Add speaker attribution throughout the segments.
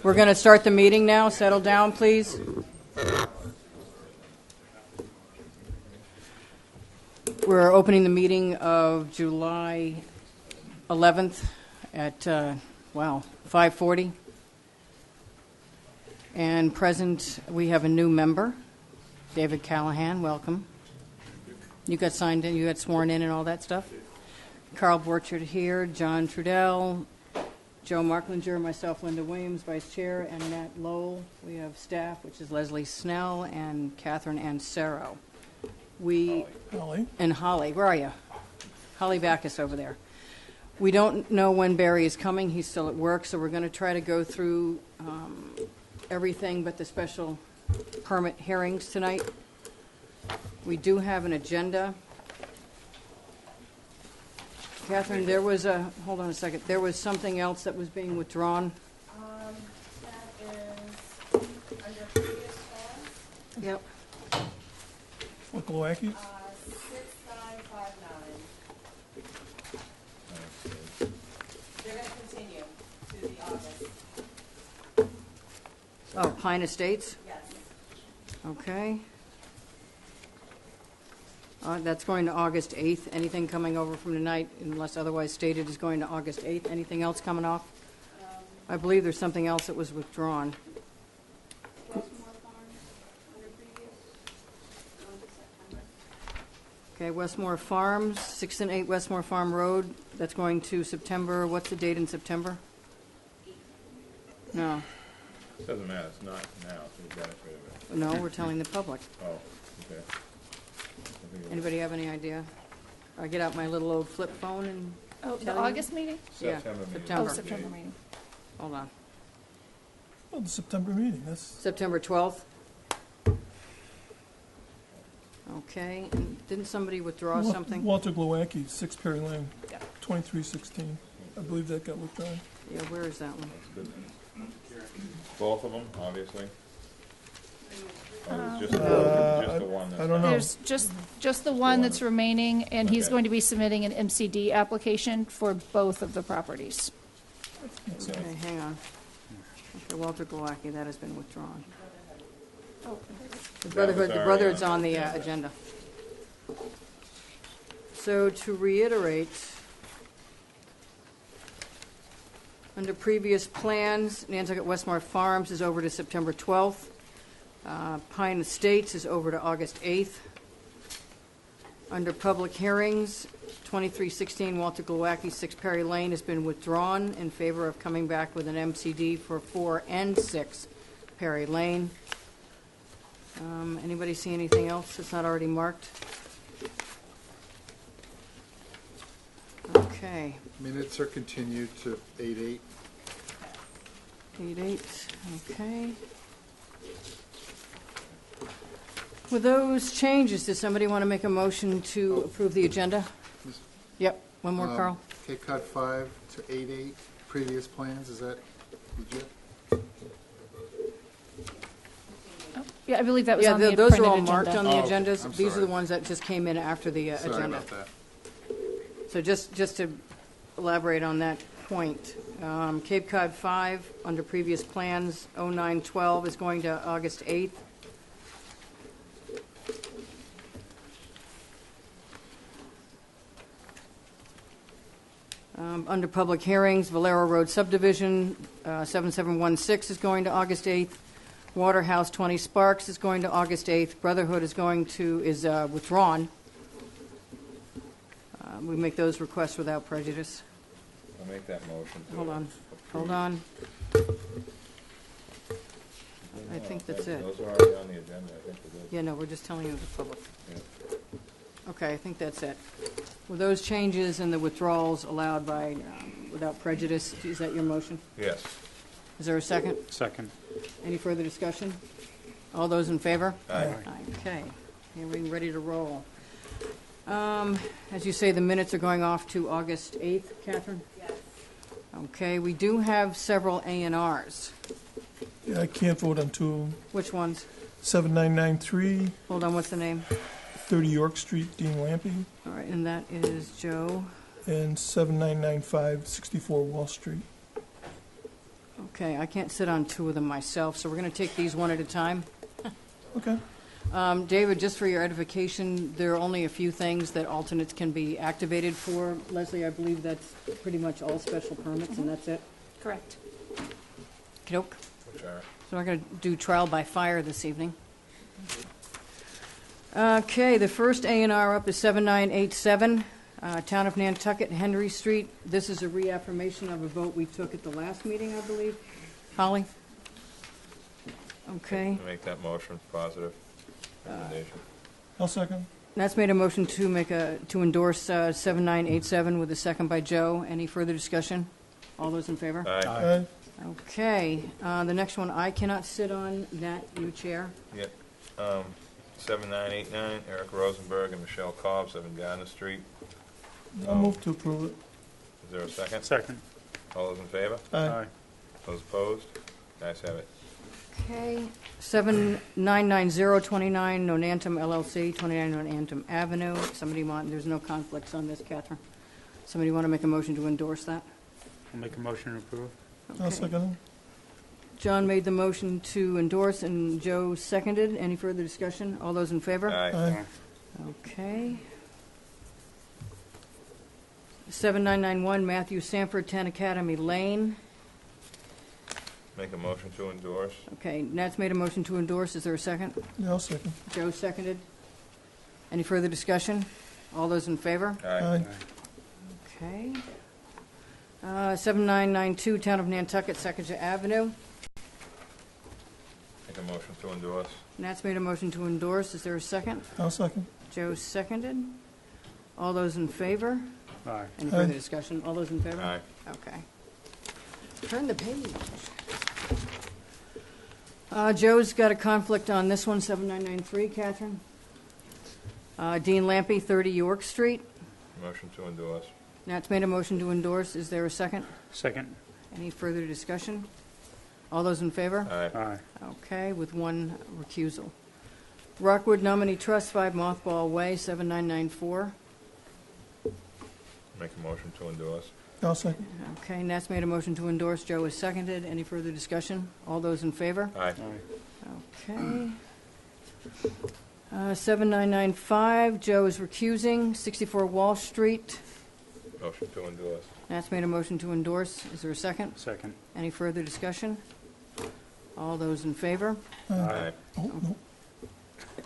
Speaker 1: We're going to start the meeting now. Settle down, please. We're opening the meeting of July 11th at, 5:40. And present, we have a new member, David Callahan. Welcome. You got signed in, you got sworn in and all that stuff? Carl Borchard here, John Trudell, Joe Marklinger, myself, Linda Williams, Vice Chair, and Matt Lowell. We have staff, which is Leslie Snell and Catherine Ansero.
Speaker 2: Holly.
Speaker 1: And Holly. Where are you? Holly Backus over there. We don't know when Barry is coming. He's still at work, so we're going to try to go through everything but the special permit hearings tonight. We do have an agenda. Catherine, there was hold on a second. There was something else that was being withdrawn.
Speaker 3: That is under previous form.
Speaker 1: Yep.
Speaker 2: What, Glowacki?
Speaker 3: 6959. They're going to continue to the August.
Speaker 1: Oh, Pine Estates?
Speaker 3: Yes.
Speaker 1: Okay. That's going to August 8th. Anything coming over from tonight, unless otherwise stated, is going to August 8th. Anything else coming off? I believe there's something else that was withdrawn.
Speaker 3: Westmore Farm under previous. Going to September.
Speaker 1: Okay, Westmore Farms, 6 and 8 Westmore Farm Road. That's going to September. What's the date in September? No.
Speaker 4: Doesn't matter, it's not now, so we've got it for
Speaker 1: No, we're telling the public.
Speaker 4: Oh, okay.
Speaker 1: Anybody have any idea? I get out my little old flip phone and
Speaker 5: Oh, the
Speaker 1: tell you?
Speaker 5: August meeting?
Speaker 1: Yeah,
Speaker 4: September meeting.
Speaker 1: September.
Speaker 5: Oh, September meeting.
Speaker 1: Hold on.
Speaker 2: Oh, the September meeting. That's
Speaker 1: September 12th. Okay, and didn't somebody withdraw something?
Speaker 2: Walter Glowacki, 6 Perry Lane,
Speaker 5: Yeah.
Speaker 2: 2316. I believe that got withdrawn.
Speaker 1: Yeah, where is that one?
Speaker 4: That's good. Both of them, obviously? Or is it just the one that's...
Speaker 2: I don't know.
Speaker 5: There's just the one that's remaining, and he's
Speaker 4: Okay.
Speaker 5: going to be submitting an MCD application for both of the properties.
Speaker 1: Okay, hang on. Okay, Walter Glowacki, that has been withdrawn.
Speaker 5: Oh,
Speaker 1: The
Speaker 4: That was
Speaker 1: Brotherhood's
Speaker 4: already
Speaker 1: on the agenda. So to reiterate, under previous plans, Nantucket Westmore Farms is over to September 12th. Pine Estates is over to August 8th. Under public hearings, 2316 Walter Glowacki, 6 Perry Lane has been withdrawn in favor of coming back with an MCD for 4 and 6 Perry Lane. Anybody see anything else that's not already marked? Okay.
Speaker 6: Minutes are continued to 8/8.
Speaker 1: 8/8, okay. With those changes, does somebody want to make a motion to approve the agenda? Yep, one more, Carl.
Speaker 6: Cape Cod 5 to 8/8, previous plans, is that legit?
Speaker 5: Yeah, I believe that was
Speaker 1: Yeah,
Speaker 5: on the
Speaker 1: those are
Speaker 5: printed
Speaker 1: all
Speaker 5: agenda.
Speaker 1: marked on the
Speaker 6: Oh,
Speaker 1: agendas.
Speaker 6: I'm
Speaker 1: These are
Speaker 6: sorry.
Speaker 1: the ones that just came in after the
Speaker 6: Sorry
Speaker 1: agenda.
Speaker 6: about that.
Speaker 1: So just to elaborate on that point, Cape Cod 5, under previous plans, 0912 is going to August 8th. Under public hearings, Valero Road subdivision, 7716 is going to August 8th. Waterhouse 20 Sparks is going to August 8th. Brotherhood is withdrawn. We make those requests without prejudice.
Speaker 4: I'll make that motion. to
Speaker 1: Hold on, hold
Speaker 4: approve.
Speaker 1: on.
Speaker 4: No,
Speaker 1: I think that's it.
Speaker 4: Those are already on the agenda, I think we're good.
Speaker 1: Yeah, no, we're just telling you the public.
Speaker 4: Yeah.
Speaker 1: Okay, I think that's it. With those changes and the withdrawals allowed by, without prejudice, is that your motion?
Speaker 4: Yes.
Speaker 1: Is there a second?
Speaker 7: Second.
Speaker 1: Any further discussion? All those in favor?
Speaker 4: Aye.
Speaker 1: Okay, here we're ready to roll. As you say, the minutes are going off to August 8th, Catherine?
Speaker 3: Yes.
Speaker 1: Okay, we do have several A&Rs.
Speaker 2: Yeah, I can't vote on 2 of them.
Speaker 1: Which ones?
Speaker 2: 7993,
Speaker 1: Hold on, what's the name?
Speaker 2: 30 York Street, Dean Lampy,
Speaker 1: All right, and that is Joe.
Speaker 2: and 7995, 64 Wall Street.
Speaker 1: Okay, I can't sit on two of them myself, so we're going to take these one at a time.
Speaker 2: Okay.
Speaker 1: David, just for your edification, there are only a few things that alternates can be activated for. Leslie, I believe that's pretty much all special permits, and that's it.
Speaker 5: Correct.
Speaker 1: Okey-doke.
Speaker 4: Which are,
Speaker 1: So we're going to do trial by fire this evening. Okay, the first A&R up is 7987, Town of Nantucket, Henry Street. This is a reaffirmation of a vote we took at the last meeting, I believe. Holly? Okay.
Speaker 4: make that motion positive recommendation.
Speaker 2: I'll second.
Speaker 1: That's made a motion to endorse 7987 with a second by Joe. Any further discussion? All those in favor?
Speaker 4: Aye.
Speaker 2: Aye.
Speaker 1: Okay, the next one I cannot sit on, Nat, you chair.
Speaker 4: Yep. 7989, Eric Rosenberg and Michelle Cobb, 7 Gardner Street.
Speaker 2: I'll move to approve it.
Speaker 4: Is there a second?
Speaker 7: Second.
Speaker 4: All those in favor?
Speaker 2: Aye.
Speaker 4: Those opposed? Guys have it.
Speaker 1: Okay, 799029, Nonantum LLC, 29 Nonantum Avenue. There's no conflicts on this, Catherine. Somebody want to make a motion to endorse that?
Speaker 7: I'll make a motion to approve.
Speaker 2: I'll
Speaker 1: Okay.
Speaker 2: second it.
Speaker 1: John made the motion to endorse, and Joe seconded. Any further discussion? All those in favor?
Speaker 4: Aye.
Speaker 2: Aye.
Speaker 1: Okay. 7991, Matthew Sanford, 10 Academy Lane.
Speaker 4: Make a motion to endorse.
Speaker 1: Okay, Nat's made a motion to endorse. Is there a second?
Speaker 2: Yeah, I'll second.
Speaker 1: Joe seconded. Any further discussion? All those in favor?
Speaker 2: Aye.
Speaker 1: Okay. 7992, Town of Nantucket, Secretary Avenue.
Speaker 4: Make a motion to endorse.
Speaker 1: Nat's made a motion to endorse. Is there a second?
Speaker 2: I'll second.
Speaker 1: Joe seconded. All those in favor?
Speaker 7: Aye.
Speaker 1: Any
Speaker 2: Aye.
Speaker 1: further discussion? All those in favor?
Speaker 4: Aye.
Speaker 1: Okay. Turn the page. Joe's got a conflict on this one, 7993, Catherine. Dean Lampy, 30 York Street.
Speaker 4: Motion to endorse.
Speaker 1: Nat's made a motion to endorse. Is there a second?
Speaker 7: Second.
Speaker 1: Any further discussion? All those in favor?
Speaker 4: Aye.
Speaker 7: Aye.
Speaker 1: Okay, with one recusal. Rockwood Nominee Trust, 5 Mothball Way, 7994.
Speaker 4: Make a motion to endorse.
Speaker 2: I'll second.
Speaker 1: Okay, Nat's made a motion to endorse. Joe is seconded. Any further discussion? All those in favor?
Speaker 4: Aye.
Speaker 7: Aye.
Speaker 1: Okay. 7995, Joe is recusing. 64 Walsh Street.
Speaker 4: Motion to endorse.
Speaker 1: Nat's made a motion to endorse. Is there a second?
Speaker 7: Second.
Speaker 1: Any further discussion? All those in favor?
Speaker 4: Aye.
Speaker 2: Oh, no.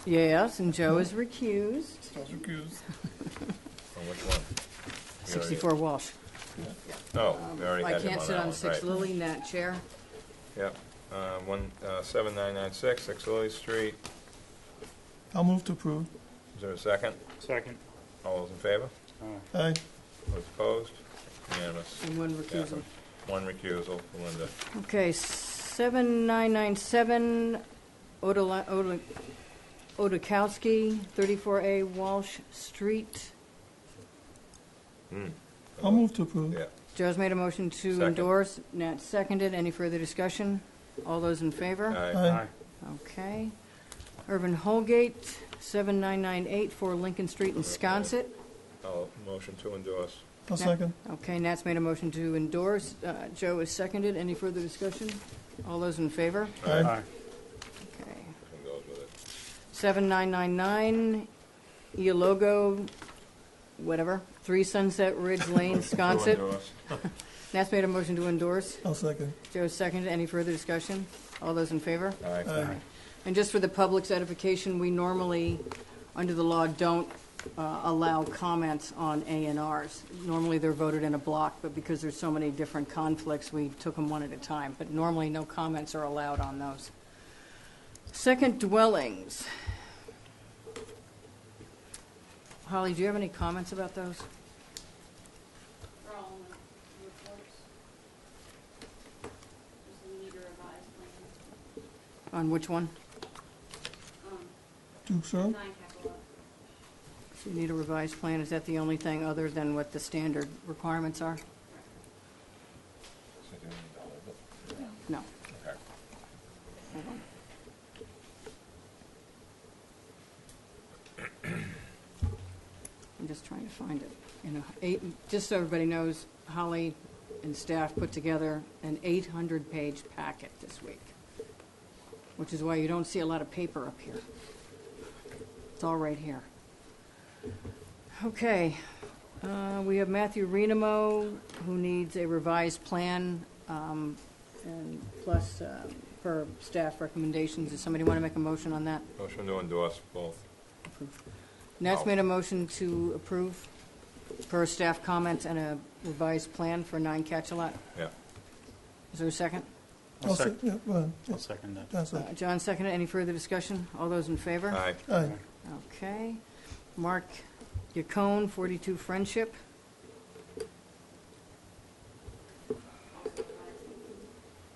Speaker 1: Yes, and Joe is recused.
Speaker 2: I was recused.
Speaker 4: On which one? We already-
Speaker 1: 64 Walsh.
Speaker 4: Oh, we already
Speaker 1: I
Speaker 4: had him
Speaker 1: can't
Speaker 4: on
Speaker 1: sit
Speaker 4: that
Speaker 1: on
Speaker 4: one,
Speaker 1: 6
Speaker 4: right.
Speaker 1: Lily, Nat chair.
Speaker 4: Yep. 7996, 6 Lily Street.
Speaker 2: I'll move to approve.
Speaker 4: Is there a second?
Speaker 7: Second.
Speaker 4: All those in favor?
Speaker 7: Aye.
Speaker 2: Aye.
Speaker 4: Those opposed? Unanimous.
Speaker 1: And one recusal.
Speaker 4: One recusal for Linda.
Speaker 1: Okay, 7997, Odakowski, 34A Walsh Street.
Speaker 2: I'll move to approve.
Speaker 4: Yeah.
Speaker 1: Joe's made a motion to
Speaker 4: Second.
Speaker 1: endorse. Nat seconded. Any further discussion? All those in favor?
Speaker 4: Aye.
Speaker 2: Aye.
Speaker 1: Okay. Irvin Holgate, 7998, 4 Lincoln Street in Sconset.
Speaker 4: Motion to endorse.
Speaker 2: I'll second.
Speaker 1: Okay, Nat's made a motion to endorse. Joe is seconded. Any further discussion? All those in favor?
Speaker 2: Aye.
Speaker 1: Okay.
Speaker 4: This one goes with it.
Speaker 1: 7999, Ialogo, whatever, 3 Sunset Ridge Lane,
Speaker 4: To
Speaker 1: Sconset.
Speaker 4: endorse.
Speaker 1: Nat's made a motion to endorse.
Speaker 2: I'll second.
Speaker 1: Joe seconded. Any further discussion? All those in favor?
Speaker 4: Aye.
Speaker 2: Aye.
Speaker 1: And just for the public's edification, we normally, under the law, don't allow comments on A&Rs. Normally, they're voted in a block, but because there's so many different conflicts, we took them one at a time. But normally, no comments are allowed on those. Second dwellings. Holly, do you have any comments about those?
Speaker 8: For all the reports. Just we need a revised plan.
Speaker 1: On which one?
Speaker 2: Do so?
Speaker 8: 9 capital.
Speaker 1: So you need a revised plan. Is that the only thing other than what the standard requirements are?
Speaker 4: So do you need to hold it?
Speaker 1: No.
Speaker 4: Okay.
Speaker 1: Hold on. I'm just trying to find it. Just so everybody knows, Holly and staff put together an 800-page packet this week, which is why you don't see a lot of paper up here. It's all right here. Okay, we have Matthew Renamo, who needs a revised plan, and plus, per staff recommendations. Does somebody want to make a motion on that?
Speaker 4: Motion to endorse both.
Speaker 1: Nat's made a motion to approve per staff comments and a revised plan for 9 Catch-A-Lot.
Speaker 4: Yeah.
Speaker 1: Is there a second?
Speaker 7: I'll sec-
Speaker 2: Yeah, go ahead.
Speaker 7: I'll second that.
Speaker 2: That's it.
Speaker 1: John seconded. Any further discussion? All those in favor?
Speaker 4: Aye.
Speaker 2: Aye.
Speaker 1: Okay. Mark Yacone, 42 Friendship.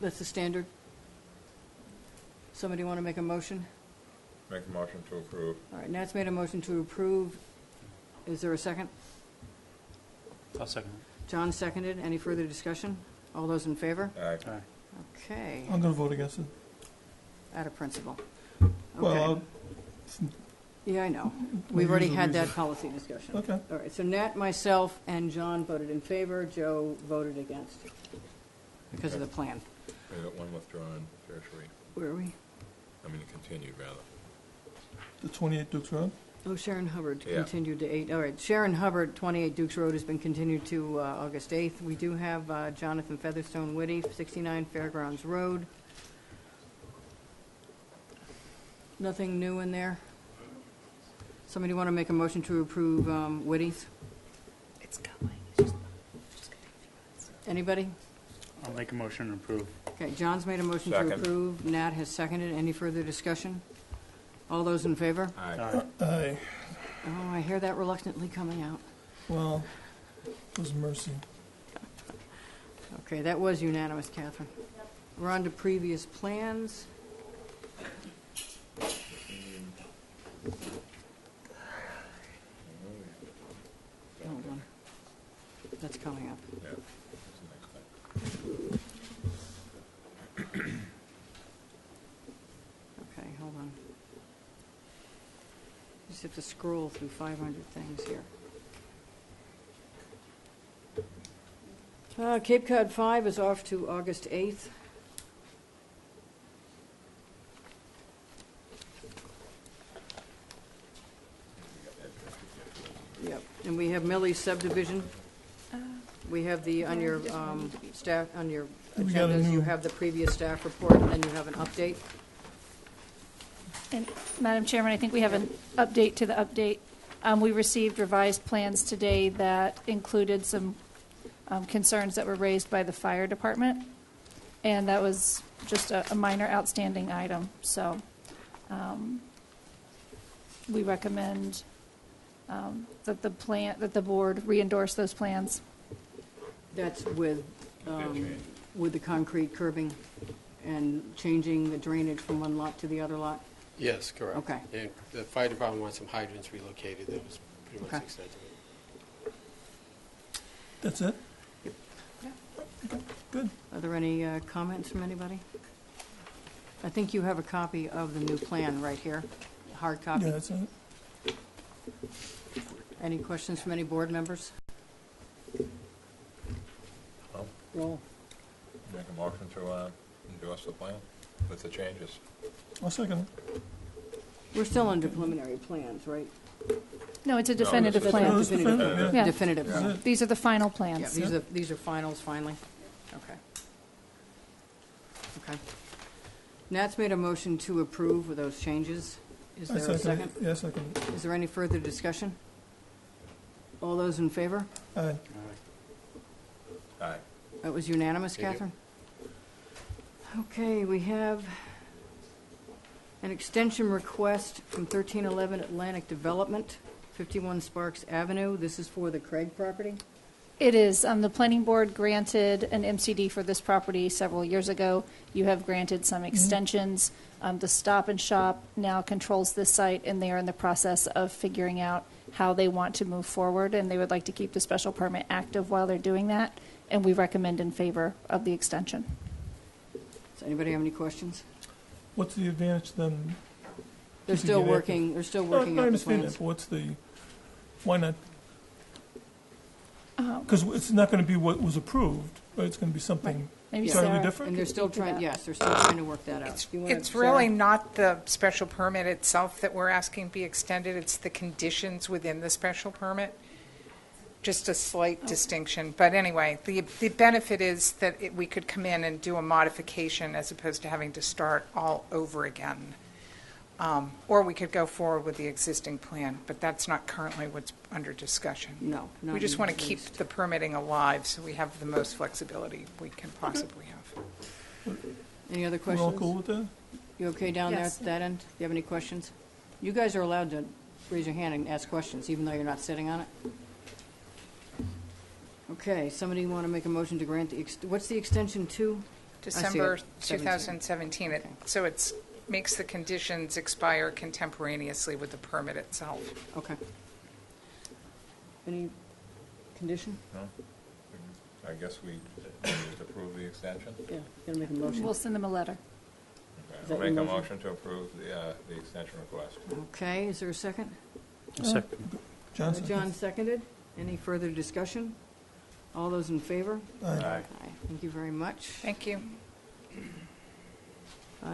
Speaker 1: That's the standard. Somebody want to make a motion?
Speaker 4: Make a motion to approve.
Speaker 1: All right, Nat's made a motion to approve. Is there a second?
Speaker 7: I'll second
Speaker 1: John seconded. Any further discussion? All those in favor?
Speaker 4: Aye.
Speaker 7: it. Aye.
Speaker 1: Okay.
Speaker 2: I'm going to vote against it.
Speaker 1: Out of principle.
Speaker 2: Well,
Speaker 1: Okay. Yeah, I know. We've already had that policy discussion.
Speaker 2: Okay.
Speaker 1: All right, so Nat, myself, and John voted in favor. Joe voted against because of the plan.
Speaker 4: We got one withdrawn, Fair Street.
Speaker 1: Where are we?
Speaker 4: I mean, continued, rather.
Speaker 2: The 28 Dukes Road?
Speaker 1: Oh, Sharon Hubbard
Speaker 4: Yeah.
Speaker 1: continued to 8. All right, Sharon Hubbard, 28 Dukes Road, has been continued to August 8th. We do have Jonathan Featherstone Whitty, 69 Fairgrounds Road. Nothing new in there? Somebody want to make a motion to approve Whitty's?
Speaker 3: It's coming. It's just gonna take a few minutes.
Speaker 1: Anybody?
Speaker 7: I'll make a motion to approve.
Speaker 1: Okay, John's made a motion to
Speaker 4: Second.
Speaker 1: approve. Nat has seconded. Any further discussion? All those in favor?
Speaker 4: Aye.
Speaker 7: Aye.
Speaker 2: Aye.
Speaker 1: Oh, I hear that reluctantly coming out.
Speaker 2: Well, it was mercy.
Speaker 1: Okay, that was unanimous, Catherine. We're on to previous plans. Hold on. That's coming up.
Speaker 4: Yeah. That's the next thing.
Speaker 1: Okay, hold on. Just have to scroll through 500 things here. Cape Cod 5 is off to August 8th. Yep, and we have Millie's subdivision. We have the, on your staff, on your
Speaker 2: We got a
Speaker 1: agendas, you
Speaker 2: new-
Speaker 1: have the previous staff report, and then you have an update.
Speaker 5: And Madam Chairman, I think we have an update to the update. We received revised plans today that included some concerns that were raised by the fire department, and that was just a minor outstanding item. So we recommend that the board re-endorse those plans.
Speaker 1: That's with
Speaker 4: change.
Speaker 1: the concrete curbing and changing the drainage from one lot to the other lot?
Speaker 9: Yes, correct.
Speaker 1: Okay.
Speaker 9: And the fire department wants some hydrants relocated. That was pretty much
Speaker 1: Okay.
Speaker 9: the extent of it.
Speaker 2: That's it? Okay, good.
Speaker 1: Are there any comments from anybody? I think you have a copy of the new plan right here, hard copy.
Speaker 2: Yeah, that's it.
Speaker 1: Any questions from any board members?
Speaker 4: Well,
Speaker 1: Roll.
Speaker 4: make a motion to endorse the plan with the changes.
Speaker 2: I'll second it.
Speaker 1: We're still under preliminary plans, right?
Speaker 5: No, it's a
Speaker 4: No,
Speaker 5: definitive
Speaker 4: this is-
Speaker 2: Oh,
Speaker 5: plan.
Speaker 2: it's definitive, yeah.
Speaker 5: Yeah.
Speaker 1: Definitive.
Speaker 2: That's it.
Speaker 5: These are the final
Speaker 1: Yeah,
Speaker 5: plans.
Speaker 1: these are finals finally. Okay. Okay. Nat's made a motion to approve with those changes. Is
Speaker 2: I
Speaker 1: there a second?
Speaker 2: it. Yeah, second. it.
Speaker 1: Is there any further discussion? All those in favor?
Speaker 2: Aye.
Speaker 4: Aye.
Speaker 1: That was unanimous,
Speaker 9: Thank you.
Speaker 1: Catherine? Okay, we have an extension request from 1311 Atlantic Development, 51 Sparks Avenue. This is for the Craig property.
Speaker 5: It is. The planning board granted an MCD for this property several years ago. You have granted some extensions. The Stop and Shop now controls this site, and they are in the process of figuring out how they want to move forward, and they would like to keep the special permit active while they're doing that, and we recommend in favor of the extension.
Speaker 1: Does anybody have any questions?
Speaker 2: What's the advantage then?
Speaker 1: They're
Speaker 2: Keeping
Speaker 1: still
Speaker 2: it active.
Speaker 1: working, they're still
Speaker 2: I
Speaker 1: working out the
Speaker 2: understand
Speaker 1: plans.
Speaker 2: that, but what's the, why not? Because it's not going to be what was approved. But it's going to be something
Speaker 5: Maybe
Speaker 1: Yeah.
Speaker 2: entirely
Speaker 5: Sarah
Speaker 2: different?
Speaker 1: And they're
Speaker 5: could
Speaker 1: still
Speaker 5: speak to
Speaker 1: trying,
Speaker 5: that.
Speaker 1: yes, they're still trying to work that out. You wanna-
Speaker 10: It's really
Speaker 1: Sarah?
Speaker 10: not the special permit itself that we're asking be extended, it's the conditions within the special permit. Just a slight distinction, but anyway, the benefit is that we could come in and do a modification as opposed to having to start all over again. Or we could go forward with the existing plan, but that's not currently what's under discussion.
Speaker 1: No. not
Speaker 10: We just want to
Speaker 1: in the
Speaker 10: keep
Speaker 1: least.
Speaker 10: the permitting alive, so we have the most flexibility we can possibly have.
Speaker 1: Any other
Speaker 2: We're all
Speaker 1: questions?
Speaker 2: cool with that?
Speaker 1: You okay down there
Speaker 5: Yes.
Speaker 1: at that end? Do you have any questions? You guys are allowed to raise your hand and ask questions, even though you're not sitting on it. Okay, somebody want to make a motion to grant what's the extension to?
Speaker 10: December
Speaker 1: it.
Speaker 10: 2017,
Speaker 1: Okay.
Speaker 10: so it's, makes the conditions expire contemporaneously with the permit itself.
Speaker 1: Okay. Any condition?
Speaker 4: No? I guess we just approve the extension?
Speaker 1: Yeah, gotta make a motion.
Speaker 5: We'll send them a letter.
Speaker 4: Okay,
Speaker 1: Is that
Speaker 4: I'll
Speaker 1: your
Speaker 4: make a
Speaker 1: motion?
Speaker 4: motion to approve the extension request.
Speaker 1: Okay, is there a second?
Speaker 7: Second.
Speaker 2: Johnson?
Speaker 1: John seconded. Any further discussion? All those in favor?
Speaker 2: Aye.
Speaker 4: Aye.
Speaker 1: Aye. Thank you very much.
Speaker 10: Thank you.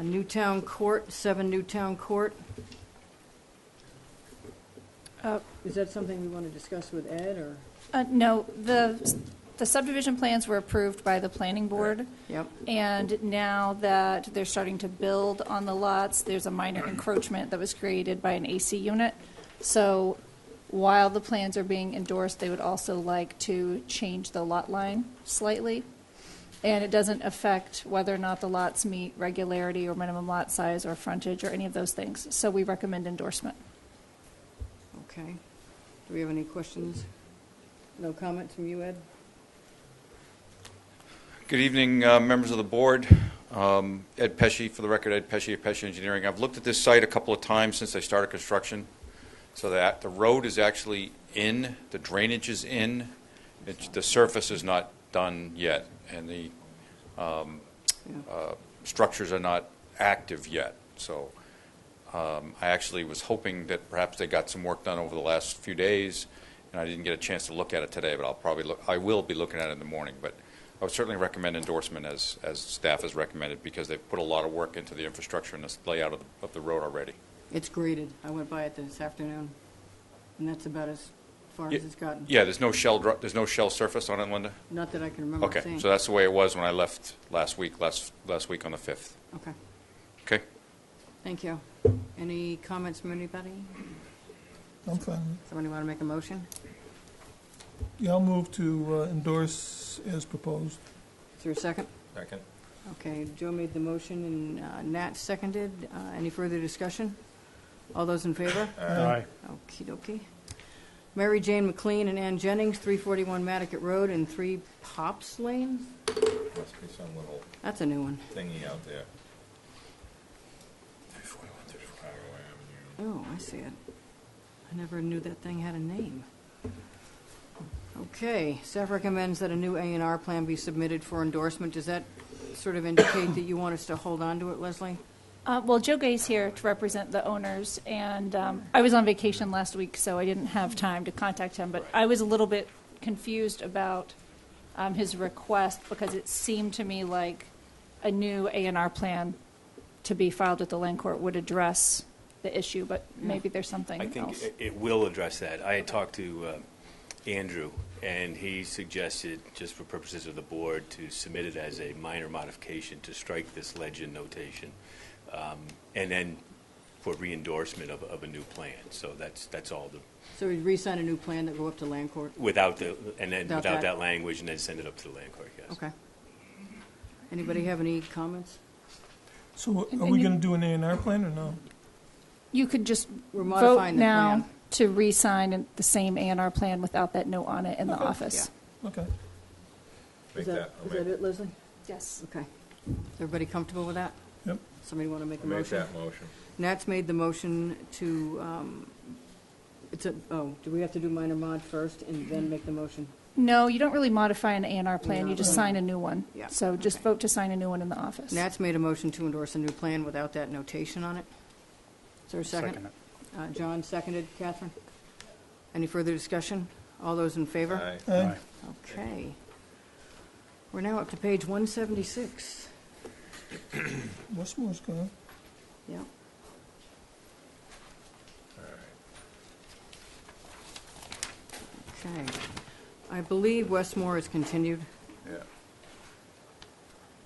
Speaker 1: Newtown Court, 7 Newtown Court. Is that something we want to discuss with Ed, or?
Speaker 5: No, the subdivision plans were approved by the planning board.
Speaker 1: Yep.
Speaker 5: And now that they're starting to build on the lots, there's a minor encroachment that was created by an AC unit. So while the plans are being endorsed, they would also like to change the lot line slightly. And it doesn't affect whether or not the lots meet regularity or minimum lot size or frontage or any of those things. So we recommend endorsement.
Speaker 1: Okay. Do we have any questions? No comments from you, Ed?
Speaker 11: Good evening, members of the board. Ed Pesci, for the record, Ed Pesci of Pesci Engineering. I've looked at this site a couple of times since I started construction, so that the road is actually in, the drainage is in, the surface is not done yet, and the structures are not active yet. So I actually was hoping that perhaps they got some work done over the last few days, and I didn't get a chance to look at it today, but I will be looking at it in the morning. But I would certainly recommend endorsement as staff has recommended, because they've put a lot of work into the infrastructure and the layout of the road already.
Speaker 1: It's graded. I went by it this afternoon, and that's about as far as it's gotten.
Speaker 11: Yeah, there's no shell surface on it, Linda?
Speaker 1: Not that I can remember
Speaker 11: Okay,
Speaker 1: seeing.
Speaker 11: so that's the way it was when I left last week on the 5th.
Speaker 1: Okay,
Speaker 11: Okay?
Speaker 1: thank you. Any comments from anybody?
Speaker 2: I'm fine.
Speaker 1: Somebody want to make a motion?
Speaker 2: Yeah, I'll move to endorse as proposed.
Speaker 1: Is there a second?
Speaker 4: Second?
Speaker 1: Okay, Joe made the motion and Nat seconded. Any further discussion? All those in favor?
Speaker 7: Aye.
Speaker 1: Okey dokey. Mary Jane McLean and Ann Jennings, 341 Matticat Road and 3 Pops Lane?
Speaker 4: Must be some little
Speaker 1: That's a new one.
Speaker 4: thingy out there.
Speaker 1: Oh, I see it. I never knew that thing had a name. Okay, staff recommends that a new A&R plan be submitted for endorsement. Does that sort of indicate that you want us to hold on to it, Leslie?
Speaker 5: Well, Joe Gay's here to represent the owners, and I was on vacation last week, so I didn't have time to contact him, but I was a little bit confused about his request, because it seemed to me like a new A&R plan to be filed at the land court would address the issue, but maybe there's something
Speaker 12: I think
Speaker 5: else.
Speaker 12: it will address that. I had talked to Andrew, and he suggested, just for purposes of the board, to submit it as a minor modification to strike this legend notation, and then for re-endorsement of a new plan. So that's all.
Speaker 1: So we'd re-sign a new plan that go up to land court?
Speaker 12: Without
Speaker 1: Without
Speaker 12: that
Speaker 1: that.
Speaker 12: language, and then send it up to the land court. Yes.
Speaker 1: Okay. Anybody have any comments?
Speaker 2: So
Speaker 5: And
Speaker 2: are we
Speaker 5: you-
Speaker 2: going to do an A&R plan or no?
Speaker 5: You could just
Speaker 1: We're
Speaker 5: vote
Speaker 1: modifying the
Speaker 5: now
Speaker 1: plan.
Speaker 5: to re-sign the same A&R plan without that note on it in the office.
Speaker 2: Okay.
Speaker 4: Make
Speaker 1: Is
Speaker 4: that,
Speaker 1: that it, Leslie?
Speaker 5: Yes.
Speaker 1: Okay. Is everybody comfortable with that?
Speaker 2: Yep.
Speaker 1: Somebody want to make a
Speaker 4: I'll make
Speaker 1: motion?
Speaker 4: that motion.
Speaker 1: Nat's made the motion to, do we have to do minor mod first and then make the motion?
Speaker 5: No, you don't really modify an A&R plan,
Speaker 1: No.
Speaker 5: you just sign a new one.
Speaker 1: Yeah,
Speaker 5: So just
Speaker 1: okay.
Speaker 5: vote to sign a new one in the office.
Speaker 1: Nat's made a motion to endorse a new plan without that notation on it. Is there a second?
Speaker 7: Second it.
Speaker 1: John seconded. Catherine? Any further discussion? All those in favor?
Speaker 4: Aye.
Speaker 2: Aye.
Speaker 1: Okay. We're now up to page 176.
Speaker 2: Westmore's gone.
Speaker 1: Yep. Okay. I believe Westmore is continued.
Speaker 4: Yeah.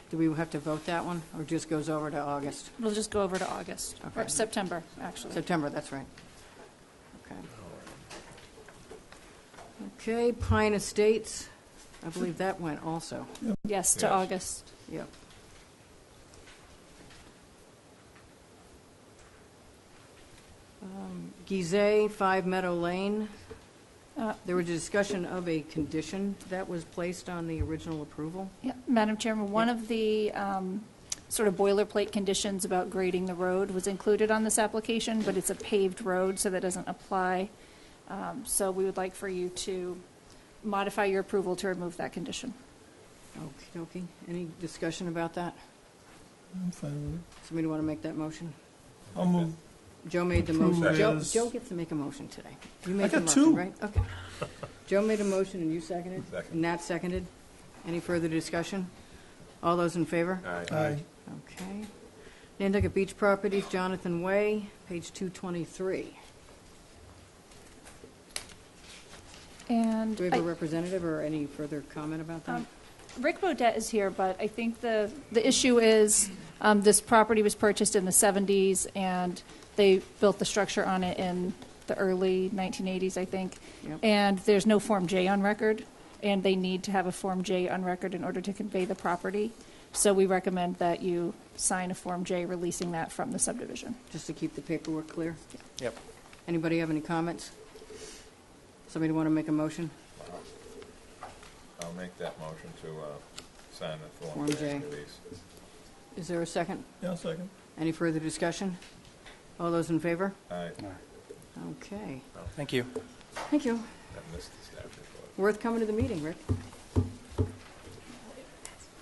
Speaker 1: Do we have to vote that one, or just goes over to August?
Speaker 5: We'll just go over to August, or
Speaker 1: Okay.
Speaker 5: September, actually.
Speaker 1: September, that's right. Okay. Okay, Pine Estates, I believe that went also.
Speaker 5: Yes, to
Speaker 4: Yes.
Speaker 5: August.
Speaker 1: Yep. Gizeh, 5 Meadow Lane. There was a discussion of a condition that was placed on the original approval.
Speaker 5: Yeah, Madam Chairman, one of the sort of boilerplate conditions about grading the road was included on this application, but it's a paved road, so that doesn't apply. So we would like for you to modify your approval to remove that condition.
Speaker 1: Okay. Any discussion about that?
Speaker 2: I'm fine with it.
Speaker 1: Somebody want to make that motion?
Speaker 2: I'll move.
Speaker 1: Joe made the
Speaker 2: Approve
Speaker 1: motion.
Speaker 2: as-
Speaker 1: Joe gets to make a motion today. You
Speaker 2: I
Speaker 1: made the
Speaker 2: got
Speaker 1: motion,
Speaker 2: two.
Speaker 1: right? Okay. Joe made a motion and you seconded?
Speaker 4: Second.
Speaker 1: And Nat seconded? Any further discussion? All those in favor?
Speaker 2: Aye.
Speaker 1: Okay. Nantucket Beach Properties, Jonathan Way, page 223.
Speaker 5: And
Speaker 1: Do we have a representative or any further comment about that?
Speaker 5: Rick Bodette is here, but I think the issue is this property was purchased in the 70s, and they built the structure on it in the early 1980s, I think.
Speaker 1: Yep.
Speaker 5: And there's no Form J on record, and they need to have a Form J on record in order to convey the property. So we recommend that you sign a Form J releasing that from the subdivision.
Speaker 1: Just to keep the paperwork clear?
Speaker 7: Yep.
Speaker 1: Anybody have any comments? Somebody want to make a motion?
Speaker 4: I'll make that motion to sign the
Speaker 1: Form
Speaker 4: Form
Speaker 1: J.
Speaker 4: J release.
Speaker 1: Is there a second?
Speaker 2: Yeah, second.
Speaker 1: Any further discussion? All those in favor?
Speaker 4: Aye.
Speaker 1: Okay.
Speaker 7: Thank you.
Speaker 1: Thank you.
Speaker 4: I missed the staff report.
Speaker 1: Worth coming to the meeting, Rick.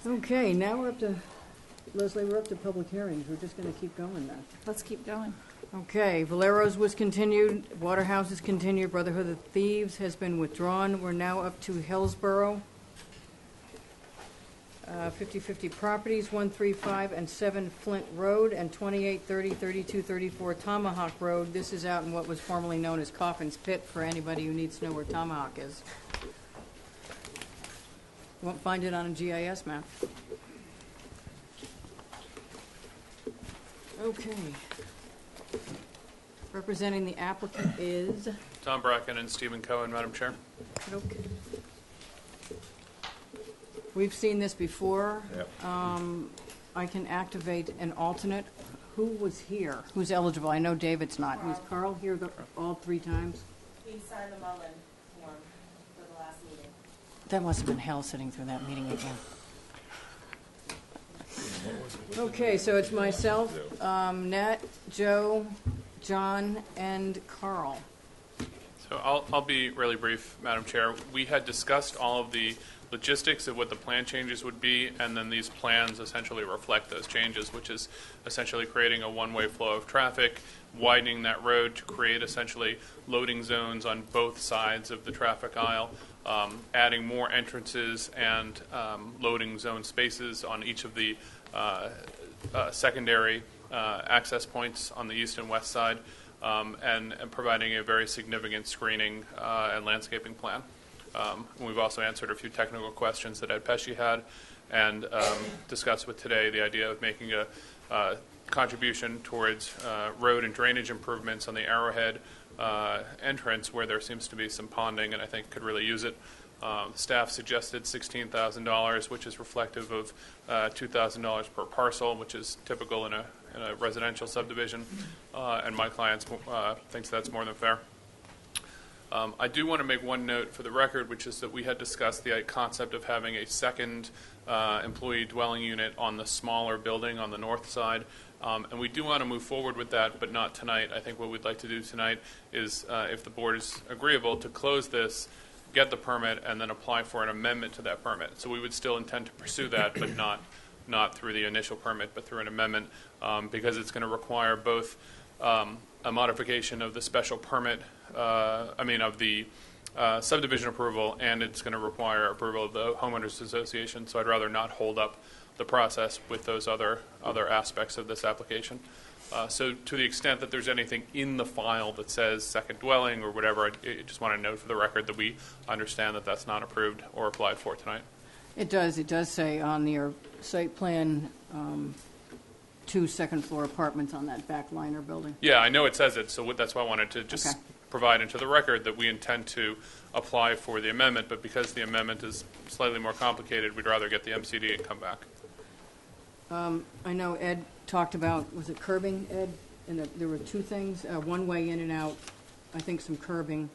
Speaker 1: Okay, now we're up to, Leslie, we're up to public hearings. We're just going to keep going now.
Speaker 5: Let's keep going.
Speaker 1: Okay, Valero's was continued, Waterhouse is continued, Brotherhood of Thieves has been withdrawn. We're now up to Hillsborough. 50/50 Properties, 135 and 7 Flint Road, and 28, 30, 32, 34 Tomahawk Road. This is out in what was formerly known as Coffin's Pit, for anybody who needs to know where Tomahawk is. You won't find it on a GIS map. Okay. Representing the applicant is,
Speaker 13: Tom Bracken and Stephen Cohen, Madam Chair.
Speaker 1: okay. We've seen this before.
Speaker 4: Yep.
Speaker 1: I can activate an alternate. Who was here? Who's eligible? I know David's not. Was Carl here all 3 times?
Speaker 3: He signed the Mullen form for the last meeting.
Speaker 1: That must have been hell sitting through that meeting again. Okay, so it's myself, Nat, Joe, John, and Carl.
Speaker 13: So I'll be really brief, Madam Chair. We had discussed all of the logistics of what the plan changes would be, and then these plans essentially reflect those changes, which is essentially creating a one-way flow of traffic, widening that road to create essentially loading zones on both sides of the traffic aisle, adding more entrances and loading zone spaces on each of the secondary access points on the east and west side, and providing a very significant screening and landscaping plan. We've also answered a few technical questions that Ed Pesci had, and discussed with today the idea of making a contribution towards road and drainage improvements on the Arrowhead entrance, where there seems to be some ponding and I think could really use it. Staff suggested $16,000, which is reflective of $2,000 per parcel, which is typical in a residential subdivision, and my client thinks that's more than fair. I do want to make one note for the record, which is that we had discussed the concept of having a second employee dwelling unit on the smaller building on the north side. And we do want to move forward with that, but not tonight. I think what we'd like to do tonight is, if the board is agreeable, to close this, get the permit, and then apply for an amendment to that permit. So we would still intend to pursue that, but not through the initial permit, but through an amendment, because it's going to require both a modification of the special permit, of the subdivision approval, and it's going to require approval of the homeowners association, so I'd rather not hold up the process with those other aspects of this application. So to the extent that there's anything in the file that says second dwelling or whatever, I just want to note for the record that we understand that that's not approved or applied for tonight.
Speaker 1: It does say on your site plan, 2 second-floor apartments on that back liner building.
Speaker 13: Yeah, I know it says it, so that's why I wanted to just
Speaker 1: Okay.
Speaker 13: provide into the record that we intend to apply for the amendment, but because the amendment is slightly more complicated, we'd rather get the MCD and come back.
Speaker 1: I know Ed talked about, was it curbing, Ed? And there were 2 things, one way in and out, I think some curbing.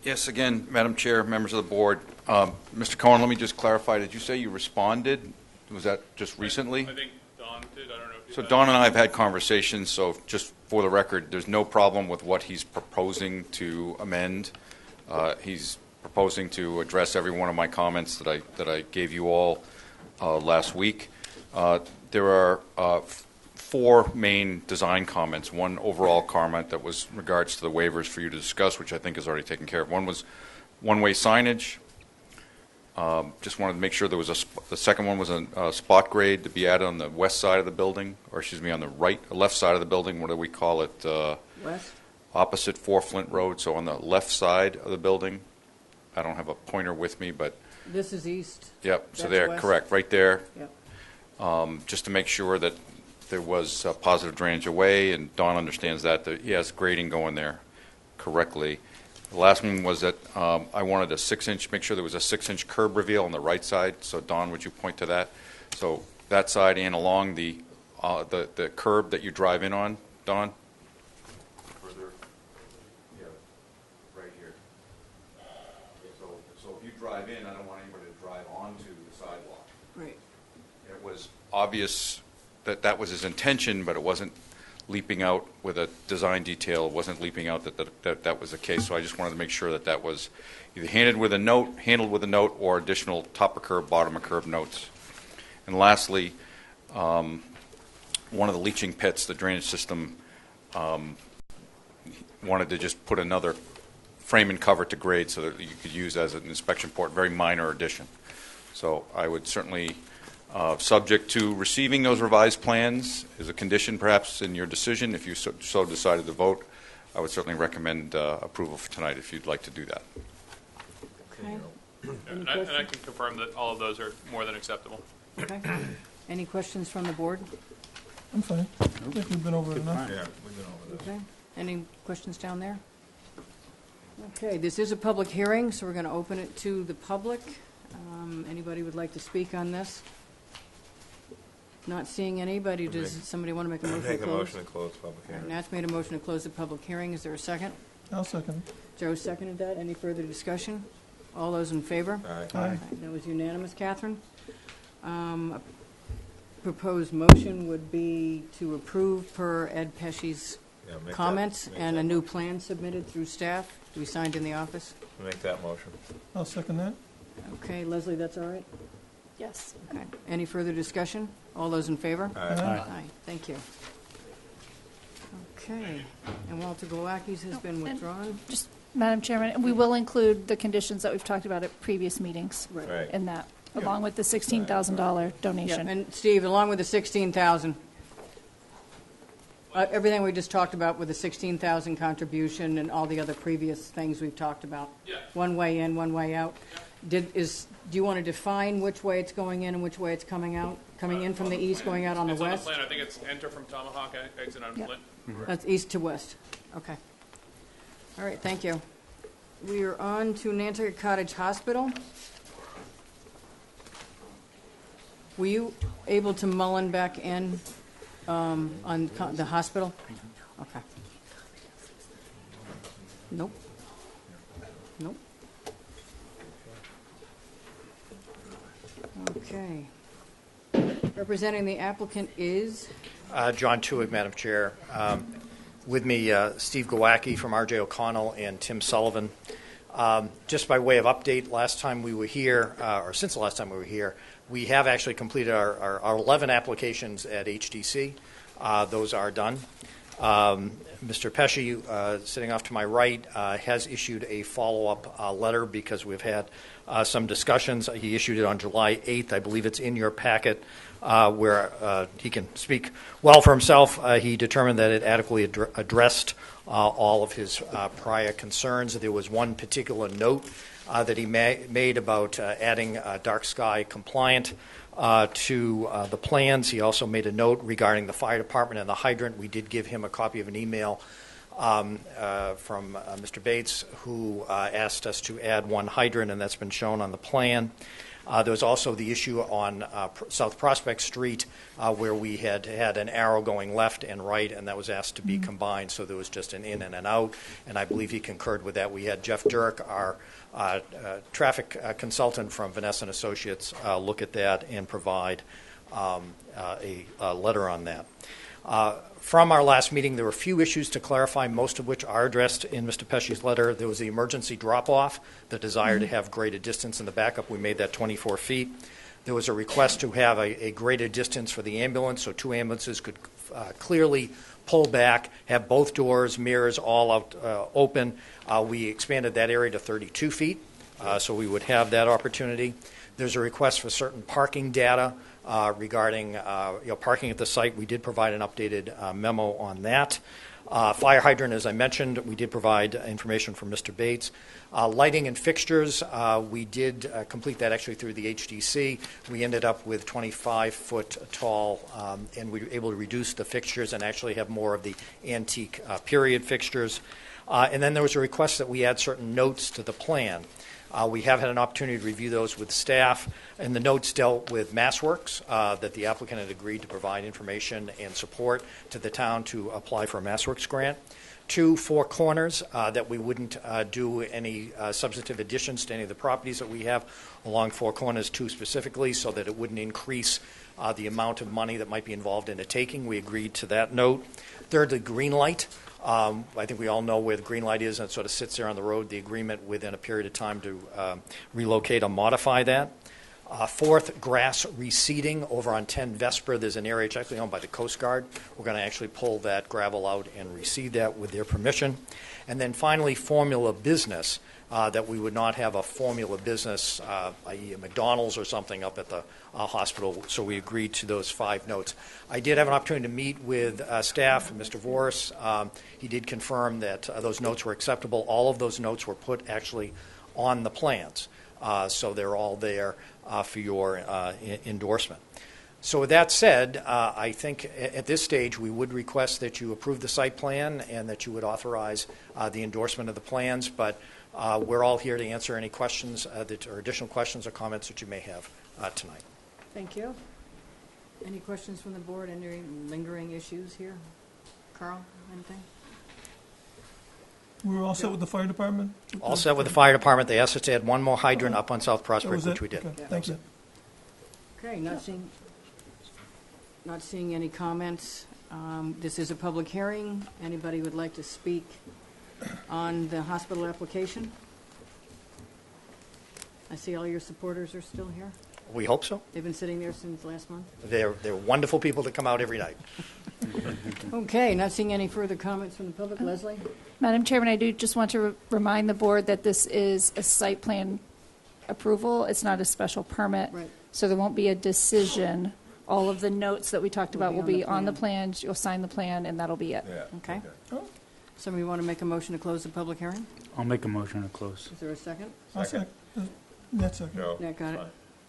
Speaker 11: Yes, again, Madam Chair, members of the board. Mr. Cohen, let me just clarify. Did you say you responded? Was that just recently?
Speaker 13: I think Don did. I don't know if you
Speaker 11: So
Speaker 13: had-
Speaker 11: Don and I have had conversations, so just for the record, there's no problem with what he's proposing to amend. He's proposing to address every one of my comments that I gave you all last week. There are 4 main design comments. One overall comment that was in regards to the waivers for you to discuss, which I think is already taken care of. One was one-way signage. Just wanted to make sure there was the second one was a spot grade to be added on the west side of the building, or excuse me, on the left side of the building. What do we call it?
Speaker 1: West?
Speaker 11: Opposite 4 Flint Road, so on the left side of the building. I don't have a pointer with me, but
Speaker 1: This is east.
Speaker 11: yep. So
Speaker 1: That's
Speaker 11: there,
Speaker 1: west.
Speaker 11: correct, right there.
Speaker 1: Yep.
Speaker 11: Just to make sure that there was positive drainage away, and Don understands that he has grading going there correctly. The last one was that I wanted a 6-inch, make sure there was a 6-inch curb reveal on the right side. So Don, would you point to that? So that side and along the curb that you drive in on, Don? Further, yeah, right here. So if you drive in, I don't want anybody to drive onto the sidewalk.
Speaker 1: Right.
Speaker 11: It was obvious that that was his intention, but it wasn't leaping out with a design detail. It wasn't leaping out that was the case. So I just wanted to make sure that that was either handled with a note, or additional top of curb, bottom of curb notes. And lastly, one of the leaching pits, the drainage system, wanted to just put another frame and cover to grade so that you could use as an inspection port. Very minor addition. So I would certainly, subject to receiving those revised plans as a condition perhaps in your decision, if you so decided to vote, I would certainly recommend approval for tonight if you'd like to do that.
Speaker 1: Okay.
Speaker 13: And I can confirm that all of those are more than acceptable.
Speaker 1: Okay. Any questions from the board?
Speaker 2: I'm fine. I think we've been over it enough.
Speaker 4: Yeah, we've been over this.
Speaker 1: Okay. Any questions down there? Okay, this is a public hearing, so we're going to open it to the public. Anybody would like to speak on this? Not seeing anybody. Does somebody want to make a motion to
Speaker 4: Make a
Speaker 1: close?
Speaker 4: motion to close public
Speaker 1: All right,
Speaker 4: hearing.
Speaker 1: Nat's made a motion to close the public hearing. Is there a second?
Speaker 2: I'll second.
Speaker 1: Joe seconded that. Any further discussion? All those in favor?
Speaker 4: Aye.
Speaker 2: Aye.
Speaker 1: All right, that was unanimous, Catherine. A proposed motion would be to approve per Ed Pesci's
Speaker 4: Yeah, make that-
Speaker 1: comments
Speaker 4: make
Speaker 1: and
Speaker 4: that
Speaker 1: a new plan submitted through staff to be signed in the office.
Speaker 4: Make that motion.
Speaker 2: I'll second that.
Speaker 1: Okay, Leslie, that's all right?
Speaker 5: Yes.
Speaker 1: Okay. Any further discussion? All those in favor?
Speaker 4: Aye.
Speaker 1: Aye. Thank you. Okay, and Walter Galakis has been withdrawn.
Speaker 5: Just, Madam Chairman, we will include the conditions that we've talked about at previous meetings
Speaker 4: Right.
Speaker 5: in that, along with the $16,000
Speaker 1: Yeah,
Speaker 5: donation.
Speaker 1: and Steve, along with the 16,000, everything we just talked about with the 16,000 contribution and all the other previous things we've talked about.
Speaker 13: Yeah.
Speaker 1: One way in, one way out. Do you want to define which way it's going in and which way it's coming out? Coming in from the east, going out on the
Speaker 13: It's
Speaker 1: west?
Speaker 13: on the plan. I think it's enter from Tomahawk, exit on
Speaker 5: Yep.
Speaker 13: Flint.
Speaker 1: That's east to west. Okay. All right, thank you. We are on to Nantucket Cottage Hospital. Were you able to Mullen back in on the hospital? Okay. Nope. Nope. Okay. Representing the applicant is?
Speaker 14: John Tuig, Madam Chair. With me, Steve Gowacki from R.J. O'Connell and Tim Sullivan. Just by way of update, last time we were here, or since the last time we were here, we have actually completed our 11 applications at HDC. Those are done. Mr. Pesci, sitting off to my right, has issued a follow-up letter because we've had some discussions. He issued it on July 8th. I believe it's in your packet, where he can speak well for himself. He determined that it adequately addressed all of his prior concerns. There was one particular note that he made about adding dark sky compliant to the plans. He also made a note regarding the fire department and the hydrant. We did give him a copy of an email from Mr. Bates, who asked us to add one hydrant, and that's been shown on the plan. There was also the issue on South Prospect Street where we had an arrow going left and right, and that was asked to be combined, so there was just an in and an out, and I believe he concurred with that. We had Jeff Dirk, our traffic consultant from Vanessa and Associates, look at that and provide a letter on that. From our last meeting, there were a few issues to clarify, most of which are addressed in Mr. Pesci's letter. There was the emergency drop-off, the desire to have greater distance in the backup. We made that 24 feet. There was a request to have a greater distance for the ambulance, so two ambulances could clearly pull back, have both doors, mirrors all out open. We expanded that area to 32 feet, so we would have that opportunity. There's a request for certain parking data regarding parking at the site. We did provide an updated memo on that. Fire hydrant, as I mentioned, we did provide information from Mr. Bates. Lighting and fixtures, we did complete that actually through the HDC. We ended up with 25-foot tall, and we were able to reduce the fixtures and actually have more of the antique period fixtures. And then there was a request that we add certain notes to the plan. We have had an opportunity to review those with staff, and the notes dealt with MassWorks, that the applicant had agreed to provide information and support to the town to apply for a MassWorks grant. 2 Four Corners, that we wouldn't do any substantive additions to any of the properties that we have along Four Corners, 2 specifically, so that it wouldn't increase the amount of money that might be involved in a taking. We agreed to that note. Thirdly, Green Light. I think we all know where the green light is, and it sort of sits there on the road. The agreement within a period of time to relocate or modify that. Fourth, grass reseeding over on 10 Vesper. There's an area, it's actually owned by the Coast Guard. We're going to actually pull that gravel out and reseed that with their permission. And then finally, formula business, that we would not have a formula business, i.e. a McDonald's or something up at the hospital, so we agreed to those 5 notes. I did have an opportunity to meet with staff, Mr. Voris. He did confirm that those notes were acceptable. All of those notes were put actually on the plans, so they're all there for your endorsement. So with that said, I think at this stage we would request that you approve the site plan and that you would authorize the endorsement of the plans, but we're all here to answer any questions or additional questions or comments that you may have tonight.
Speaker 1: Thank you. Any questions from the board? Any lingering issues here? Carl, anything?
Speaker 2: We're all set with the fire department?
Speaker 14: All set with the fire department. They asked us to add one more hydrant up on South
Speaker 2: That
Speaker 14: Prospect,
Speaker 2: was
Speaker 14: which
Speaker 2: it?
Speaker 14: we did.
Speaker 2: Okay, thank you.
Speaker 1: Okay, not seeing any comments. This is a public hearing. Anybody would like to speak on the hospital application? I see all your supporters are still here.
Speaker 14: We hope so.
Speaker 1: They've been sitting there since last month.
Speaker 14: They're wonderful people that come out every night.
Speaker 1: Okay, not seeing any further comments from the public. Leslie?
Speaker 5: Madam Chairman, I do just want to remind the board that this is a site plan approval. It's not a special permit.
Speaker 1: Right.
Speaker 5: So there won't be a decision. All of the notes that we talked about will be on the
Speaker 1: plan.
Speaker 5: plan. You'll sign the plan, and that'll be it.
Speaker 4: Yeah.
Speaker 1: Okay. Somebody want to make a motion to close the public hearing?
Speaker 7: I'll make a motion to close.
Speaker 1: Is there a second?
Speaker 2: I'll second. Net second.
Speaker 4: Joe?
Speaker 1: Yeah, got it.
Speaker 4: Fine.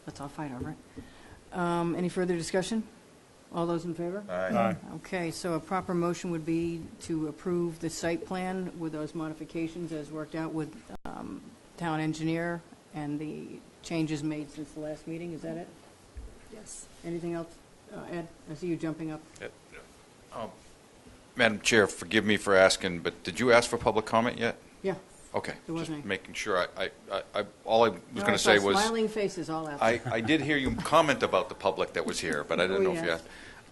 Speaker 1: Let's all fight over it. Any further discussion? All those in favor?
Speaker 4: Aye.
Speaker 1: Okay, so a proper motion would be to approve the site plan with those modifications as worked out with town engineer and the changes made since the last meeting. Is that it?
Speaker 5: Yes.
Speaker 1: Anything else? Ed, I see you jumping up.
Speaker 11: Madam Chair, forgive me for asking, but did you ask for public comment yet?
Speaker 1: Yeah.
Speaker 11: Okay.
Speaker 1: There wasn't
Speaker 11: Just
Speaker 1: any.
Speaker 11: making sure. All I was
Speaker 1: No,
Speaker 11: going
Speaker 1: I
Speaker 11: to say
Speaker 1: saw
Speaker 11: was,
Speaker 1: smiling faces all out there.
Speaker 11: I did hear you comment about the public that was here, but I didn't
Speaker 1: Oh,
Speaker 11: know if you
Speaker 1: yes.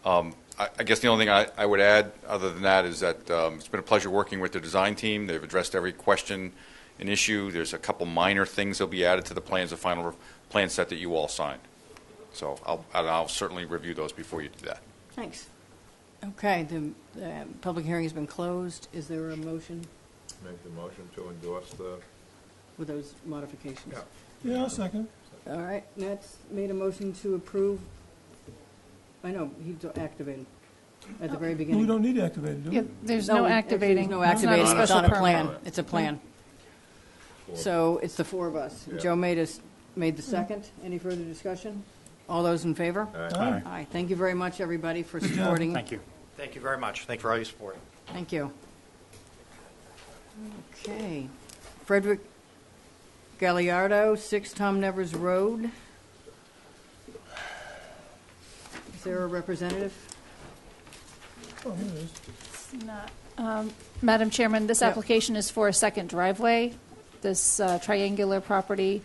Speaker 11: had. I guess the only thing I would add, other than that, is that it's been a pleasure working with the design team. They've addressed every question and issue. There's a couple minor things that'll be added to the plans, the final plan set that you all signed. So I'll certainly review those before you do that.
Speaker 1: Thanks. Okay, the public hearing has been closed. Is there a motion
Speaker 4: Make the motion to endorse the,
Speaker 1: with those modifications?
Speaker 4: Yeah.
Speaker 2: Yeah, I'll second.
Speaker 1: All right, Nat's made a motion to approve. I know, he activated at the very beginning.
Speaker 2: We don't need to activate it, do we?
Speaker 5: Yeah, there's no
Speaker 1: actually,
Speaker 5: activating.
Speaker 1: There's no
Speaker 5: It's not a
Speaker 1: activating, it's
Speaker 5: special
Speaker 1: on a
Speaker 5: permit.
Speaker 1: plan. It's a plan.
Speaker 4: Four.
Speaker 1: So it's the four of us.
Speaker 4: Yeah.
Speaker 1: Joe made the second. Any further discussion? All those in favor?
Speaker 2: Aye.
Speaker 1: Aye. Thank you very much, everybody, for
Speaker 2: Good job.
Speaker 1: supporting.
Speaker 7: Thank you.
Speaker 14: Thank you very much. Thank you for all your support.
Speaker 1: Thank you. Okay. Frederick Galliardo, 6 Tom Nevers Road. Is there a representative?
Speaker 2: Oh, here it is.
Speaker 5: It's not. Madam Chairman, this
Speaker 1: Yep.
Speaker 5: application is for a second driveway. This triangular property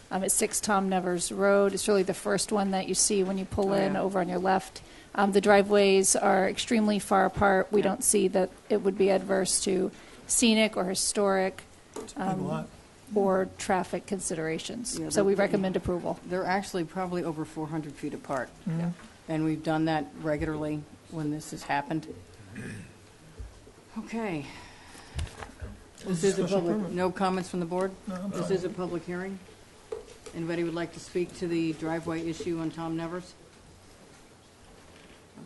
Speaker 5: at 6 Tom Nevers Road. It's really the first one that you see when you pull in
Speaker 1: yeah.
Speaker 5: over on your left. The driveways are extremely far apart. We
Speaker 1: Yeah.
Speaker 5: don't see that it would be adverse to scenic or historic
Speaker 2: It's a big lot.
Speaker 5: or traffic considerations.
Speaker 1: Yeah,
Speaker 5: So we
Speaker 1: they're-
Speaker 5: recommend approval.
Speaker 1: They're actually probably over 400 feet apart.
Speaker 2: Mhm.
Speaker 1: And we've done that regularly when this has happened. Okay. This is a
Speaker 2: Special
Speaker 1: public,
Speaker 2: permit.
Speaker 1: no comments from the board?
Speaker 2: No, I'm
Speaker 1: This
Speaker 2: fine.
Speaker 1: is a public hearing. Anybody would like to speak to the driveway issue on Tom Nevers?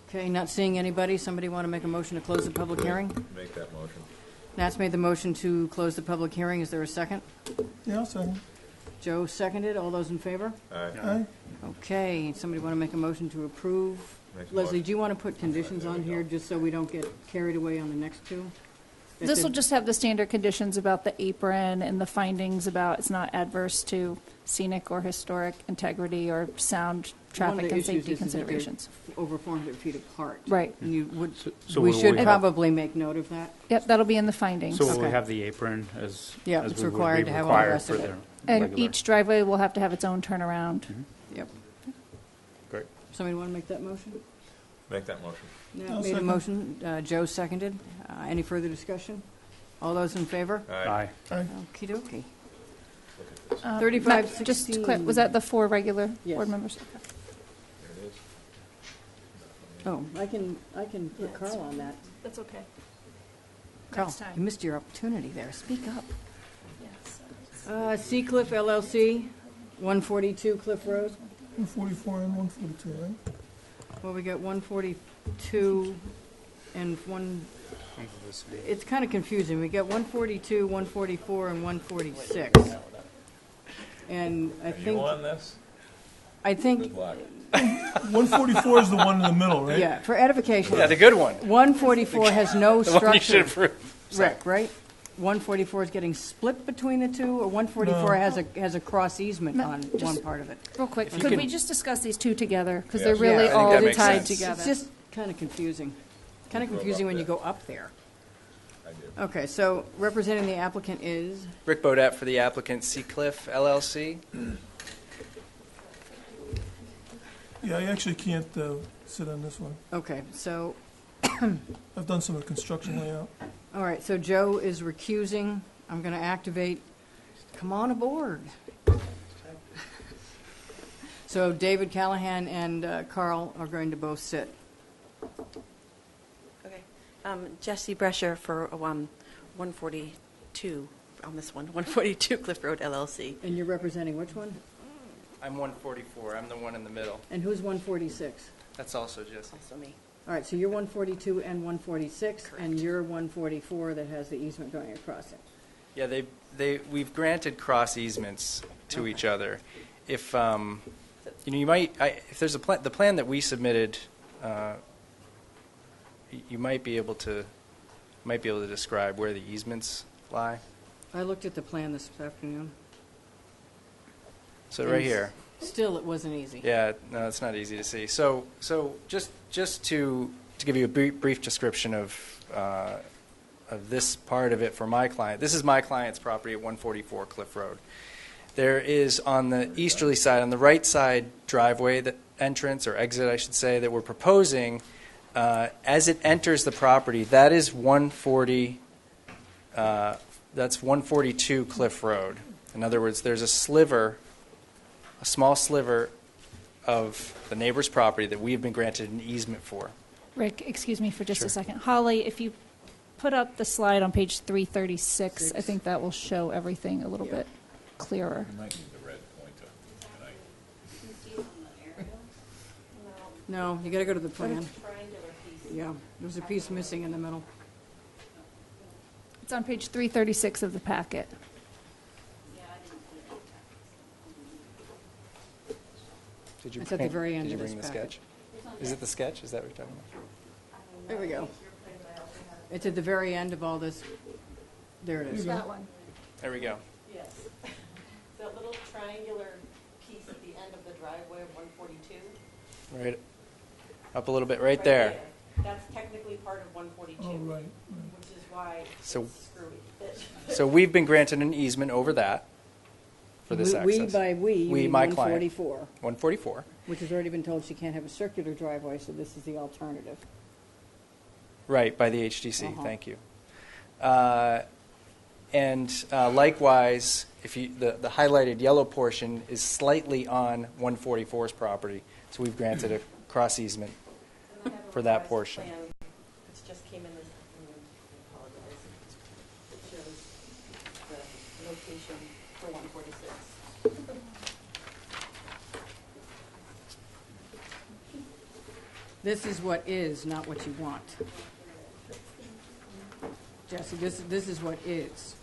Speaker 1: Okay, not seeing anybody. Somebody want to make a motion to close the public hearing?
Speaker 4: make that motion.
Speaker 1: Nat's made the motion to close the public hearing. Is there a second?
Speaker 2: Yeah, I'll second.
Speaker 1: Joe seconded. All those in favor?
Speaker 4: Aye.
Speaker 2: Aye.
Speaker 1: Okay, somebody want to make a motion to approve?
Speaker 4: Make a
Speaker 1: Leslie,
Speaker 4: motion.
Speaker 1: do you want to put conditions on here, just so we don't get carried away on the next two? That
Speaker 5: This
Speaker 1: the-
Speaker 5: will just have the standard conditions about the apron and the findings about it's not adverse to scenic or historic integrity or sound,
Speaker 1: one of
Speaker 5: traffic,
Speaker 1: the
Speaker 5: and
Speaker 1: issues
Speaker 5: safety
Speaker 1: is that they're
Speaker 5: considerations.
Speaker 1: Over 400 feet apart.
Speaker 5: Right.
Speaker 1: And you would,
Speaker 7: So
Speaker 1: we
Speaker 7: will
Speaker 1: should
Speaker 7: have-
Speaker 1: probably make note of that.
Speaker 5: Yep, that'll be in the findings.
Speaker 7: So will we
Speaker 1: Okay.
Speaker 7: have the apron as?
Speaker 1: Yeah,
Speaker 7: as
Speaker 1: it's
Speaker 7: we would
Speaker 1: required
Speaker 7: be
Speaker 1: to have all the
Speaker 7: required
Speaker 1: rest of
Speaker 7: for
Speaker 1: it.
Speaker 7: the
Speaker 5: And
Speaker 7: regular-
Speaker 5: each driveway will have to have its own turnaround.
Speaker 1: Yep.
Speaker 7: Great.
Speaker 1: Somebody want to make that motion?
Speaker 4: Make that motion.
Speaker 1: Nat
Speaker 2: I'll
Speaker 1: made a
Speaker 2: second.
Speaker 1: motion, Joe seconded. Any further discussion? All those in favor?
Speaker 7: Aye.
Speaker 2: Aye.
Speaker 1: Okey dokey. 3516.
Speaker 5: Just to was that the 4 regular
Speaker 1: Yes.
Speaker 5: board members?
Speaker 4: There it is.
Speaker 1: Oh, I can put Carl on that.
Speaker 5: That's okay.
Speaker 1: Carl,
Speaker 5: Next time.
Speaker 1: you missed your opportunity there. Speak up. Sea Cliff LLC, 142 Cliff Road.
Speaker 2: 144 and 142, right?
Speaker 1: Well, we got 142 and it's kind of confusing. We got 142, 144, and 146. And I
Speaker 4: Are you
Speaker 1: think,
Speaker 4: on this?
Speaker 1: I
Speaker 4: Good
Speaker 1: think,
Speaker 4: luck.
Speaker 2: 144 is the one in the middle, right?
Speaker 1: yeah, for edification.
Speaker 9: Yeah, the good one.
Speaker 1: 144 has no
Speaker 9: The one you should
Speaker 1: structure.
Speaker 9: approve.
Speaker 1: Rick, right? 144 is getting split between the two, or 144
Speaker 2: No.
Speaker 1: has a cross easement
Speaker 5: No,
Speaker 1: on
Speaker 5: just-
Speaker 1: one part of it?
Speaker 5: Real quick,
Speaker 9: If you
Speaker 5: could
Speaker 9: could-
Speaker 5: we just discuss these two together? Because
Speaker 4: Yes.
Speaker 5: they're really
Speaker 1: Yeah, I think
Speaker 5: all
Speaker 9: that makes
Speaker 5: tied
Speaker 9: sense.
Speaker 5: together.
Speaker 1: It's just kind of confusing. Kind of
Speaker 4: Drove
Speaker 1: confusing
Speaker 4: up
Speaker 1: when you
Speaker 4: there.
Speaker 1: go up there.
Speaker 4: I did.
Speaker 1: Okay, so representing the applicant is,
Speaker 15: Rick Bodett for the applicant Seacliff LLC.
Speaker 2: Yeah, I actually can't sit on this one.
Speaker 1: okay, so,
Speaker 2: I've done some of the construction layout.
Speaker 1: all right, so Joe is recusing. I'm going to activate, come on aboard. So David Callahan and Carl are going to both sit.
Speaker 3: Okay. Jesse Brescher for 142 on this one, 142 Cliff Road LLC.
Speaker 1: And you're representing which one?
Speaker 15: I'm 144. I'm the one in the middle.
Speaker 1: And who's 146?
Speaker 15: That's also Jesse.
Speaker 3: Also me.
Speaker 1: All right, so you're 142 and 146, and you're 144 that has the easement going across it.
Speaker 15: Yeah, we've granted cross easements to each other. If you might, if there's the plan that we submitted, you might be able to describe where the easements lie.
Speaker 1: I looked at the plan this afternoon.
Speaker 15: So right here.
Speaker 1: Still, it wasn't easy.
Speaker 15: Yeah, no, it's not easy to see. So just to give you a brief description of this part of it for my client. This is my client's property at 144 Cliff Road. There is on the easterly side, on the right side driveway, the entrance or exit, I should say, that we're proposing. As it enters the property, that is 140. That's 142 Cliff Road. In other words, there's a small sliver of the neighbor's property that we have been granted an easement for.
Speaker 5: Rick, excuse me for just
Speaker 15: Sure.
Speaker 5: a second. Holly, if you put up the slide on page 336, I think that will show everything a little bit clearer.
Speaker 4: You might need the red pointer tonight.
Speaker 8: You can see it on the aerial.
Speaker 1: No, you gotta go to the
Speaker 8: But
Speaker 1: plan.
Speaker 8: it's a triangular piece.
Speaker 1: Yeah, there's a piece missing in the middle.
Speaker 5: It's on page 336 of the packet.
Speaker 8: Yeah, I didn't put it in the packet.
Speaker 15: Did you
Speaker 1: It's at the very end
Speaker 15: did you
Speaker 1: of this
Speaker 15: bring the
Speaker 1: packet.
Speaker 15: sketch? Is it the sketch? Is that what you're talking about?
Speaker 1: There we go. It's at the very end of all this. There it is.
Speaker 5: That one.
Speaker 15: There we go.
Speaker 3: Yes. That little triangular piece at the end of the driveway of 142.
Speaker 15: Right up a little bit, right there.
Speaker 3: That's technically part of 142.
Speaker 2: Oh, right, right.
Speaker 3: Which is why
Speaker 15: So-
Speaker 3: it's screwy.
Speaker 15: So we've been granted an easement over that for this access.
Speaker 1: We by we,
Speaker 15: We,
Speaker 1: mean
Speaker 15: my client.
Speaker 1: 144,
Speaker 15: 144.
Speaker 1: which has already been told she can't have a circular driveway, so this is the alternative.
Speaker 15: Right, by the HDC,
Speaker 1: Uh-huh.
Speaker 15: thank you. And likewise, if you, the highlighted yellow portion is slightly on 144's property, so we've granted a cross easement
Speaker 3: And I have a
Speaker 15: for that
Speaker 3: revised
Speaker 15: portion.
Speaker 3: plan. It just came in this afternoon. I apologize. It shows the location for 146.
Speaker 1: This is what is, not what you want. Jesse, this is what is.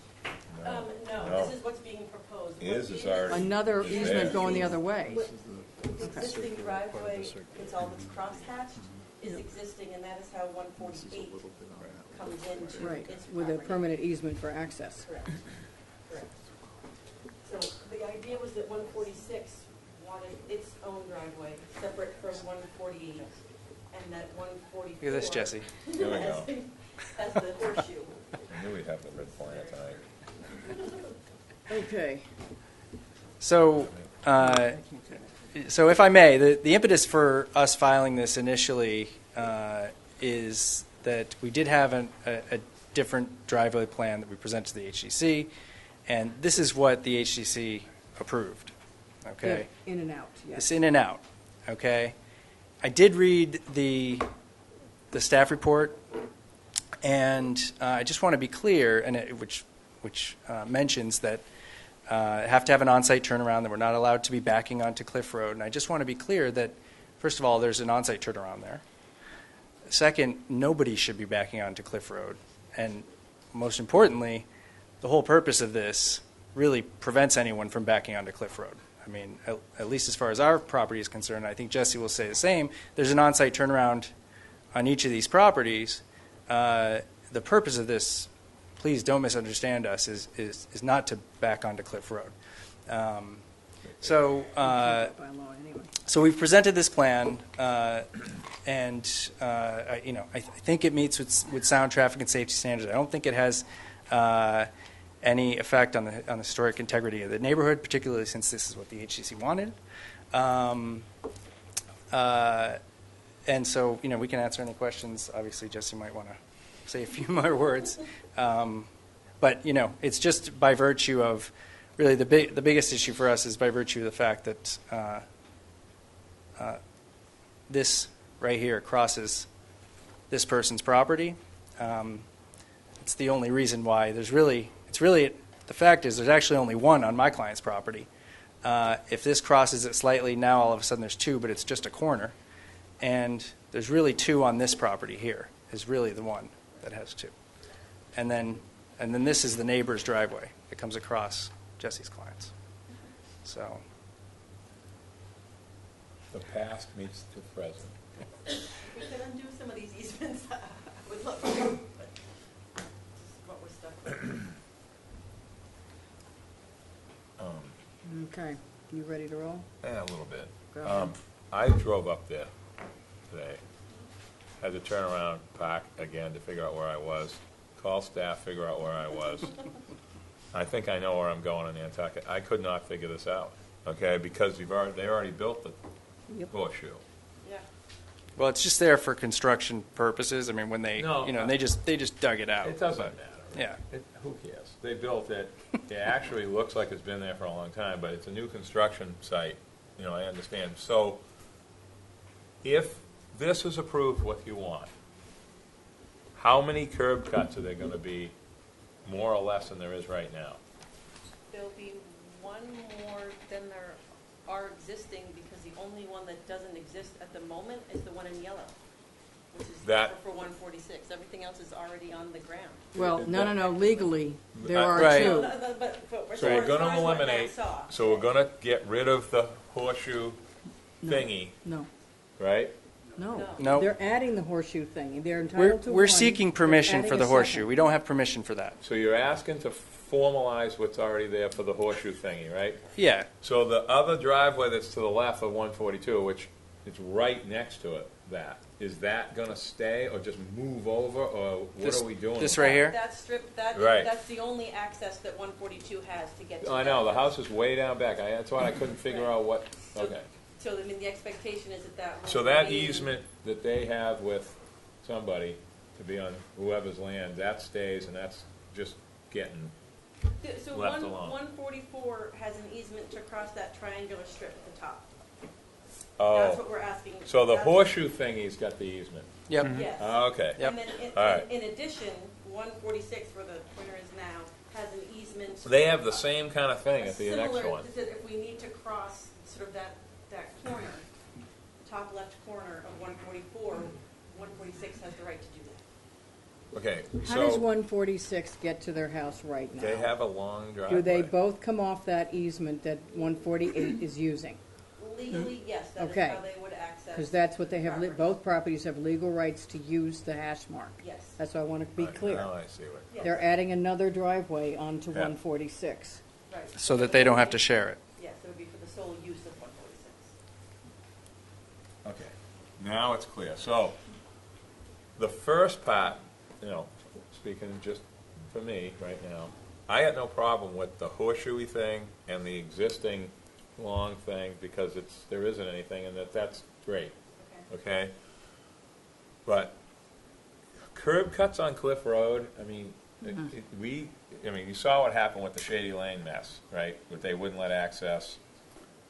Speaker 3: No,
Speaker 4: No.
Speaker 3: this is what's being proposed.
Speaker 4: Is
Speaker 3: What's
Speaker 4: already.
Speaker 1: Another
Speaker 4: there.
Speaker 1: easement going the other way.
Speaker 3: The existing driveway, it's all that's crosshatched, is existing, and that is how 148 comes into
Speaker 1: Right,
Speaker 3: its
Speaker 1: with a
Speaker 3: property.
Speaker 1: permanent easement for access.
Speaker 3: Correct, correct. So the idea was that 146 wanted its own driveway, separate from 148, and that 144.
Speaker 15: Look at this, Jesse.
Speaker 4: There we go.
Speaker 3: That's the horseshoe.
Speaker 4: I knew we'd have the red pointer tonight.
Speaker 1: Okay.
Speaker 15: So, so if I may, the impetus for us filing this initially is that we did have a different driveway plan that we presented to the HDC, and this is what the HDC approved. Okay.
Speaker 1: Yeah, in and out, yes.
Speaker 15: It's in and out. Okay. I did read the staff report, and I just want to be clear, and which mentions that have to have an on-site turnaround, that we're not allowed to be backing onto Cliff Road. And I just want to be clear that, first of all, there's an on-site turnaround there. Second, nobody should be backing onto Cliff Road. And most importantly, the whole purpose of this really prevents anyone from backing onto Cliff Road. I mean, at least as far as our property is concerned, I think Jesse will say the same. There's an on-site turnaround on each of these properties. The purpose of this, please don't misunderstand us, is not to back onto Cliff Road. So we've presented this plan, and I think it meets with sound traffic and safety standards. I don't think it has any effect on the historic integrity of the neighborhood, particularly since this is what the HCC wanted. And so, we can answer any questions. Obviously, Jesse might want to say a few more words. But, it's just by virtue of, really the biggest issue for us is by virtue of the fact that this right here crosses this person's property. It's the only reason why the fact is there's actually only one on my client's property. If this crosses it slightly, now all of a sudden there's two, but it's just a corner. And there's really two on this property here, is really the one that has two. And then this is the neighbor's driveway that comes across Jesse's clients. So.
Speaker 4: The past meets the present.
Speaker 3: If we could undo some of these easements, I would love to, but this is what we're stuck with.
Speaker 1: Okay, you ready to roll?
Speaker 4: Yeah, a little bit.
Speaker 1: Go ahead.
Speaker 4: I drove up there today. Had to turn around, park again to figure out where I was. Call staff, figure out where I was. I think I know where I'm going in Nantucket. I could not figure this out, okay, because they already built the horseshoe.
Speaker 3: Yeah.
Speaker 15: Well, it's just there for construction purposes. I mean, when they,
Speaker 4: No.
Speaker 15: they just dug it out.
Speaker 4: It doesn't
Speaker 15: But,
Speaker 4: matter.
Speaker 15: Yeah.
Speaker 4: Who cares? They built it. It actually looks like it's been there for a long time, but it's a new construction site. I understand. So if this is approved what you want, how many curb cuts are there going to be, more or less than there is right now?
Speaker 3: There'll be one more than there are existing, because the only one that doesn't exist at the moment is the one in yellow, which is
Speaker 4: That-
Speaker 3: for 146. Everything else is already on the ground.
Speaker 1: Well, no, legally, there are
Speaker 7: Right.
Speaker 1: two.
Speaker 4: So we're going to
Speaker 3: as far as what
Speaker 4: eliminate,
Speaker 3: Matt saw.
Speaker 4: so we're going to get rid of the horseshoe thingy,
Speaker 1: No,
Speaker 4: right?
Speaker 1: no.
Speaker 15: No.
Speaker 1: They're adding the horseshoe thing. They're
Speaker 15: We're,
Speaker 1: entitled to one.
Speaker 15: we're seeking permission
Speaker 1: They're
Speaker 15: for
Speaker 1: adding
Speaker 15: the
Speaker 1: a
Speaker 15: horseshoe.
Speaker 1: second.
Speaker 15: We don't have permission for that.
Speaker 4: So you're asking to formalize what's already there for the horseshoe thingy, right?
Speaker 15: Yeah.
Speaker 4: So the other driveway that's to the left of 142, which is right next to it, is that going to stay or just move over, or what
Speaker 15: This-
Speaker 4: are we doing?
Speaker 15: this right here?
Speaker 3: That strip,
Speaker 4: Right.
Speaker 3: that's the only access that 142 has to get to.
Speaker 4: I
Speaker 3: that
Speaker 4: know, the house is way down back. That's why I couldn't figure
Speaker 3: Right.
Speaker 4: out what, okay.
Speaker 3: So, I mean, the expectation is that will
Speaker 4: So that
Speaker 3: remain-
Speaker 4: easement that they have with somebody to be on whoever's land, that stays, and that's just getting,
Speaker 3: So
Speaker 4: left alone.
Speaker 3: 144 has an easement to cross that triangular strip at the top.
Speaker 4: oh.
Speaker 3: That's what we're asking.
Speaker 4: So the
Speaker 3: That's-
Speaker 4: horseshoe thingy's got the easement.
Speaker 15: Yep.
Speaker 3: Yes.
Speaker 4: Okay.
Speaker 15: Yep.
Speaker 3: And then
Speaker 4: All right.
Speaker 3: in addition, 146, where the pointer is now, has an easement.
Speaker 4: They have the same kind of thing at the next
Speaker 3: Similar,
Speaker 4: one.
Speaker 3: that if we need to cross sort of that corner, top left corner of 144, 146 has the right to do that.
Speaker 4: Okay,
Speaker 1: How does
Speaker 4: so
Speaker 1: 146 get to their house right now?
Speaker 4: they have a long driveway.
Speaker 1: Do they both come off that easement that 148 is using?
Speaker 3: Legally, yes, that is
Speaker 1: Okay.
Speaker 3: how they would access.
Speaker 1: Because that's what they have,
Speaker 3: property.
Speaker 1: both properties have legal rights to use the hash mark.
Speaker 3: Yes.
Speaker 1: That's why I want to be
Speaker 4: Right,
Speaker 1: clear.
Speaker 4: Now I see what.
Speaker 3: Yes.
Speaker 1: They're adding another driveway onto
Speaker 4: Yeah.
Speaker 1: 146.
Speaker 3: Right.
Speaker 15: So that they don't have to share it.
Speaker 3: Yes, it would be for the sole use of 146.
Speaker 4: Okay, now it's clear. So, the first part, speaking just for me right now, I had no problem with the horseshoey thing and the existing long thing, because there isn't anything, and that's great, okay? But curb cuts on Cliff Road, I mean, you saw what happened with the Shady Lane mess, right? That they wouldn't let access,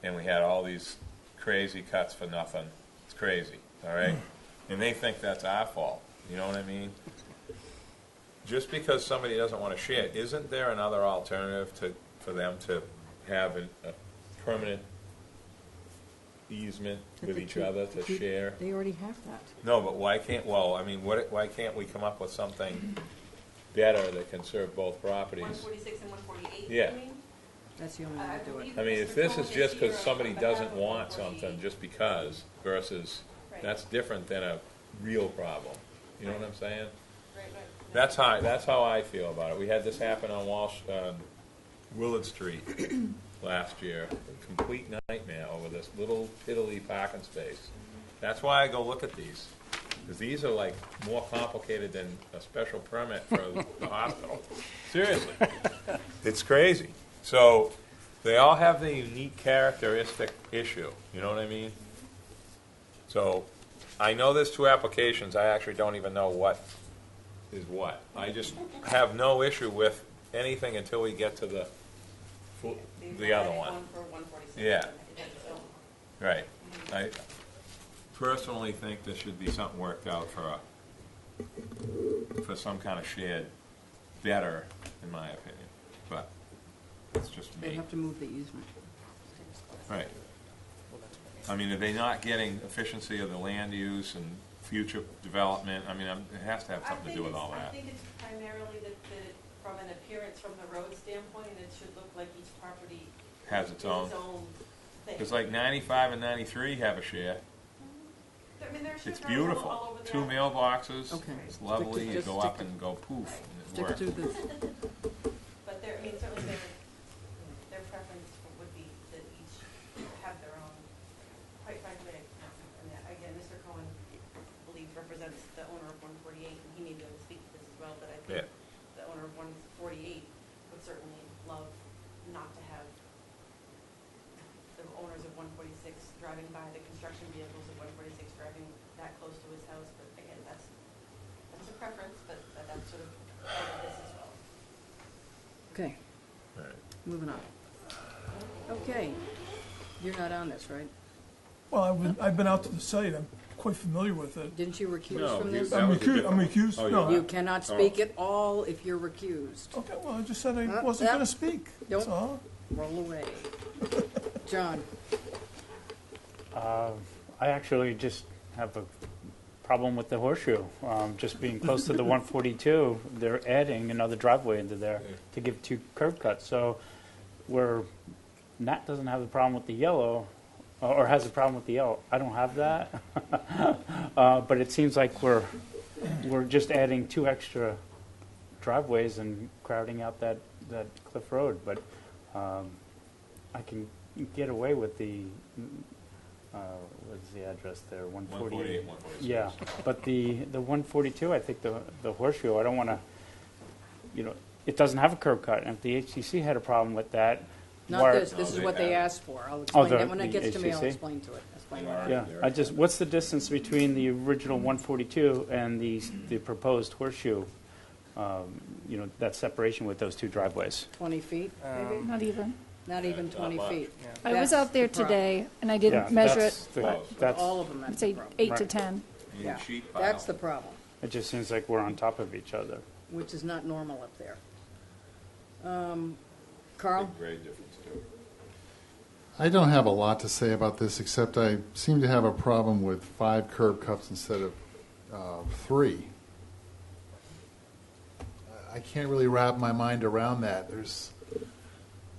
Speaker 4: and we had all these crazy cuts for nothing. It's crazy, all right? And they think that's our fault, you know what I mean? Just because somebody doesn't want to share, isn't there another alternative for them to have a permanent easement with each other to share?
Speaker 1: They already have that.
Speaker 4: No, but why can't we come up with something better that can serve both properties?
Speaker 3: 146 and 148,
Speaker 4: Yeah.
Speaker 3: you mean?
Speaker 1: That's the only way to do it.
Speaker 4: I mean, if this is just because somebody doesn't want something just because versus, that's different than a real problem. You know what I'm saying?
Speaker 3: Right.
Speaker 4: That's how I feel about it. We had this happen on Willard Street last year. A complete nightmare over this little piddly parking space. That's why I go look at these. Because these are like more complicated than a special permit for the hospital. Seriously. It's crazy. So they all have the unique characteristic issue. You know what I mean? So I know there's two applications. I actually don't even know what is what. I just have no issue with anything until we get to the other one.
Speaker 3: For 146.
Speaker 4: Yeah. Right. I personally think there should be something worked out for some kind of shared better, in my opinion. But it's just
Speaker 1: They
Speaker 4: me.
Speaker 1: have to move the easement.
Speaker 4: Right. I mean, are they not getting efficiency of the land use and future development? I mean, it has to have something to do with all
Speaker 3: I
Speaker 4: that.
Speaker 3: think it's primarily that from an appearance from the road standpoint, it should look like each property
Speaker 4: Has its
Speaker 3: is
Speaker 4: own.
Speaker 3: thing.
Speaker 4: It's like 95 and 93 have a share.
Speaker 3: I mean, there's
Speaker 4: It's
Speaker 3: all over
Speaker 4: beautiful.
Speaker 3: the
Speaker 4: Two mailboxes.
Speaker 1: Okay.
Speaker 4: It's lovely. You
Speaker 1: Just
Speaker 4: go
Speaker 1: stick
Speaker 4: up
Speaker 1: to-
Speaker 4: and go poof, and it
Speaker 1: Stick
Speaker 4: works.
Speaker 1: to this.
Speaker 3: But certainly their preference would be that each have their own. Quite frankly, again, Mr. Cohen believes represents the owner of 148, and he may be able to speak to this as well, but I think the owner of 148 would certainly love not to have the owners of 146 driving by the construction vehicles of 146 driving that close to his house. But again, that's a preference, but that's sort of part of this as well.
Speaker 1: Okay,
Speaker 4: Right.
Speaker 1: moving on. Okay, you're not on this, right?
Speaker 2: Well, I've been out to the site. quite familiar with it.
Speaker 1: Didn't you recuse
Speaker 4: No,
Speaker 1: from
Speaker 4: you-
Speaker 1: this?
Speaker 4: that
Speaker 2: I'm
Speaker 4: was a
Speaker 2: recused,
Speaker 4: different
Speaker 2: I'm
Speaker 4: one.
Speaker 2: recused,
Speaker 4: Oh,
Speaker 2: no.
Speaker 1: You cannot speak at all if you're recused.
Speaker 2: Okay, well, I just said I wasn't gonna speak, that's
Speaker 1: Don't
Speaker 2: all.
Speaker 1: roll away. John?
Speaker 7: I actually just have a problem with the horseshoe. Just being close to the 142, they're adding another driveway into there to give 2 curb cuts. So where Nat doesn't have a problem with the yellow, or has a problem with the yellow, I don't have that. But it seems like we're just adding 2 extra driveways and crowding out that Cliff Road. But I can get away with the, what's the address there?
Speaker 4: 148, 146.
Speaker 7: Yeah, but the 142, I think the horseshoe, I don't want to, it doesn't have a curb cut. And if the HTC had a problem with that,
Speaker 1: Not this, this is what they asked for. I'll explain that when it gets to me, I'll
Speaker 7: HTC?
Speaker 1: explain to it. Explain what
Speaker 7: Yeah, what's the distance between the original 142 and the proposed horseshoe? That separation with those 2 driveways.
Speaker 1: 20 feet, maybe?
Speaker 5: Not even.
Speaker 1: Not even 20 feet.
Speaker 5: I was
Speaker 1: That's
Speaker 5: out there
Speaker 1: the problem.
Speaker 5: today, and I didn't
Speaker 7: Yeah,
Speaker 5: measure
Speaker 7: that's
Speaker 5: it,
Speaker 7: the-
Speaker 5: but
Speaker 7: that's-
Speaker 1: All of them,
Speaker 5: I'd
Speaker 1: that's the
Speaker 5: say
Speaker 1: problem.
Speaker 5: 8 to
Speaker 7: Right.
Speaker 5: 10.
Speaker 1: Yeah,
Speaker 4: Sheet pile.
Speaker 1: that's the problem,
Speaker 7: It just seems like we're on top of each other.
Speaker 1: which is not normal up there. Carl?
Speaker 4: Big grade difference, too.
Speaker 6: I don't have a lot to say about this, except I seem to have a problem with 5 curb cuts instead of 3. I can't really wrap my mind around that. There's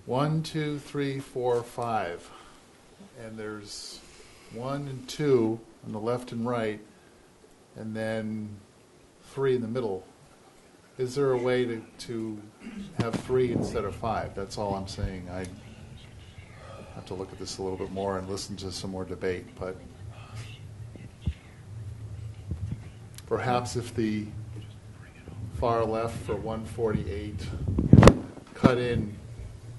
Speaker 6: 1, 2, 3, 4, 5, and there's 1 and 2 on the left and right, and then 3 in the middle. Is there a way to have 3 instead of 5? That's all I'm saying. I have to look at this a little bit more and listen to some more debate, but perhaps if the far left for 148 cut in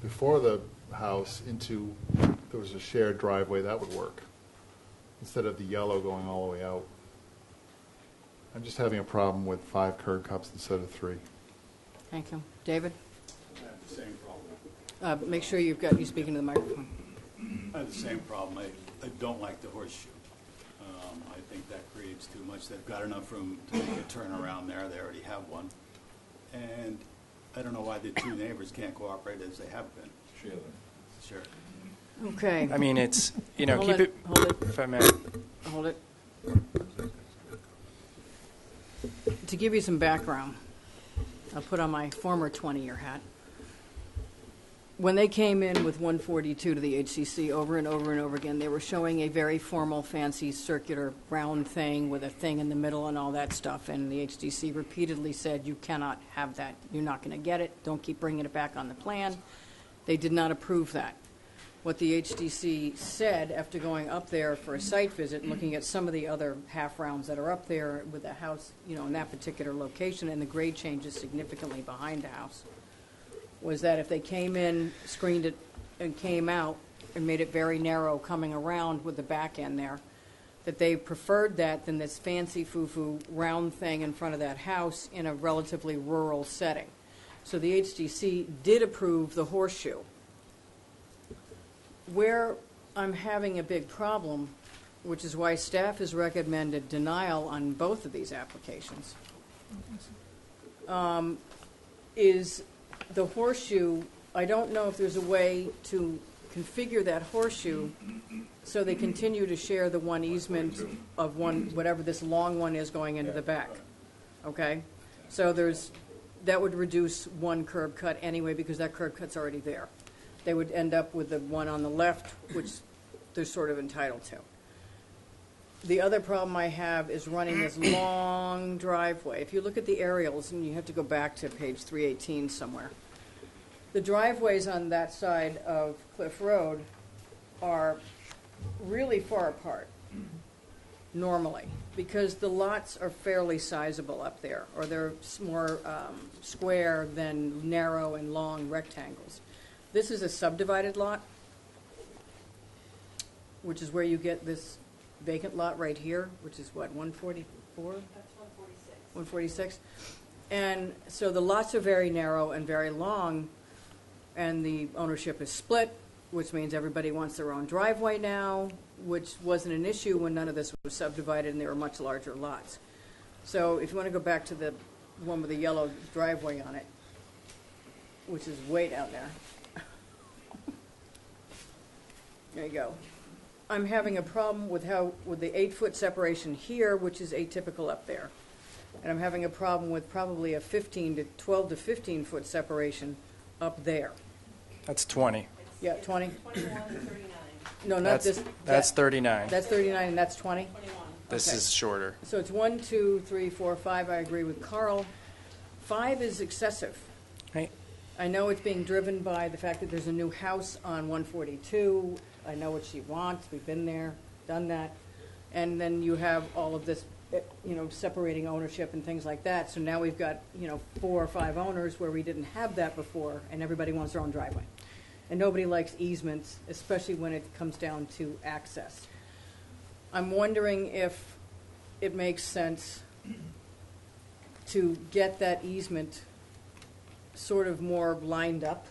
Speaker 6: before the house into, there was a shared driveway, that would work, instead of the yellow going all the way out. I'm just having a problem with 5 curb cuts instead of 3.
Speaker 1: Thank you. David?
Speaker 16: I have the same problem.
Speaker 1: Make sure you speak into the microphone.
Speaker 16: I have the same problem. I don't like the horseshoe. I think that creates too much. They've got enough room to make a turnaround there. They already have one. And I don't know why the 2 neighbors can't cooperate as they have been. Sure.
Speaker 1: Okay.
Speaker 15: I mean, it's,
Speaker 1: Hold
Speaker 15: keep it,
Speaker 1: Hold it,
Speaker 15: if I may.
Speaker 1: hold it. To give you some background, I'll put on my former 20-year hat. When they came in with 142 to the HCC over and over and over again, they were showing a very formal, fancy, circular, round thing with a thing in the middle and all that stuff, and the HDC repeatedly said, you cannot have that. You're not going to get it. Don't keep bringing it back on the plan. They did not approve that. What the HDC said after going up there for a site visit and looking at some of the other half-rounds that are up there with the house, in that particular location, and the grade changes significantly behind the house, was that if they came in, screened it, and came out, and made it very narrow coming around with the back end there, that they preferred that than this fancy foo-foo round thing in front of that house in a relatively rural setting. So the HDC did approve the horseshoe. Where I'm having a big problem, which is why staff has recommended denial on both of these applications, is the horseshoe. I don't know if there's a way to configure that horseshoe so they continue to share the one easement of one, whatever this long one is going into the back. Okay? So that would reduce one curb cut anyway, because that curb cut's already there. They would end up with the one on the left, which they're sort of entitled to. The other problem I have is running this long driveway. If you look at the aerials, and you have to go back to page 318 somewhere, the driveways on that side of Cliff Road are really far apart, normally, because the lots are fairly sizable up there, or they're more square than narrow and long rectangles. This is a subdivided lot, which is where you get this vacant lot right here, which is what, 144?
Speaker 3: That's 146.
Speaker 1: 146. And so the lots are very narrow and very long, and the ownership is split, which means everybody wants their own driveway now, which wasn't an issue when none of this was subdivided and they were much larger lots. So if you want to go back to the one with the yellow driveway on it, which is way down there. There you go. I'm having a problem with the 8-foot separation here, which is atypical up there. And I'm having a problem with probably a 12 to 15 foot separation up there.
Speaker 15: That's 20.
Speaker 1: Yeah, 20?
Speaker 3: 21 and 39.
Speaker 1: No, not
Speaker 15: That's,
Speaker 1: this.
Speaker 15: that's 39.
Speaker 1: That's 39 and that's 20?
Speaker 3: 21.
Speaker 15: This
Speaker 1: Okay.
Speaker 15: is shorter.
Speaker 1: So it's 1, 2, 3, 4, 5. I agree with Carl. 5 is excessive.
Speaker 15: Right.
Speaker 1: I know it's being driven by the fact that there's a new house on 142. I know what she wants. We've been there, done that. And then you have all of this, separating ownership and things like that. So now we've got, 4 or 5 owners where we didn't have that before, and everybody wants their own driveway. And nobody likes easements, especially when it comes down to access. I'm wondering if it makes sense to get that easement sort of more lined up,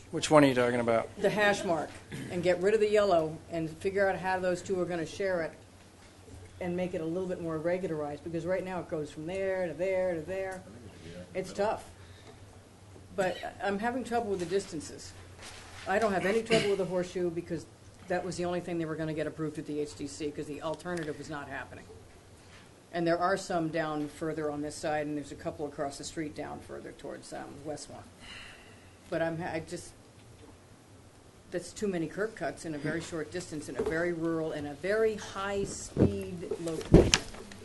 Speaker 15: Which one are you talking about?
Speaker 1: the hash mark, and get rid of the yellow and figure out how those two are going to share it and make it a little bit more regularized, because right now it goes from there to there to there. It's tough. But I'm having trouble with the distances. I don't have any trouble with the horseshoe because that was the only thing they were going to get approved at the HDC, because the alternative was not happening. And there are some down further on this side, and there's a couple across the street down further towards Westmore. But that's too many curb cuts in a very short distance, in a very rural, and a very high-speed location.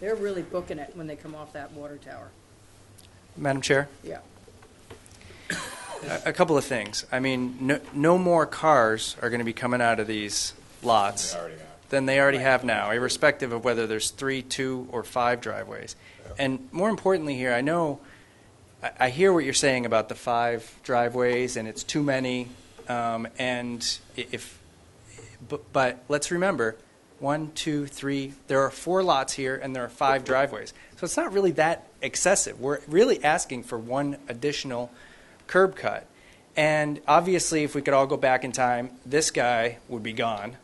Speaker 1: They're really booking it when they come off that water tower.
Speaker 15: Madam Chair?
Speaker 1: Yeah.
Speaker 15: A couple of things. I mean, no more cars are going to be coming out of these lots than they already have now, irrespective of whether there's 3, 2, or 5 driveways. And more importantly here, I hear what you're saying about the 5 driveways, and it's too many. But let's remember, 1, 2, 3, there are 4 lots here, and there are 5 driveways. So it's not really that excessive. We're really asking for 1 additional curb cut. And obviously, if we could all go back in time, this guy would be gone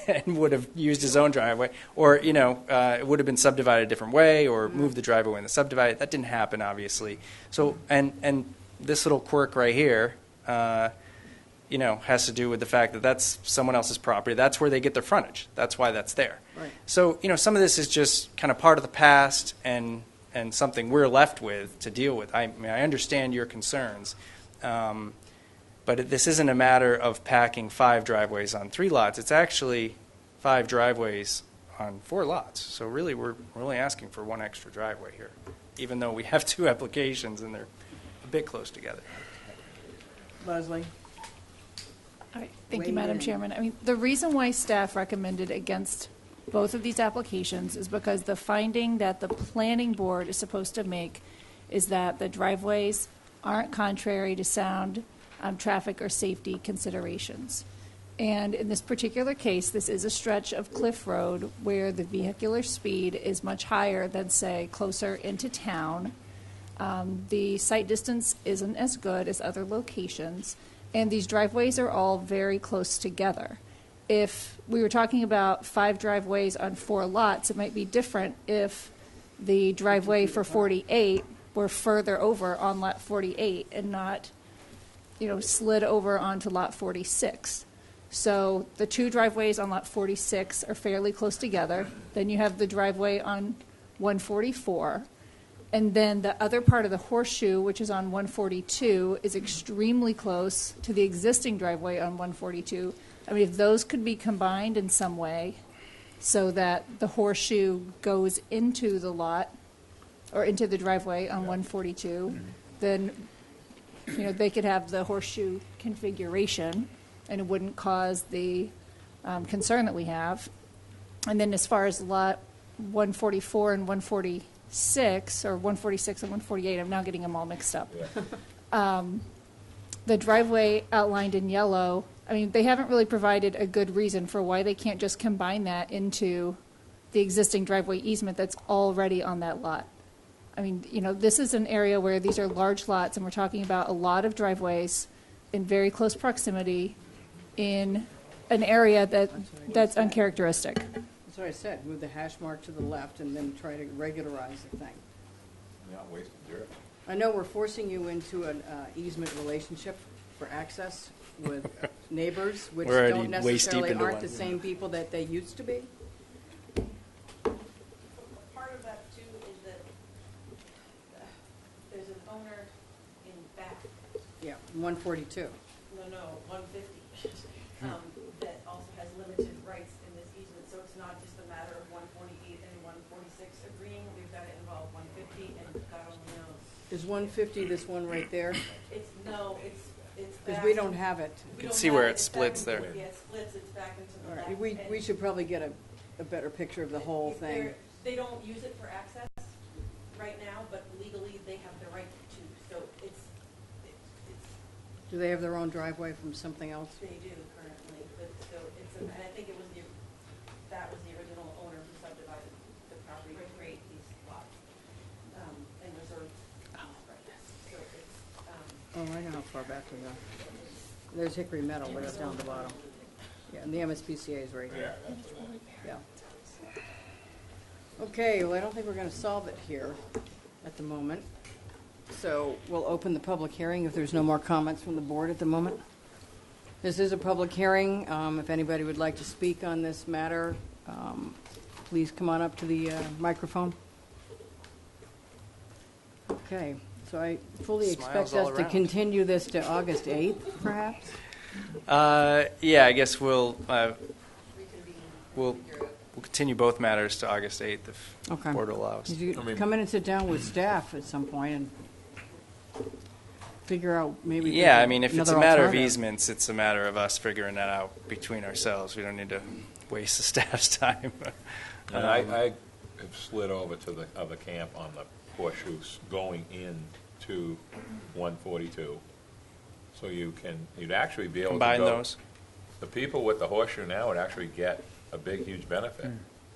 Speaker 15: and would have used his own driveway, or, it would have been subdivided a different way, or moved the driveway in the subdivided. That didn't happen, obviously. So, and this little quirk right here, has to do with the fact that that's someone else's property. That's where they get their frontage. That's why that's there.
Speaker 1: Right.
Speaker 15: So, some of this is just kind of part of the past and something we're left with to deal with. I understand your concerns, but this isn't a matter of packing 5 driveways on 3 lots. It's actually 5 driveways on 4 lots. So really, we're only asking for 1 extra driveway here, even though we have 2 applications and they're a bit close together.
Speaker 1: Leslie?
Speaker 5: All right. Thank you,
Speaker 1: Weigh
Speaker 5: Madam
Speaker 1: in.
Speaker 5: Chairman. The reason why staff recommended against both of these applications is because the finding that the planning board is supposed to make is that the driveways aren't contrary to sound traffic or safety considerations. And in this particular case, this is a stretch of Cliff Road where the vehicular speed is much higher than, say, closer into town. The sight distance isn't as good as other locations, and these driveways are all very close together. If we were talking about 5 driveways on 4 lots, it might be different if the driveway for 48 were further over on lot 48 and not, slid over onto lot 46. So the 2 driveways on lot 46 are fairly close together. Then you have the driveway on 144. And then the other part of the horseshoe, which is on 142, is extremely close to the existing driveway on 142. I mean, if those could be combined in some way so that the horseshoe goes into the lot or into the driveway on 142, then, they could have the horseshoe configuration and it wouldn't cause the concern that we have. And then as far as lot 144 and 146, or 146 and 148, I'm now getting them all mixed up. The driveway outlined in yellow, they haven't really provided a good reason for why they can't just combine that into the existing driveway easement that's already on that lot. This is an area where these are large lots, and we're talking about a lot of driveways in very close proximity in an area that's uncharacteristic.
Speaker 1: That's what I said, move the hash mark to the left and then try to regularize the thing.
Speaker 4: Not wasting dirt.
Speaker 1: I know we're forcing you into an easement relationship for access with neighbors, which
Speaker 15: We're
Speaker 1: don't
Speaker 15: already waist deep
Speaker 1: necessarily
Speaker 15: into
Speaker 1: aren't
Speaker 15: one,
Speaker 1: the
Speaker 15: yeah.
Speaker 1: same people that they used to be.
Speaker 3: Part of that too is that there's an owner in back,
Speaker 1: Yeah, 142.
Speaker 3: no, 150, that also has limited rights in this easement. So it's not just a matter of 148 and 146 agreeing. We've got to involve 150, and God only knows.
Speaker 1: Is 150 this one right there?
Speaker 3: It's
Speaker 1: Because
Speaker 3: back.
Speaker 1: we don't have it.
Speaker 3: We
Speaker 15: can
Speaker 3: don't
Speaker 15: see
Speaker 3: have
Speaker 15: where
Speaker 3: it.
Speaker 15: it
Speaker 3: It's
Speaker 15: splits
Speaker 3: back
Speaker 15: there.
Speaker 3: into- Yeah, it splits, it's back into the
Speaker 1: All
Speaker 3: left.
Speaker 1: right, we should probably get a better picture of the whole
Speaker 3: If
Speaker 1: thing.
Speaker 3: they don't use it for access right now, but legally they have the right to, so it's,
Speaker 1: Do they have their own driveway from something else?
Speaker 3: they do currently, but so it's, and I think that was the original owner who subdivided the property to create these lots, and reserved. So it's,
Speaker 1: Oh, I know how far back we go. There's Hickory Meadow, but it's down at the bottom. Yeah, and the MSPCA is right here. Yeah. Okay, well, I don't think we're going to solve it here at the moment. So we'll open the public hearing if there's no more comments from the board at the moment. This is a public hearing. If anybody would like to speak on this matter, please come on up to the microphone. Okay, so I fully
Speaker 15: Smiles
Speaker 1: expect
Speaker 15: all
Speaker 1: us to
Speaker 15: around.
Speaker 1: continue this to August 8th, perhaps?
Speaker 15: Yeah, I guess we'll continue both matters to August 8th if
Speaker 1: Okay.
Speaker 15: board allows.
Speaker 1: You come in and sit down with staff at some point and figure out maybe.
Speaker 15: Yeah, I mean, if it's a
Speaker 1: another
Speaker 15: matter of
Speaker 1: alternative.
Speaker 15: easements, it's a matter of us figuring that out between ourselves. We don't need to waste the staff's time.
Speaker 4: And I have slid over to the other camp on the horseshoes going into 142. So you'd actually be able to
Speaker 15: Combine
Speaker 4: go.
Speaker 15: those.
Speaker 4: The people with the horseshoe now would actually get a big, huge benefit.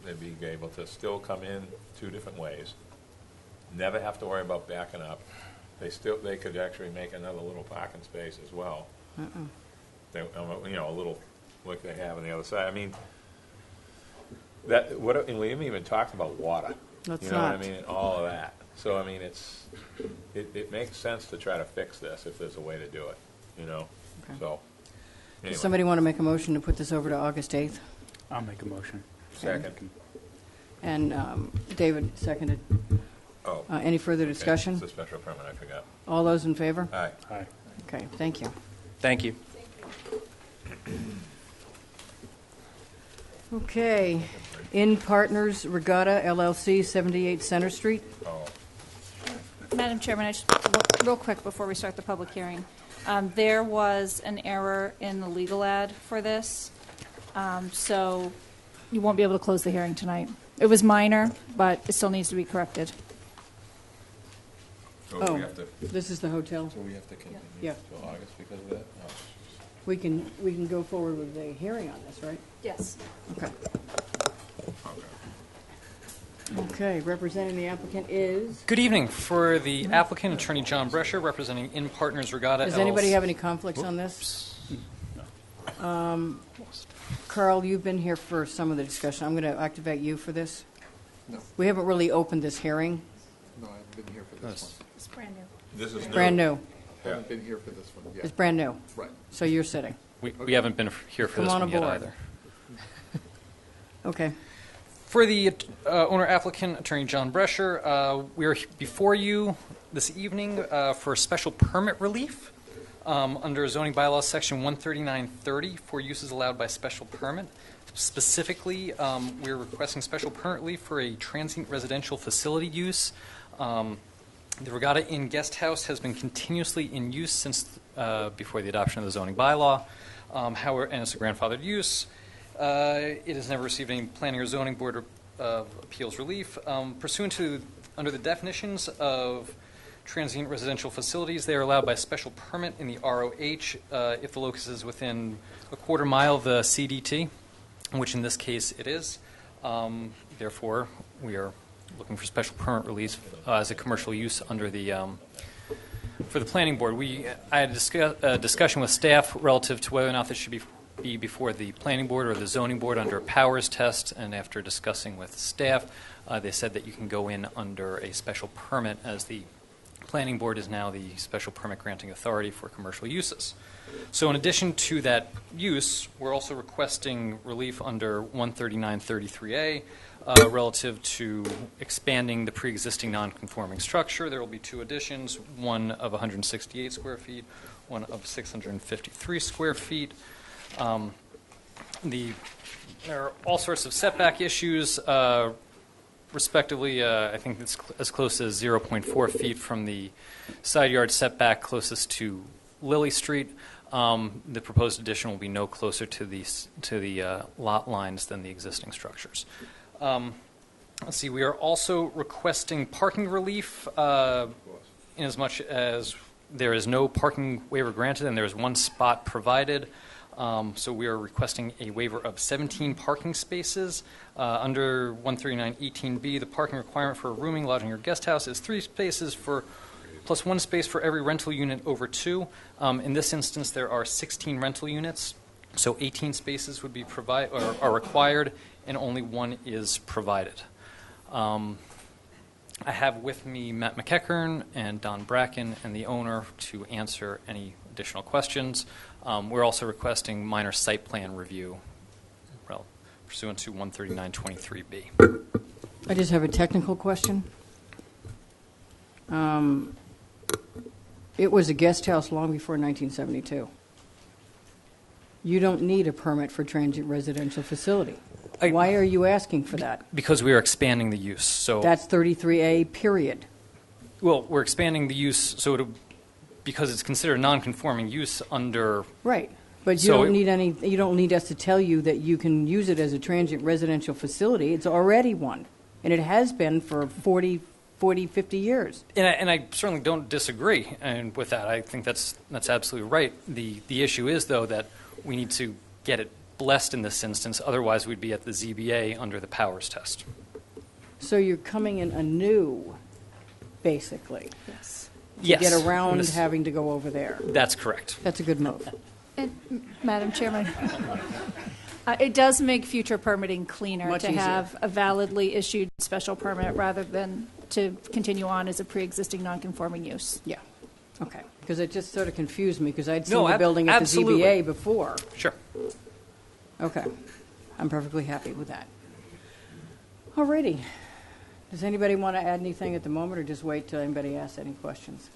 Speaker 4: They'd be able to still come in two different ways, never have to worry about backing up. They could actually make another little parking space as well. They, a little like they have on the other side. I mean, and we haven't even talked about water.
Speaker 1: Let's
Speaker 4: you know what I
Speaker 1: not.
Speaker 4: mean? And all of that. So I mean, it makes sense to try to fix this if there's a way to do it. You know.
Speaker 1: Okay.
Speaker 4: So. Anyway.
Speaker 1: Does somebody want to make a motion to put this over to August 8th?
Speaker 7: I'll make a motion.
Speaker 4: Second.
Speaker 1: And David seconded.
Speaker 4: Oh.
Speaker 1: Any further
Speaker 4: Okay.
Speaker 1: discussion?
Speaker 4: It's a special permit. I forgot.
Speaker 1: All those in favor?
Speaker 4: Aye.
Speaker 7: Aye.
Speaker 1: Okay, thank you.
Speaker 15: Thank you.
Speaker 1: Okay, In Partners Regatta LLC, 78 Center Street.
Speaker 4: Oh.
Speaker 5: Madam Chairman, I just, real quick before we start the public hearing, there was an error in the legal ad for this, so you won't be able to close the hearing tonight. It was minor, but it still needs to be corrected.
Speaker 4: So
Speaker 1: Oh,
Speaker 4: we have to.
Speaker 1: this is the hotel.
Speaker 4: So we have to continue
Speaker 1: Yeah.
Speaker 4: till August because of that. Oh.
Speaker 1: We can go forward with the hearing on this, right?
Speaker 5: Yes.
Speaker 1: Okay.
Speaker 4: Okay.
Speaker 1: Okay, representing the applicant is,
Speaker 17: Good evening. For the applicant, Attorney John Brescher, representing In Partners Regatta.
Speaker 1: does anybody
Speaker 17: LLC.
Speaker 1: have any conflicts on this? Carl, you've been here for some of the discussion. I'm going to activate you for this.
Speaker 6: No.
Speaker 1: We haven't really opened this hearing.
Speaker 6: No, I haven't been here for this one.
Speaker 5: It's brand new.
Speaker 4: This is new.
Speaker 1: Brand new.
Speaker 6: I haven't been here for this one yet.
Speaker 1: It's brand new.
Speaker 6: Right.
Speaker 1: So you're sitting.
Speaker 17: We haven't been here for
Speaker 1: Come
Speaker 17: this
Speaker 1: on
Speaker 17: one yet
Speaker 1: aboard.
Speaker 17: either.
Speaker 1: Okay.
Speaker 17: For the owner applicant, Attorney John Brescher, we are before you this evening for special permit relief under zoning bylaws section 13930 for uses allowed by special permit. Specifically, we're requesting special permit relief for a transient residential facility use. The Regatta Inn Guest House has been continuously in use since before the adoption of the zoning bylaw. However, and it's a grandfathered use. It has never received any planning or zoning board of appeals relief. Pursuant to, under the definitions of transient residential facilities, they are allowed by special permit in the ROH if the locus is within a quarter mile of the CDT, which in this case it is. Therefore, we are looking for special permit release as a commercial use under the for the planning board. I had a discussion with staff relative to whether or not this should be be before the planning board or the zoning board under a powers test, and after discussing with staff, they said that you can go in under a special permit, as the planning board is now the special permit granting authority for commercial uses. So in addition to that use, we're also requesting relief under 13933A relative to expanding the pre-existing non-conforming structure. There will be two additions, one of 168 square feet, one of 653 square feet. There are all sorts of setback issues, respectively. I think it's as close as 0.4 feet from the side yard setback closest to Lily Street. The proposed addition will be no closer to the lot lines than the existing structures. Let's see. We are also requesting parking relief, in as much as there is no parking waiver granted and there is one spot provided. So we are requesting a waiver of 17 parking spaces. Under 13918B, the parking requirement for a rooming, lodging, or guest house is 3 spaces plus 1 space for every rental unit over 2. In this instance, there are 16 rental units, so 18 spaces would be are required, and only 1 is provided. I have with me Matt McEachern and Don Bracken and the owner to answer any additional questions. We're also requesting minor site plan review, pursuant to 13923B.
Speaker 1: I just have a technical question. It was a guest house long before 1972. You don't need a permit for transient residential facility. Why are you asking for that?
Speaker 17: Because we are expanding the use. So
Speaker 1: That's 33A, period.
Speaker 17: Well, we're expanding the use because it's considered non-conforming use under.
Speaker 1: Right. But you don't need us to tell you that you can use it as a transient residential facility. It's already one. And it has been for 40, 50 years.
Speaker 17: And I certainly don't disagree with that. I think that's absolutely right. The issue is, though, that we need to get it blessed in this instance. Otherwise, we'd be at the ZBA under the powers test.
Speaker 1: So you're coming in anew, basically.
Speaker 5: Yes.
Speaker 1: To
Speaker 17: Yes.
Speaker 1: get around having to go over there.
Speaker 17: That's correct.
Speaker 1: That's a good move.
Speaker 5: And, Madam Chairman, it does make future permitting cleaner
Speaker 1: Much
Speaker 5: to
Speaker 1: easier.
Speaker 5: have a validly issued special permit rather than to continue on as a pre-existing non-conforming use.
Speaker 1: Yeah. Okay. Because it just sort of confused me because I'd seen
Speaker 17: No,
Speaker 1: the building at
Speaker 17: absolutely.
Speaker 1: the ZBA before.
Speaker 17: Sure.
Speaker 1: Okay. I'm perfectly happy with that. All righty. Does anybody want to add anything at the moment or just wait till anybody asks any questions?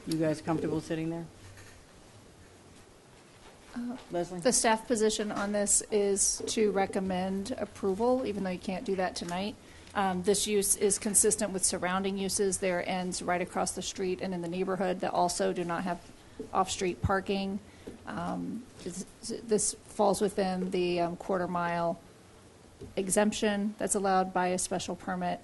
Speaker 1: You guys comfortable sitting there? Leslie?
Speaker 5: The staff position on this is to recommend approval, even though you can't do that tonight. This use is consistent with surrounding uses. There are ends right across the street and in the neighborhood that also do not have off-street parking. This falls within the quarter-mile exemption that's allowed by a special permit,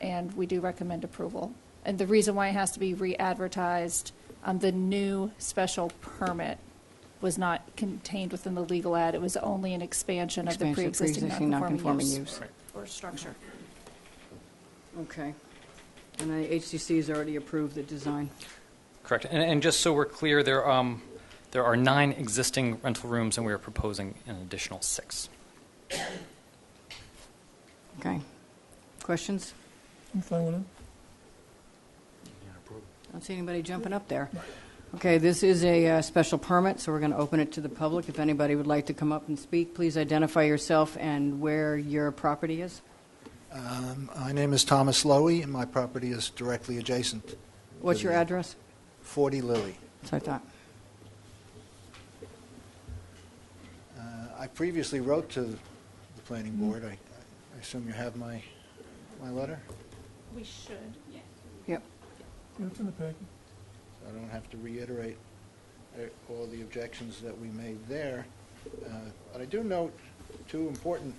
Speaker 5: and we do recommend approval. And the reason why it has to be re-advertised, the new special permit was not contained within the legal ad. It was only an expansion of the pre-existing non-conforming use or structure.
Speaker 1: Okay. And the HCC has already approved the design.
Speaker 17: Correct. And just so we're clear, there are 9 existing rental rooms, and we are proposing an additional 6.
Speaker 1: Okay. Questions?
Speaker 2: I'm fine with it.
Speaker 1: I don't see anybody jumping up there. Okay, this is a special permit, so we're going to open it to the public. If anybody would like to come up and speak, please identify yourself and where your property is.
Speaker 18: My name is Thomas Lowy, and my property is directly adjacent.
Speaker 1: What's your address?
Speaker 18: 40 Lily.
Speaker 1: That's what I thought.
Speaker 18: I previously wrote to the planning board. I assume you have my letter?
Speaker 5: We should.
Speaker 1: Yep.
Speaker 2: It's in the packet.
Speaker 18: I don't have to reiterate all the objections that we made there. But I do note 2 important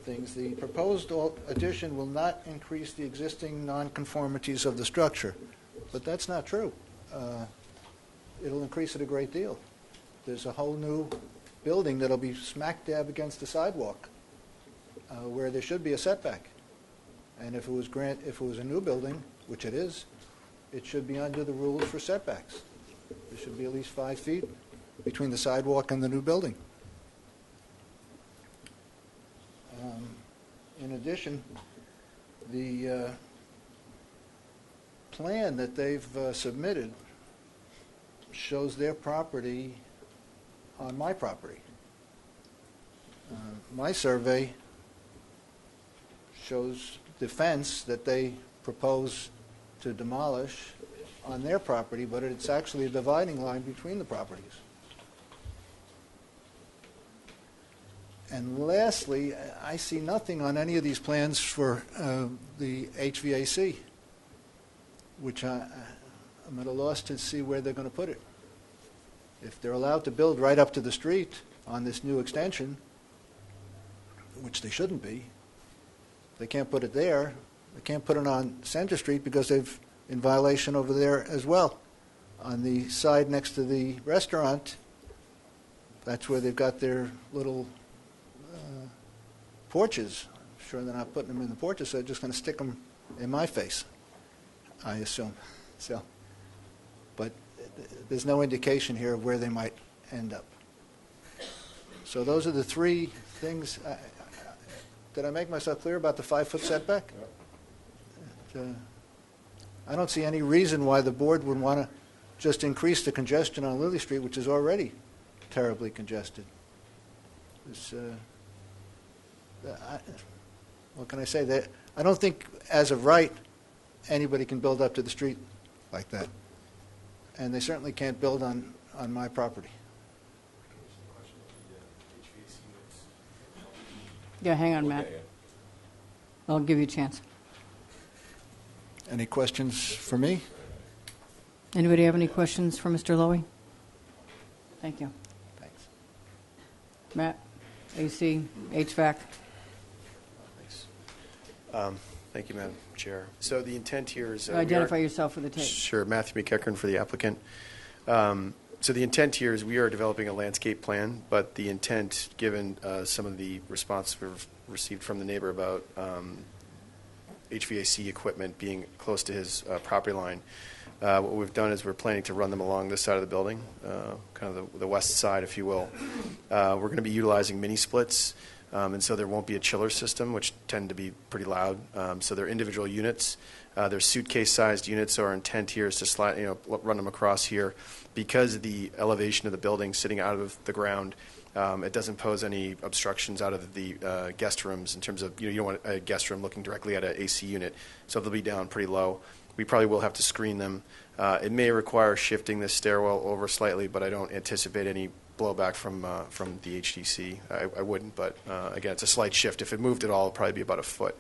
Speaker 18: things. The proposed addition will not increase the existing nonconformities of the structure, but that's not true. It'll increase it a great deal. There's a whole new building that'll be smack dab against the sidewalk where there should be a setback. And if it was a new building, which it is, it should be under the rules for setbacks. There should be at least 5 feet between the sidewalk and the new building. In addition, the plan that they've submitted shows their property on my property. My survey shows the fence that they propose to demolish on their property, but it's actually a dividing line between the properties. And lastly, I see nothing on any of these plans for the HVAC, which I'm at a loss to see where they're going to put it. If they're allowed to build right up to the street on this new extension, which they shouldn't be, they can't put it there. They can't put it on Center Street because they've in violation over there as well. On the side next to the restaurant, that's where they've got their little porches. I'm sure they're not putting them in the porches, so they're just going to stick them in my face, I assume. So, but there's no indication here of where they might end up. So those are the three things. Did I make myself clear about the 5-foot setback? I don't see any reason why the board would want to just increase the congestion on Lily Street, which is already terribly congested. What can I say? I don't think, as of right, anybody can build up to the street like that. And they certainly can't build on my property.
Speaker 1: Yeah, hang on, Matt. I'll give you a chance.
Speaker 18: Any questions for me?
Speaker 1: Anybody have any questions for Mr. Lowy? Thank you.
Speaker 18: Thanks.
Speaker 1: Matt, AC, HVAC.
Speaker 19: Thank you, Madam Chair. So the intent here is...
Speaker 1: Identify yourself for the tape.
Speaker 19: Sure. Matthew McEachern for the applicant. So the intent here is we are developing a landscape plan, but the intent, given some of the response we've received from the neighbor about HVAC equipment being close to his property line, what we've done is we're planning to run them along this side of the building, kind of the west side, if you will. We're going to be utilizing mini splits, and so there won't be a chiller system, which tend to be pretty loud. So they're individual units. They're suitcase-sized units, so our intent here is to run them across here. Because of the elevation of the building sitting out of the ground, it doesn't pose any obstructions out of the guest rooms in terms of, you don't want a guest room looking directly at an AC unit, so they'll be down pretty low. We probably will have to screen them. It may require shifting this stairwell over slightly, but I don't anticipate any blowback from the HDC. I wouldn't, but again, it's a slight shift. If it moved at all, it'd probably be about a foot.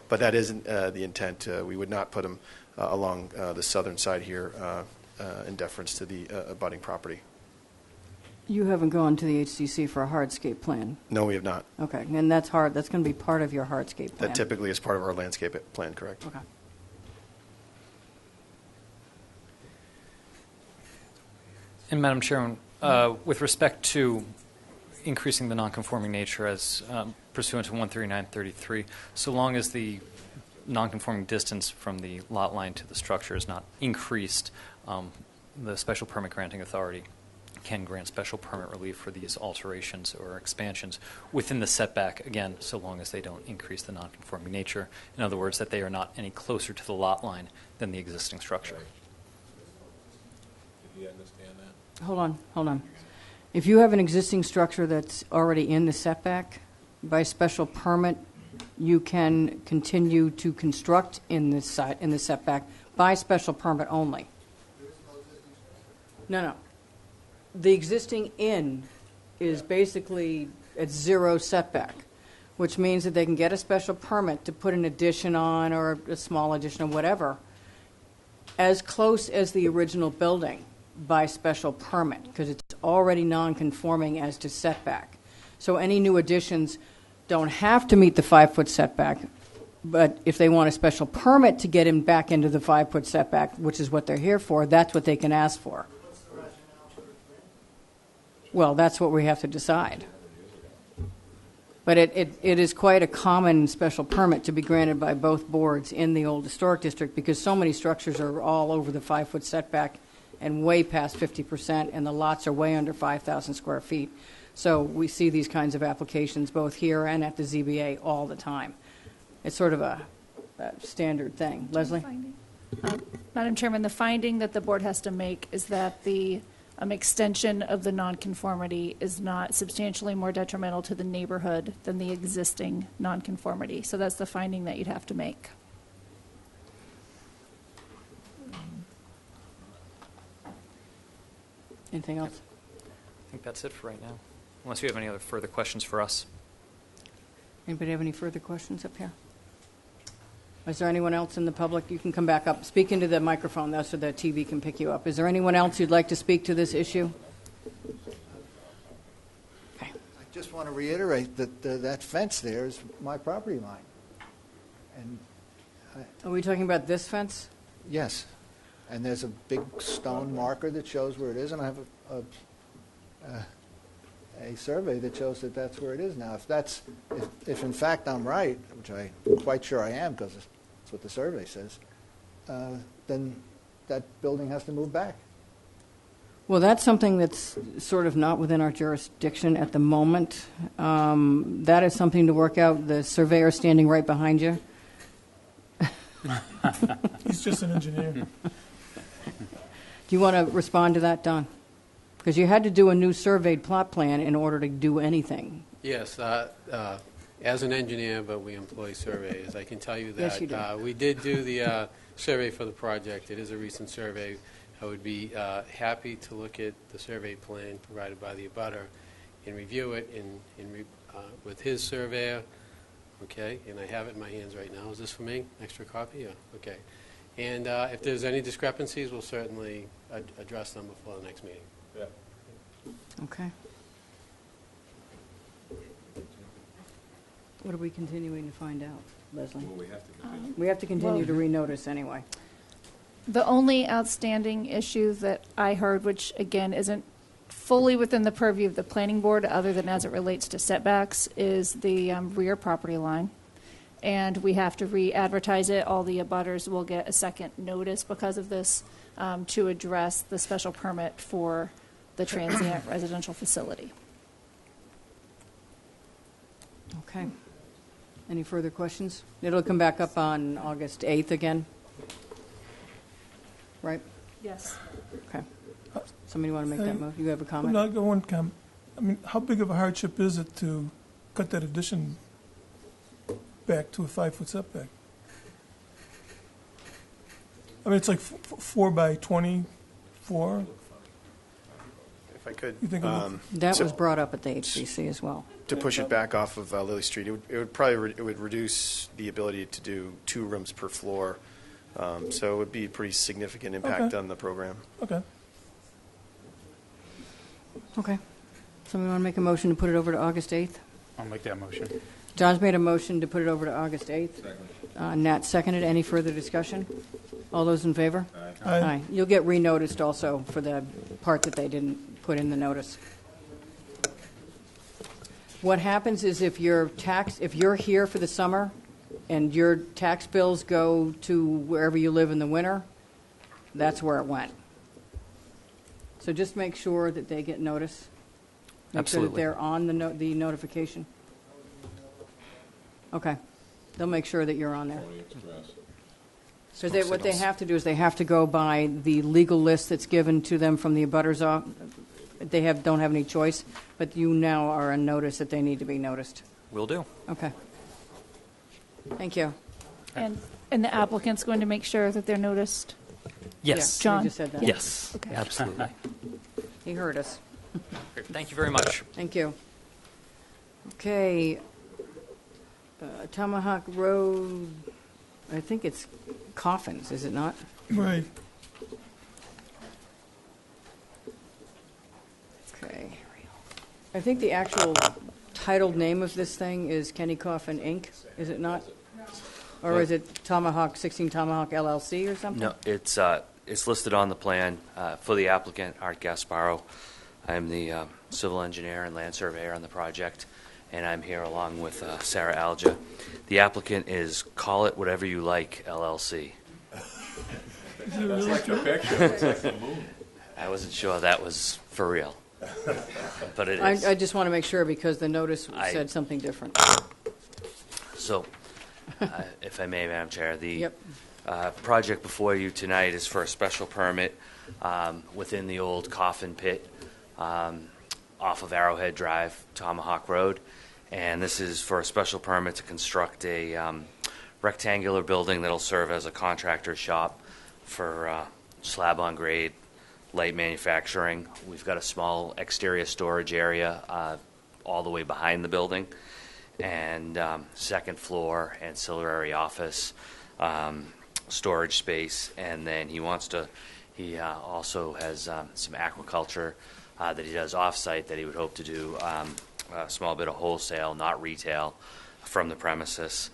Speaker 19: But that isn't the intent. We would not put them along the southern side here in deference to the abutting property.
Speaker 1: You haven't gone to the HDC for a hardscape plan?
Speaker 19: No, we have not.
Speaker 1: Okay, and that's hard. That's going to be part of your hardscape plan?
Speaker 19: That typically is part of our landscape plan, correct?
Speaker 1: Okay.
Speaker 17: And Madam Chairman, with respect to increasing the nonconforming nature as pursuant to 13933, so long as the nonconforming distance from the lot line to the structure is not increased, the special permit granting authority can grant special permit relief for these alterations or expansions within the setback, again, so long as they don't increase the nonconforming nature. In other words, that they are not any closer to the lot line than the existing structure.
Speaker 4: Did you understand that?
Speaker 1: Hold on. If you have an existing structure that's already in the setback, by special permit, you can continue to construct in the setback by special permit only. No. The existing inn is basically at zero setback, which means that they can get a special permit to put an addition on or a small addition or whatever, as close as the original building by special permit, because it's already non-conforming as to setback. So any new additions don't have to meet the 5-foot setback, but if they want a special permit to get him back into the 5-foot setback, which is what they're here for, that's what they can ask for. Well, that's what we have to decide. But it is quite a common special permit to be granted by both boards in the old historic district, because so many structures are all over the 5-foot setback and way past 50%, and the lots are way under 5,000 square feet. So we see these kinds of applications both here and at the ZBA all the time. It's sort of a standard thing. Leslie?
Speaker 5: Madam Chairman, the finding that the board has to make is that the extension of the nonconformity is not substantially more detrimental to the neighborhood than the existing nonconformity. So that's the finding that you'd have to make.
Speaker 1: Anything else?
Speaker 17: I think that's it for right now, unless you have any other further questions for us.
Speaker 1: Anybody have any further questions up here? Is there anyone else in the public? You can come back up. Speak into the microphone, though, so the TV can pick you up. Is there anyone else who'd like to speak to this issue?
Speaker 18: I just want to reiterate that that fence there is my property line. And
Speaker 1: Are we talking about this fence?
Speaker 18: yes, and there's a big stone marker that shows where it is, and I have a survey that shows that that's where it is now. If in fact I'm right, which I'm quite sure I am because that's what the survey says, then that building has to move back.
Speaker 1: Well, that's something that's sort of not within our jurisdiction at the moment. That is something to work out. The surveyor standing right behind you.
Speaker 2: He's just an engineer.
Speaker 1: Do you want to respond to that, Don? Because you had to do a new surveyed plot plan in order to do anything.
Speaker 9: Yes, as an engineer, but we employ surveyors. I can tell you that
Speaker 1: Yes, you do.
Speaker 9: We did do the survey for the project. It is a recent survey. I would be happy to look at the survey plan provided by the abutter and review it with his surveyor. Okay, and I have it in my hands right now. Is this for me? Extra copy? Yeah. Okay. And if there's any discrepancies, we'll certainly address them before the next meeting.
Speaker 4: Yeah.
Speaker 1: Okay. What are we continuing to find out, Leslie?
Speaker 4: Well, we have to continue.
Speaker 1: We have to continue to renotice anyway.
Speaker 5: The only outstanding issue that I heard, which again isn't fully within the purview of the planning board other than as it relates to setbacks, is the rear property line. And we have to re-advertise it. All the abutters will get a second notice because of this to address the special permit for the transient residential facility.
Speaker 1: Okay. Any further questions? It'll come back up on August 8th again, right?
Speaker 5: Yes.
Speaker 1: Okay. Somebody want to make that motion? You have a
Speaker 2: I'm
Speaker 1: comment?
Speaker 2: not going to comment. I mean, how big of a hardship is it to cut that addition back to a 5-foot setback? I mean, it's like 4 by 24.
Speaker 19: If I could.
Speaker 2: You think
Speaker 1: That was brought up at the HCC as well.
Speaker 19: To push it back off of Lily Street, it would probably it would reduce the ability to do 2 rooms per floor. So it would be a pretty significant impact
Speaker 2: Okay.
Speaker 19: on the program.
Speaker 2: Okay.
Speaker 1: Okay. Somebody want to make a motion to put it over to August 8th?
Speaker 7: I'll make that motion.
Speaker 1: John's made a motion to put it over to August 8th. Nat seconded. Any further discussion? All those in favor?
Speaker 2: Aye.
Speaker 1: You'll get renoticed also for the part that they didn't put in the notice. What happens is if you're here for the summer and your tax bills go to wherever you live in the winter, that's where it went. So just make sure that they get notice. Make sure that
Speaker 17: Absolutely.
Speaker 1: they're on the notification. Okay. They'll make sure that you're on there. So what they have to do is they have to go by the legal list that's given to them from the abutters office. They don't have any choice, but you now are on notice that they need to be noticed.
Speaker 17: Will do.
Speaker 1: Okay. Thank you.
Speaker 5: And the applicant's going to make sure that they're noticed?
Speaker 17: Yes.
Speaker 1: Yeah,
Speaker 5: John?
Speaker 1: you just said that.
Speaker 17: Yes.
Speaker 5: Okay.
Speaker 17: Absolutely.
Speaker 1: He heard us.
Speaker 17: Great. Thank you very much.
Speaker 1: Thank you. Okay. Tomahawk Road, I think it's Coffins, is it not?
Speaker 2: Right.
Speaker 1: Okay. I think the actual titled name of this thing is Kenny Coffin Inc., is it not? Or is it Tomahawk, 16 Tomahawk LLC or something?
Speaker 20: No, it's listed on the plan for the applicant, Art Gasparo. I'm the civil engineer and land surveyor on the project, and I'm here along with Sarah Alja. The applicant is Call It Whatever You Like, LLC.
Speaker 4: That's like the picture. It's like the moon.
Speaker 20: I wasn't sure that was for real, but it is.
Speaker 1: I just want to make sure because the notice
Speaker 20: I-
Speaker 1: said something different.
Speaker 20: So, if I may, Madam Chair, the
Speaker 1: Yep.
Speaker 20: project before you tonight is for a special permit within the old coffin pit off of Arrowhead Drive, Tomahawk Road. And this is for a special permit to construct a rectangular building that'll serve as a contractor's shop for slab-on-grade light manufacturing. We've got a small exterior storage area all the way behind the building, and second floor ancillary office storage space. And then he also has some aquaculture that he does off-site that he would hope to do a small bit of wholesale, not retail, from the premises.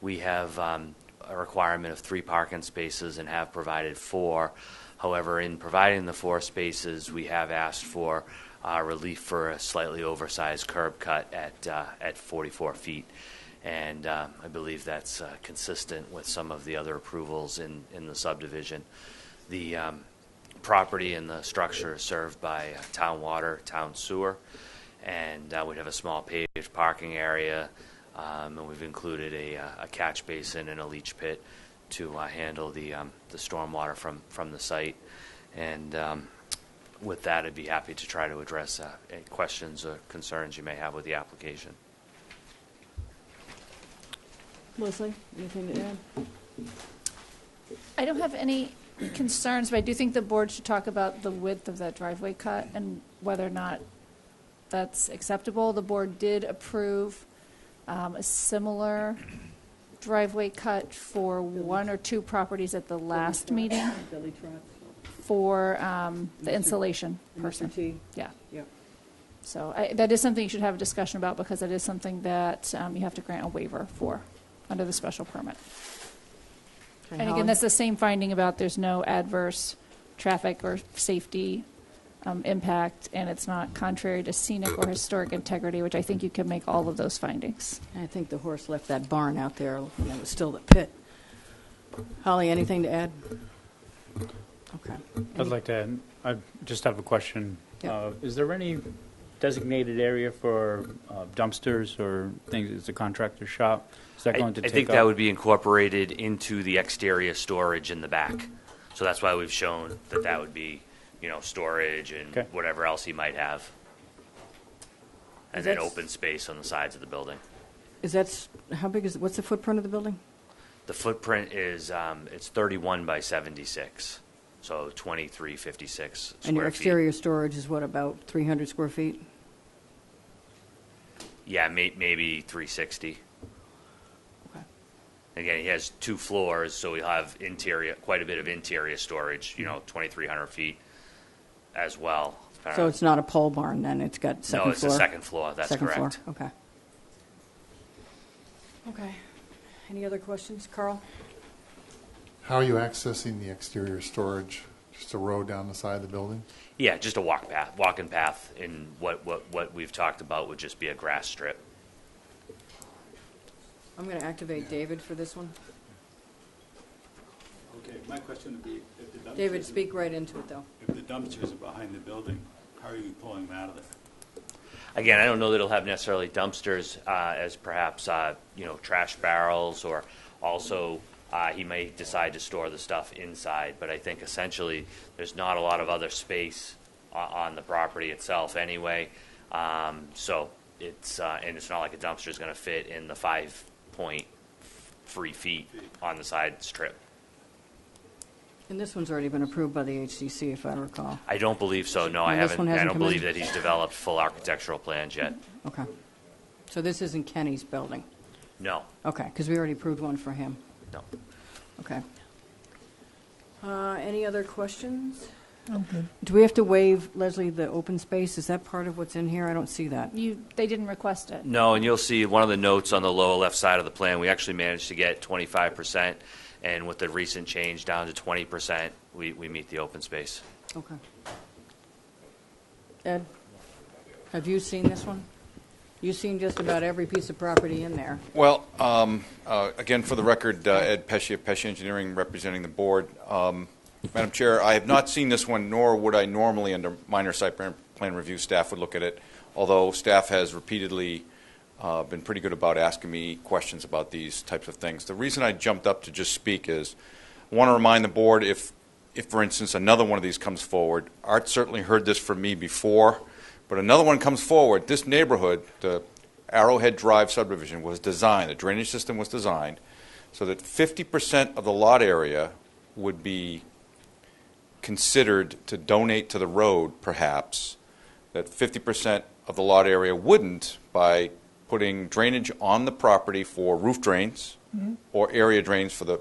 Speaker 20: We have a requirement of 3 parking spaces and have provided 4. However, in providing the 4 spaces, we have asked for relief for a slightly oversized curb cut at 44 feet. And I believe that's consistent with some of the other approvals in the subdivision. The property and the structure is served by town water, town sewer, and we'd have a small paved parking area, and we've included a catch basin and a leach pit to handle the stormwater from the site. And with that, I'd be happy to try to address any questions or concerns you may have with the application.
Speaker 1: Leslie, anything to add?
Speaker 5: I don't have any concerns, but I do think the board should talk about the width of that driveway cut and whether or not that's acceptable. The board did approve a similar driveway cut for 1 or 2 properties at the last meeting for the insulation person. Yeah.
Speaker 1: Yep.
Speaker 5: So that is something you should have a discussion about because it is something that you have to grant a waiver for under the special permit.
Speaker 1: Okay,
Speaker 5: And again,
Speaker 1: Holly?
Speaker 5: that's the same finding about there's no adverse traffic or safety impact, and it's not contrary to scenic or historic integrity, which I think you can make all of those findings.
Speaker 1: I think the horse left that barn out there, and it was still the pit. Holly, anything to add? Okay.
Speaker 7: I'd like to add, I just have a question.
Speaker 1: Yeah.
Speaker 7: Is there any designated area for dumpsters or things as a contractor shop? Is that going to
Speaker 20: I
Speaker 7: take
Speaker 20: think
Speaker 7: up?
Speaker 20: that would be incorporated into the exterior storage in the back. So that's why we've shown that would be, storage and
Speaker 7: Okay.
Speaker 20: whatever else he might have. And
Speaker 1: Is
Speaker 20: then
Speaker 1: that-
Speaker 20: open space on the sides of the building.
Speaker 1: How big is, what's the footprint of the building?
Speaker 20: The footprint is, it's 31 by 76, so 2356
Speaker 1: And your
Speaker 20: square feet.
Speaker 1: exterior storage is what, about 300 square feet?
Speaker 20: Yeah, maybe 360.
Speaker 1: Okay.
Speaker 20: Again, he has 2 floors, so he'll have quite a bit of interior storage, 2,300 feet as well.
Speaker 1: So it's not a pole barn then, it's got second floor?
Speaker 20: No, it's the second floor, that's
Speaker 1: Second floor,
Speaker 20: correct.
Speaker 1: okay. Okay. Any other questions? Carl?
Speaker 6: How are you accessing the exterior storage? Just a road down the side of the building?
Speaker 20: Yeah, just a walking path, and what we've talked about would just be a grass strip.
Speaker 1: I'm going to activate David for this one.
Speaker 16: Okay, my question would be, if the dumpsters...
Speaker 1: David, speak right into it, though.
Speaker 16: If the dumpsters are behind the building, how are you pulling them out of there?
Speaker 20: Again, I don't know that it'll have necessarily dumpsters as perhaps, trash barrels, or also he may decide to store the stuff inside. But I think essentially there's not a lot of other space on the property itself anyway. So it's, and it's not like a dumpster is going to fit in the 5.3 feet on the side strip.
Speaker 1: And this one's already been approved by the HDC, if I recall.
Speaker 20: I don't believe so. No, I
Speaker 1: And this
Speaker 20: haven't.
Speaker 1: one
Speaker 20: I
Speaker 1: hasn't
Speaker 20: don't
Speaker 1: come in?
Speaker 20: believe that he's developed full architectural plans yet.
Speaker 1: Okay. So this isn't Kenny's building?
Speaker 20: No,
Speaker 1: Okay, because we already approved one for him.
Speaker 20: no.
Speaker 1: Okay. Any other questions?
Speaker 2: I'm good.
Speaker 1: Do we have to waive, Leslie, the open space? Is that part of what's in here? I don't see that.
Speaker 5: They didn't request it.
Speaker 20: No, and you'll see one of the notes on the lower left side of the plan, we actually managed to get 25%, and with the recent change down to 20%, we meet the open space.
Speaker 1: Okay. Ed, have you seen this one? You've seen just about every piece of property in there.
Speaker 11: Well, again, for the record, Ed Pesci of Pesci Engineering, representing the board. Madam Chair, I have not seen this one, nor would I normally, under minor site plan review, staff would look at it, although staff has repeatedly been pretty good about asking me questions about these types of things. The reason I jumped up to just speak is I want to remind the board, if for instance, another one of these comes forward, Art certainly heard this from me before, but another one comes forward, this neighborhood, the Arrowhead Drive subdivision, was designed, the drainage system was designed, so that 50% of the lot area would be considered to donate to the road, perhaps, that 50% of the lot area wouldn't by putting drainage on the property for roof drains or area drains for the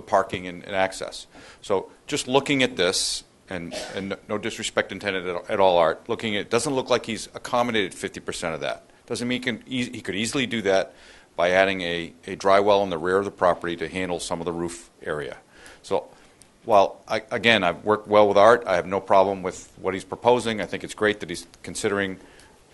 Speaker 11: parking and access. So just looking at this, and no disrespect intended at all, Art, looking at it, doesn't look like he's accommodated 50% of that. Doesn't mean he could easily do that by adding a dry well in the rear of the property to handle some of the roof area. So while, I've worked well with Art, I have no problem with what he's proposing. I think it's great that he's considering,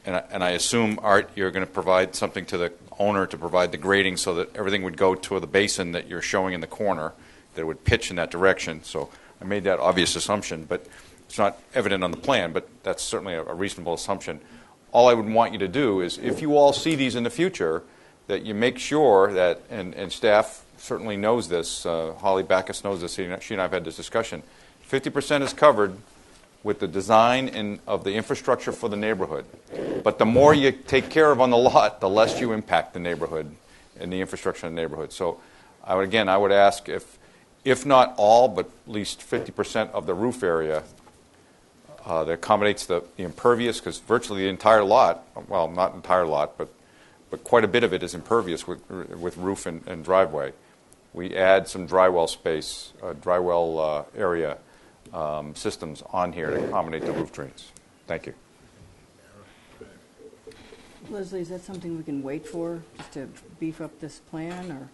Speaker 11: and I assume, Art, you're going to provide something to the owner to provide the grading so that everything would go to the basin that you're showing in the corner, that it would pitch in that direction. So I made that obvious assumption, but it's not evident on the plan, but that's certainly a reasonable assumption. All I would want you to do is, if you all see these in the future, that you make sure that, and staff certainly knows this, Holly Backus knows this, she and I have had this discussion, 50% is covered with the design of the infrastructure for the neighborhood. But the more you take care of on the lot, the less you impact the neighborhood and the infrastructure in the neighborhood. So I would ask if not all, but at least 50% of the roof area that accommodates the impervious, because virtually the entire lot, well, not entire lot, but quite a bit of it is impervious with roof and driveway. We add some dry well space, dry well area systems on here to accommodate the roof drains. Thank you.
Speaker 1: Leslie, is that something we can wait for, just to beef up this plan, or?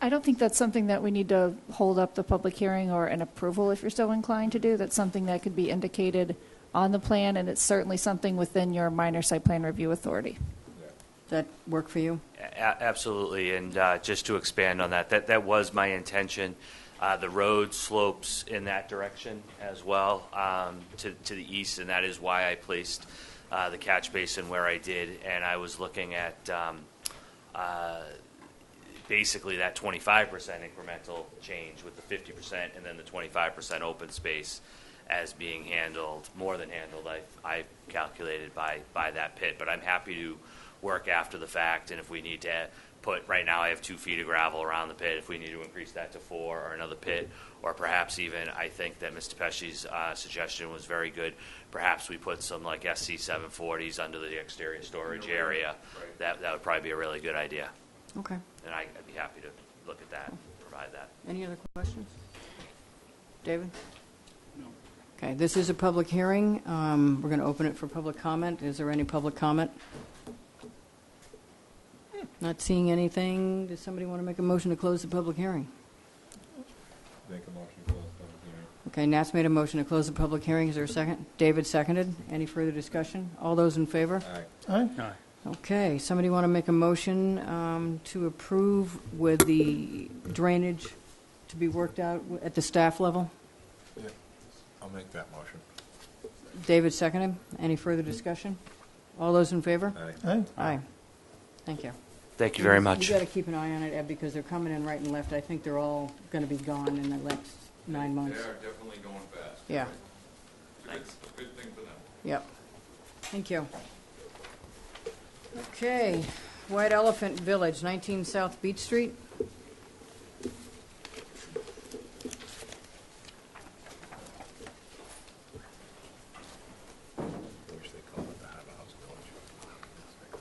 Speaker 5: I don't think that's something that we need to hold up the public hearing or an approval if you're so inclined to do. That's something that could be indicated on the plan, and it's certainly something within your minor site plan review authority.
Speaker 1: Does that work for you?
Speaker 20: Absolutely, and just to expand on that was my intention. The road slopes in that direction as well, to the east, and that is why I placed the catch basin where I did, and I was looking at basically that 25% incremental change with the 50% and then the 25% open space as being handled, more than handled, I calculated by that pit. But I'm happy to work after the fact, and if we need to put, right now I have 2 feet of gravel around the pit, if we need to increase that to 4 or another pit, or perhaps even, I think that Mr. Pesci's suggestion was very good, perhaps we put some like SC 740s under the exterior storage area. Right. That would probably be a really good idea.
Speaker 1: Okay.
Speaker 20: And I'd be happy to look at that, provide that.
Speaker 1: Any other questions? David? No. Okay, this is a public hearing. We're going to open it for public comment. Is there any public comment? Not seeing anything. Does somebody want to make a motion to close the public hearing?
Speaker 4: Make a motion to close the public hearing.
Speaker 1: Okay, Nat's made a motion to close the public hearing. Is there a second? David seconded. Any further discussion? All those in favor?
Speaker 4: Aye.
Speaker 2: Aye.
Speaker 1: Okay, somebody want to make a motion to approve with the drainage to be worked out at the staff level?
Speaker 4: Yeah, I'll make that motion.
Speaker 1: David seconded. Any further discussion? All those in favor?
Speaker 4: Aye.
Speaker 2: Aye.
Speaker 1: Aye. Thank you.
Speaker 20: Thank you very much.
Speaker 1: You got to keep an eye on it, Ed, because they're coming in right and left. I think they're all going to be gone in the next 9 months.
Speaker 11: They are definitely going fast.
Speaker 1: Yeah.
Speaker 11: It's a good thing for them.
Speaker 1: Yep. Thank you. Okay, White Elephant Village, 19 South Beach Street.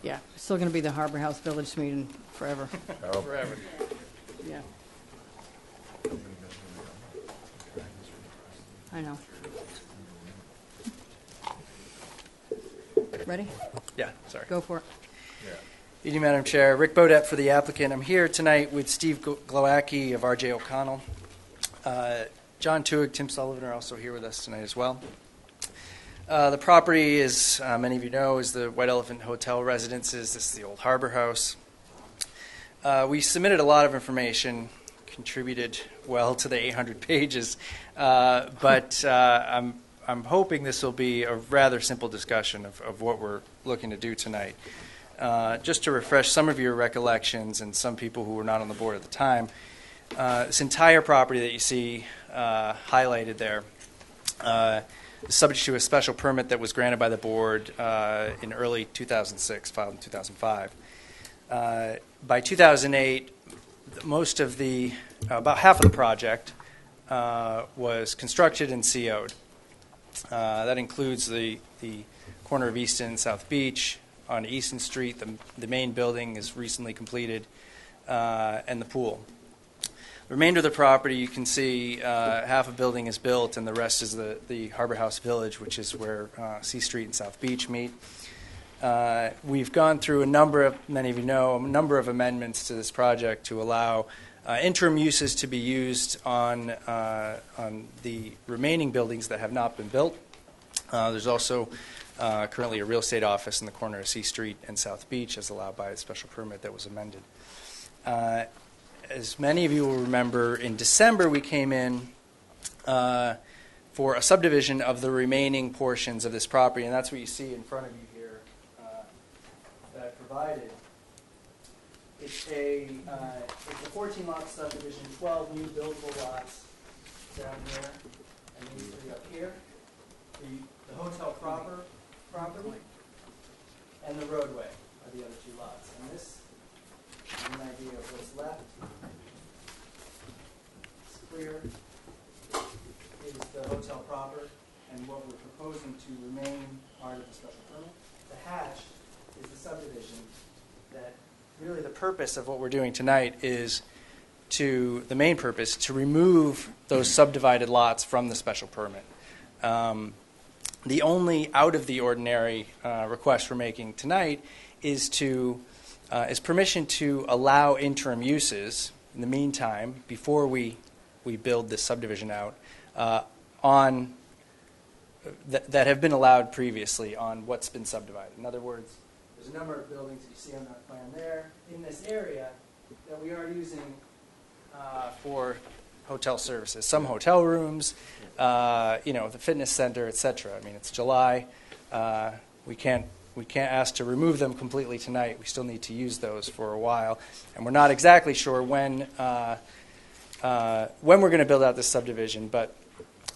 Speaker 1: Yeah, it's still going to be the Harbor House Village meeting forever.
Speaker 15: Forever.
Speaker 1: Yeah. I know. Ready?
Speaker 15: Yeah, sorry.
Speaker 1: Go for it.
Speaker 15: Evening, Madam Chair. Rick Bodette for the applicant. I'm here tonight with Steve Glowacki of R.J. O'Connell. John Tuig, Tim Sullivan are also here with us tonight as well. The property, as many of you know, is the White Elephant Hotel Residences. This is the old Harbor House. We submitted a lot of information. contributed well to the 800 pages, but I'm hoping this will be a rather simple discussion of what we're looking to do tonight. Just to refresh some of your recollections and some people who were not on the board at the time, this entire property that you see highlighted there is subject to a special permit that was granted by the board in early 2006, filed in 2005. By 2008, most of about half of the project was constructed and CO'd. That includes the corner of Easton and South Beach on Easton Street. The main building is recently completed, and the pool. The remainder of the property, you can see half a building is built, and the rest is the Harbor House Village, which is where C Street and South Beach meet. We've gone through many of you know, a number of amendments to this project to allow interim uses to be used on the remaining buildings that have not been built. There's also currently a real estate office in the corner of C Street and South Beach, as allowed by a special permit that was amended. As many of you will remember, in December we came in for a subdivision of the remaining portions of this property, and that's what you see in front of you here that I provided. It's a 14-lot subdivision, 12 new buildable lots down here, and these three up here. The hotel property and the roadway are the other two lots. And this is an idea of what's left. It's clear is the hotel proper, and what we're proposing to remain part of the special permit. The hatch is the subdivision that really the purpose of what we're doing tonight is the main purpose, to remove those subdivided lots from the special permit. The only out of the ordinary request we're making tonight is permission to allow interim uses in the meantime, before we build this subdivision out, that have been allowed previously on what's been subdivided. In other words, there's a number of buildings that you see on that plan there in this area that we are using for hotel services. Some hotel rooms, the fitness center, etc. I mean, it's July. We can't ask to remove them completely tonight. We still need to use those for a while, and we're not exactly sure when we're going to build out this subdivision. But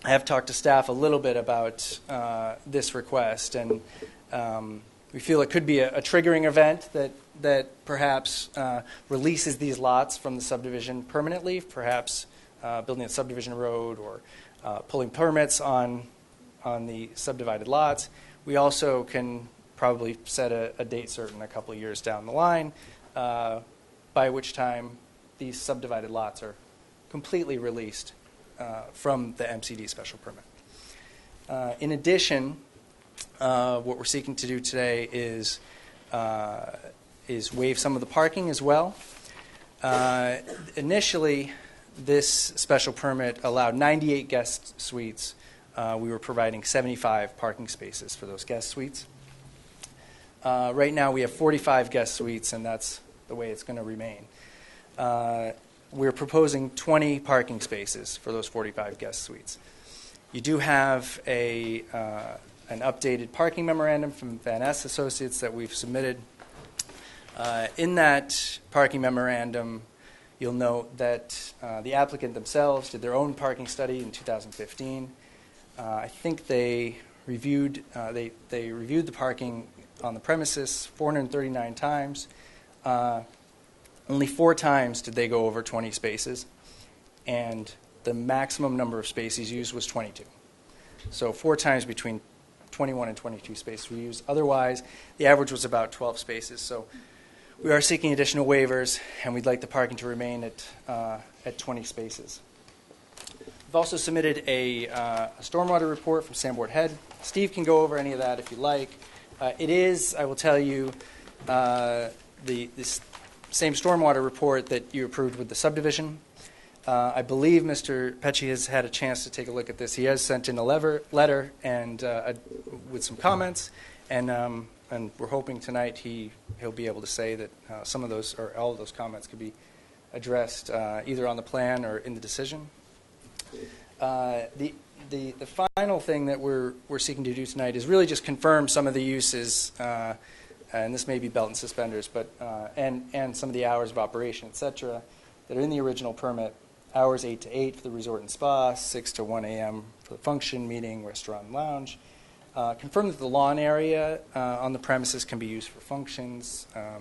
Speaker 15: I have talked to staff a little bit about this request, and we feel it could be a triggering event that perhaps releases these lots from the subdivision permanently, perhaps building a subdivision road or pulling permits on the subdivided lots. We also can probably set a date certain a couple of years down the line, by which time these subdivided lots are completely released from the MCD special permit. In addition, what we're seeking to do today is waive some of the parking as well. Initially, this special permit allowed 98 guest suites. We were providing 75 parking spaces for those guest suites. Right now, we have 45 guest suites, and that's the way it's going to remain. We're proposing 20 parking spaces for those 45 guest suites. You do have an updated parking memorandum from Van Ness Associates that we've submitted. In that parking memorandum, you'll note that the applicant themselves did their own parking study in 2015. I think they reviewed the parking on the premises 439 times. Only 4 times did they go over 20 spaces, and the maximum number of spaces used was 22. So 4 times between 21 and 22 spaces we used. Otherwise, the average was about 12 spaces. So we are seeking additional waivers, and we'd like the parking to remain at 20 spaces. We've also submitted a stormwater report from Sanborn Head. Steve can go over any of that if you like. It is, I will tell you, this same stormwater report that you approved with the subdivision. I believe Mr. Pecci has had a chance to take a look at this. He has sent in a letter and with some comments, and we're hoping tonight he'll be able to say that some of those or all of those comments could be addressed either on the plan or in the decision. The final thing that we're seeking to do tonight is really just confirm some of the uses, and this may be belt and suspenders, but and some of the hours of operation, et cetera, that are in the original permit. Hours 8 to 8 for the resort and spa, 6 to 1 a.m. for the function, meeting, restaurant, and lounge. Confirm that the lawn area on the premises can be used for functions. I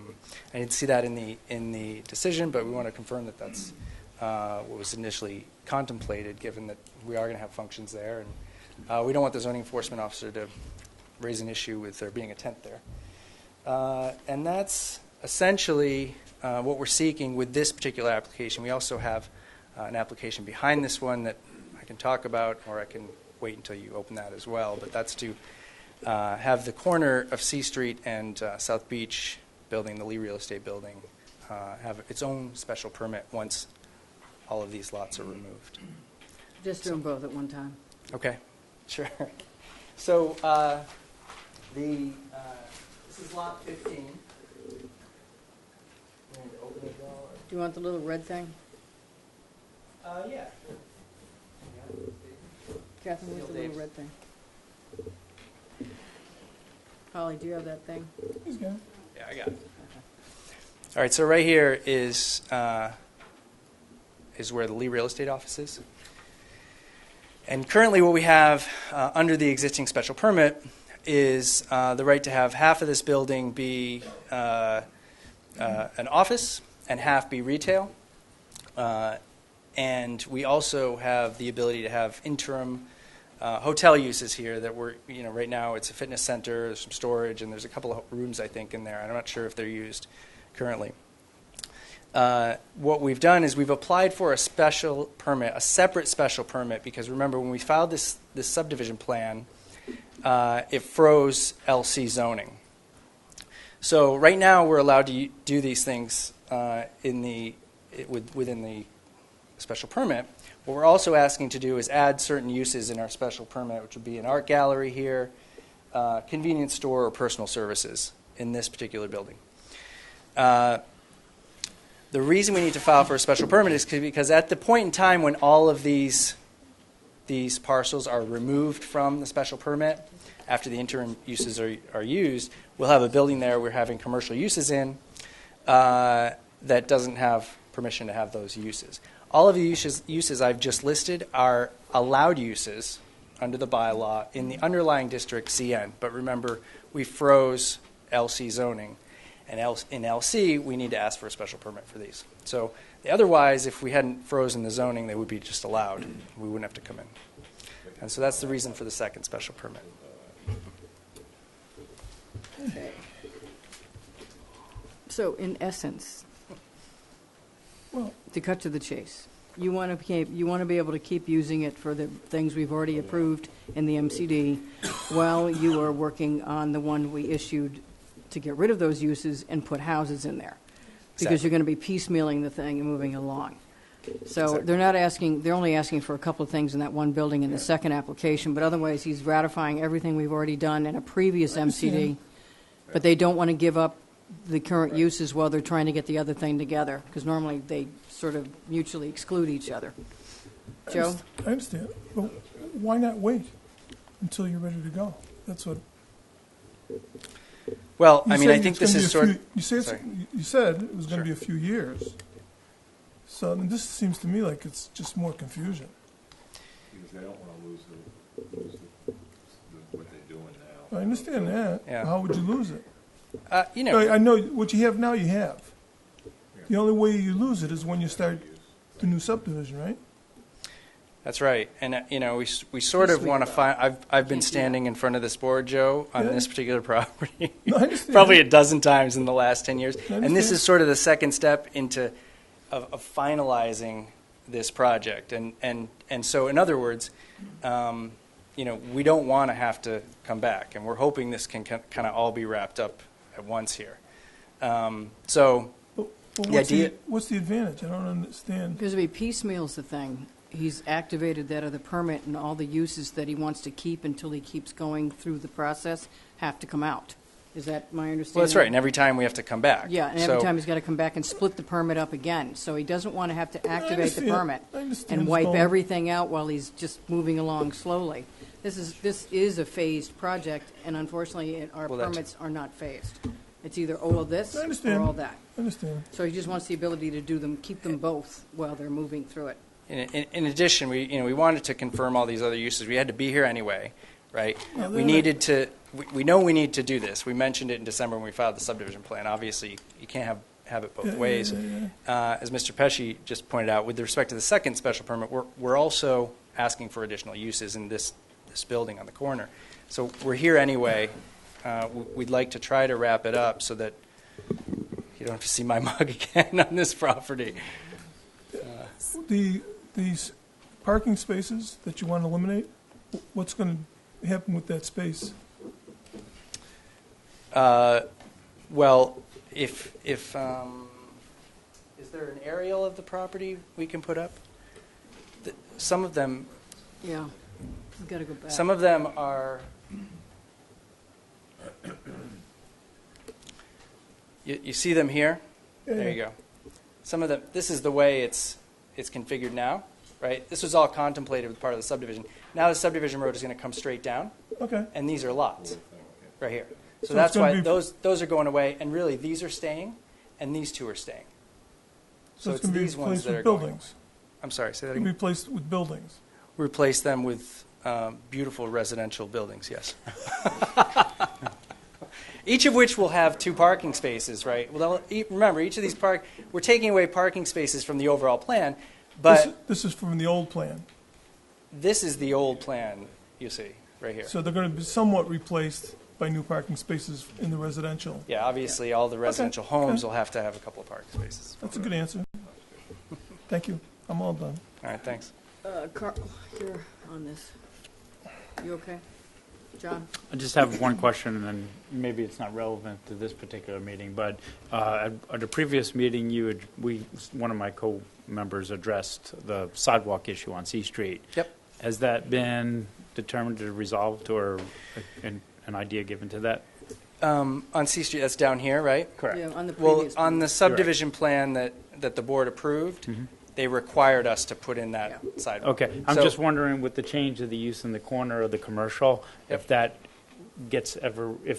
Speaker 15: didn't see that in the decision, but we want to confirm that that's what was initially contemplated, given that we are going to have functions there, and we don't want the zoning enforcement officer to raise an issue with there being a tent there. And that's essentially what we're seeking with this particular application. We also have an application behind this one that I can talk about, or I can wait until you open that as well. But that's to have the corner of C Street and South Beach building, the Lee Real Estate building, have its own special permit once all of these lots are removed.
Speaker 1: Just do them both at one time.
Speaker 15: Okay, sure. So this is lot 15. And open it all.
Speaker 1: Do you want the little red thing?
Speaker 15: Yeah.
Speaker 1: Catherine, where's the little red thing? Holly, do you have that thing?
Speaker 2: He's got it.
Speaker 15: Yeah, I got it. All right, so right here is where the Lee Real Estate office is. And currently what we have under the existing special permit is the right to have half of this building be an office and half be retail. And we also have the ability to have interim hotel uses here that we're, right now it's a fitness center, there's some storage, and there's a couple of rooms, I think, in there. I'm not sure if they're used currently. What we've done is we've applied for a special permit, a separate special permit, because remember when we filed this subdivision plan, it froze LC zoning. So right now we're allowed to do these things within the special permit. What we're also asking to do is add certain uses in our special permit, which would be an art gallery here, convenience store, or personal services in this particular building. The reason we need to file for a special permit is because at the point in time when all of these parcels are removed from the special permit, after the interim uses are used, we'll have a building there we're having commercial uses in that doesn't have permission to have those uses. All of the uses I've just listed are allowed uses under the bylaw in the underlying district CN. But remember, we froze LC zoning. And in LC, we need to ask for a special permit for these. So otherwise, if we hadn't frozen the zoning, they would be just allowed. We wouldn't have to come in. And so that's the reason for the second special permit.
Speaker 1: Okay. So in essence,
Speaker 2: Well,
Speaker 1: to cut to the chase, you want to be able to keep using it for the things we've already approved in the MCD while you are working on the one we issued to get rid of those uses and put houses in there. Because
Speaker 15: Exactly.
Speaker 1: you're going to be piecemealing the thing and moving along. So
Speaker 15: Exactly.
Speaker 1: they're only asking for a couple of things in that one building in the second application, but otherwise he's ratifying everything we've already done in a previous MCD. But they don't want to give up the current uses while they're trying to get the other thing together, because normally they sort of mutually exclude each other. Joe?
Speaker 2: I understand. But why not wait until you're ready to go? That's what.
Speaker 15: Well,
Speaker 2: You
Speaker 15: I mean,
Speaker 2: said
Speaker 15: I think
Speaker 2: it's
Speaker 15: this
Speaker 2: gonna
Speaker 15: is
Speaker 2: be a few-
Speaker 15: sort.
Speaker 2: You said it was going
Speaker 15: Sure.
Speaker 2: to be a few years. So and this seems to me like it's just more confusion.
Speaker 4: Because they don't want to lose what they're doing now.
Speaker 2: I understand that.
Speaker 15: Yeah.
Speaker 2: How would you lose it?
Speaker 15: I
Speaker 2: I know what you have now. You have. The only way you lose it is when you start the new subdivision, right?
Speaker 15: That's right, and we sort of want to find. I've been standing in front of this board, Joe, on
Speaker 2: Yeah.
Speaker 15: this particular property,
Speaker 2: No, I understand.
Speaker 15: probably a dozen times in the last 10 years,
Speaker 2: I
Speaker 15: and this
Speaker 2: understand.
Speaker 15: is sort of the second step of finalizing this project, and so in other words, we don't want to have to come back, and we're hoping this can kind of all be wrapped up at once here. So
Speaker 2: But
Speaker 15: the idea.
Speaker 2: what's the advantage? I don't understand.
Speaker 1: Because if he piecemeals the thing, he's activated that other permit, and all the uses that he wants to keep until he keeps going through the process have to come out. Is that my understanding?
Speaker 15: Well, that's right, and every time we have to come back.
Speaker 1: Yeah, and every
Speaker 15: So-
Speaker 1: time he's got to come back and split the permit up again. So he doesn't want to have to activate the
Speaker 2: understand.
Speaker 1: permit
Speaker 2: I understand
Speaker 1: and
Speaker 2: his
Speaker 1: wipe
Speaker 2: goal.
Speaker 1: everything out while he's just moving along slowly. This is a phased project, and unfortunately, our
Speaker 15: Well, that's-
Speaker 1: permits are not phased. It's either all of this
Speaker 2: I
Speaker 1: or
Speaker 2: understand.
Speaker 1: all that.
Speaker 2: I understand.
Speaker 1: So he just wants the ability to do them, keep them both while they're moving through it.
Speaker 15: In addition, we wanted to confirm all these other uses. We had to be here anyway, right?
Speaker 2: Well,
Speaker 15: We
Speaker 2: they're
Speaker 15: needed to, we know we need to do this. We mentioned it in December when we filed the subdivision plan. Obviously, you can't have it both
Speaker 2: Yeah,
Speaker 15: ways. As Mr. Pesci just pointed out, with respect to the second special permit, we're also asking for additional uses in this building on the corner. So we're here anyway. We'd like to try to wrap it up so that you don't have to see my mug again on this property.
Speaker 2: These parking spaces that you want to eliminate, what's going to happen with that space?
Speaker 15: Well, if is there an aerial of the property we can put up? Some of them,
Speaker 1: Yeah, we've got to go back.
Speaker 15: some of them are. You see them here?
Speaker 2: Yeah,
Speaker 15: There
Speaker 2: yeah.
Speaker 15: you go. Some of them. This is the way it's configured now, right? This was all contemplated with part of the subdivision. Now the subdivision road is going to come straight down,
Speaker 2: Okay.
Speaker 15: and these are lots, right here. So
Speaker 2: So
Speaker 15: that's
Speaker 2: it's gonna
Speaker 15: why
Speaker 2: be-
Speaker 15: those are going away, and really these are staying, and these two are staying.
Speaker 2: So it's
Speaker 15: it's
Speaker 2: going to be
Speaker 15: these ones
Speaker 2: replaced
Speaker 15: that are
Speaker 2: with
Speaker 15: going.
Speaker 2: buildings.
Speaker 15: I'm sorry, say that
Speaker 2: It'll be
Speaker 15: again.
Speaker 2: replaced with buildings.
Speaker 15: Replace them with beautiful residential buildings, yes. Each of which will have 2 parking spaces, right? Well, remember, each of these we're taking away parking spaces from the overall plan, but
Speaker 2: This is from the old plan.
Speaker 15: this is the old plan, you see, right here.
Speaker 2: So they're going to be somewhat replaced by new parking spaces in the residential.
Speaker 15: Yeah, obviously, all the residential
Speaker 2: Okay,
Speaker 15: homes
Speaker 2: okay.
Speaker 15: will have to have a couple of parking spaces.
Speaker 2: That's a good answer. Thank you. I'm all done.
Speaker 15: All right, thanks.
Speaker 1: Carl, you're on this. You okay? John?
Speaker 7: I just have one question, and then maybe it's not relevant to this particular meeting, but at a previous meeting, one of my co-members addressed the sidewalk issue on C Street.
Speaker 15: Yep.
Speaker 7: Has that been determined or resolved, or an idea given to that?
Speaker 15: On C Street, that's down here, right?
Speaker 7: Correct.
Speaker 1: Yeah, on the
Speaker 15: Well,
Speaker 1: previous.
Speaker 15: on the
Speaker 1: one.
Speaker 15: subdivision plan that the board approved, they required us to put in that
Speaker 1: Yeah.
Speaker 15: sidewalk.
Speaker 7: Okay, I'm
Speaker 15: So-
Speaker 7: just wondering with the change of the use in the corner of the commercial,
Speaker 15: Yep.
Speaker 7: if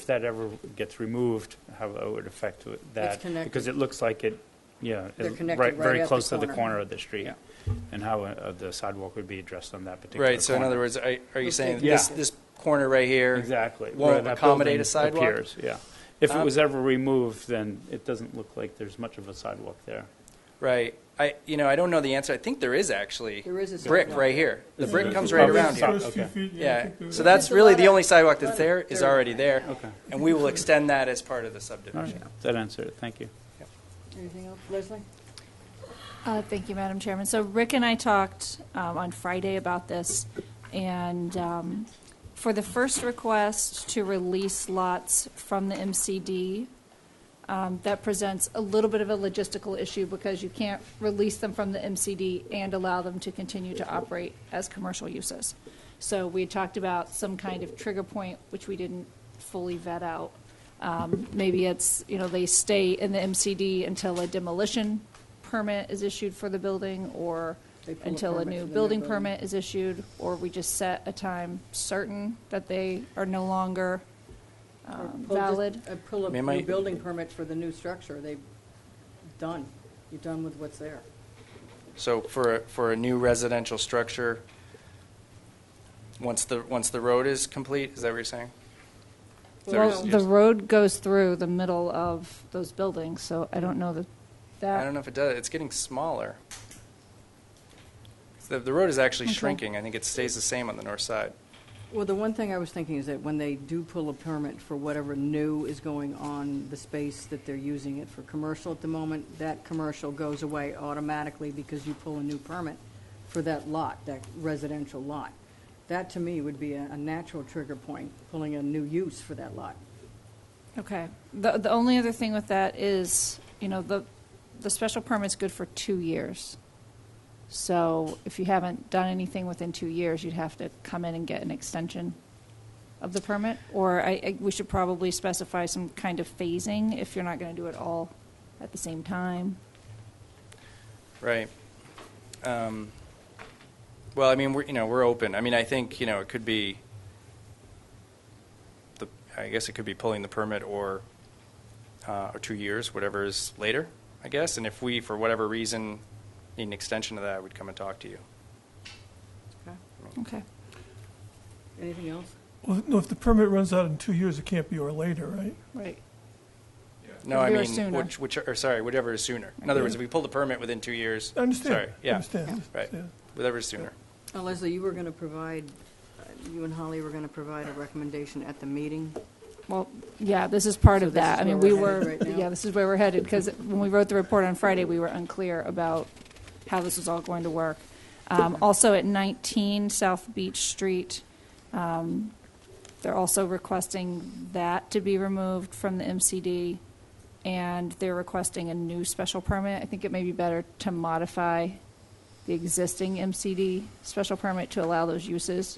Speaker 7: that ever gets removed, how it would affect that?
Speaker 1: connected.
Speaker 7: Because it looks like it, yeah,
Speaker 1: They're
Speaker 7: it's
Speaker 1: connected right
Speaker 7: very
Speaker 1: at the
Speaker 7: close to the
Speaker 1: corner.
Speaker 7: corner of the street,
Speaker 1: Yeah.
Speaker 7: and how the sidewalk would be addressed on that particular
Speaker 15: Right, so in
Speaker 7: corner.
Speaker 15: other words, are you saying
Speaker 1: Yeah.
Speaker 15: this corner right here
Speaker 7: Exactly.
Speaker 15: won't
Speaker 7: Where that
Speaker 15: accommodate
Speaker 7: building
Speaker 15: a sidewalk?
Speaker 7: appears, yeah. If it
Speaker 15: Um,
Speaker 7: was ever removed, then it doesn't look like there's much of a sidewalk there.
Speaker 15: Right. I don't know the answer. I think there is actually
Speaker 1: There is a
Speaker 15: brick
Speaker 1: sidewalk.
Speaker 15: right here. The brick
Speaker 7: is.
Speaker 15: comes right
Speaker 7: Okay.
Speaker 15: around here.
Speaker 2: First few
Speaker 7: Okay.
Speaker 2: feet, I
Speaker 15: Yeah,
Speaker 2: think there is.
Speaker 15: so that's
Speaker 1: There's a
Speaker 15: really
Speaker 1: lot
Speaker 15: the
Speaker 1: of-
Speaker 15: only sidewalk that's
Speaker 1: lot of
Speaker 15: there is
Speaker 1: dirt.
Speaker 15: already there.
Speaker 7: Okay.
Speaker 15: And we will extend that as part of the
Speaker 7: All
Speaker 15: subdivision.
Speaker 7: right, that answered it, thank you.
Speaker 1: Anything else, Leslie?
Speaker 5: Thank you, Madam Chairman. So Rick and I talked on Friday about this, and for the first request to release lots from the MCD, that presents a little bit of a logistical issue because you can't release them from the MCD and allow them to continue to operate as commercial uses. So we talked about some kind of trigger point, which we didn't fully vet out. Maybe it's, they stay in the MCD until a demolition permit is issued for the building, or
Speaker 1: They pull a
Speaker 5: until a
Speaker 1: permit
Speaker 5: new
Speaker 1: for the new
Speaker 5: building
Speaker 1: building.
Speaker 5: permit is issued, or we just set a time certain that they are no longer valid.
Speaker 1: Pull a
Speaker 15: Ma'am,
Speaker 1: new
Speaker 15: I-
Speaker 1: building permit for the new structure. They've done. You're done with what's there.
Speaker 15: So for a new residential structure, once the road is complete, is that what you're saying? Is that what
Speaker 5: Well,
Speaker 15: you're-
Speaker 5: the road goes through the middle of those buildings, so I don't know that.
Speaker 15: I don't know if it does. It's getting smaller. The road is actually
Speaker 5: Okay.
Speaker 15: shrinking. I think it stays the same on the north side.
Speaker 1: Well, the one thing I was thinking is that when they do pull a permit for whatever new is going on the space that they're using it for commercial at the moment, that commercial goes away automatically because you pull a new permit for that lot, that residential lot. That, to me, would be a natural trigger point, pulling a new use for that lot.
Speaker 5: Okay. The only other thing with that is, the special permit's good for 2 years. So if you haven't done anything within 2 years, you'd have to come in and get an extension of the permit, or we should probably specify some kind of phasing if you're not going to do it all at the same time.
Speaker 15: Right. Well, I mean, we're open. I mean, I think, it could be, I guess it could be pulling the permit or 2 years, whatever is later, I guess. And if we, for whatever reason, need an extension of that, we'd come and talk to you.
Speaker 5: Okay.
Speaker 1: Anything else?
Speaker 2: Well, no, if the permit runs out in 2 years, it can't be or later, right?
Speaker 5: Right.
Speaker 15: No, I
Speaker 5: Or
Speaker 15: mean,
Speaker 5: sooner.
Speaker 15: whatever is sooner. In other words, if we pull the permit within 2 years.
Speaker 2: I understand.
Speaker 15: Sorry, yeah.
Speaker 2: I understand.
Speaker 15: Right.
Speaker 2: Yeah.
Speaker 15: Whatever is sooner.
Speaker 1: Leslie, you were going to provide, you and Holly were going to provide a recommendation at the meeting.
Speaker 5: Well, yeah, this is part
Speaker 1: So
Speaker 5: of
Speaker 1: this
Speaker 5: that.
Speaker 1: is
Speaker 5: I mean,
Speaker 1: where
Speaker 5: we
Speaker 1: we're
Speaker 5: were,
Speaker 1: headed right now?
Speaker 5: yeah, this is where we're headed, because when we wrote the report on Friday, we were unclear about how this was all going to work. Also at 19 South Beach Street, they're also requesting that to be removed from the MCD, and they're requesting a new special permit. I think it may be better to modify the existing MCD special permit to allow those uses.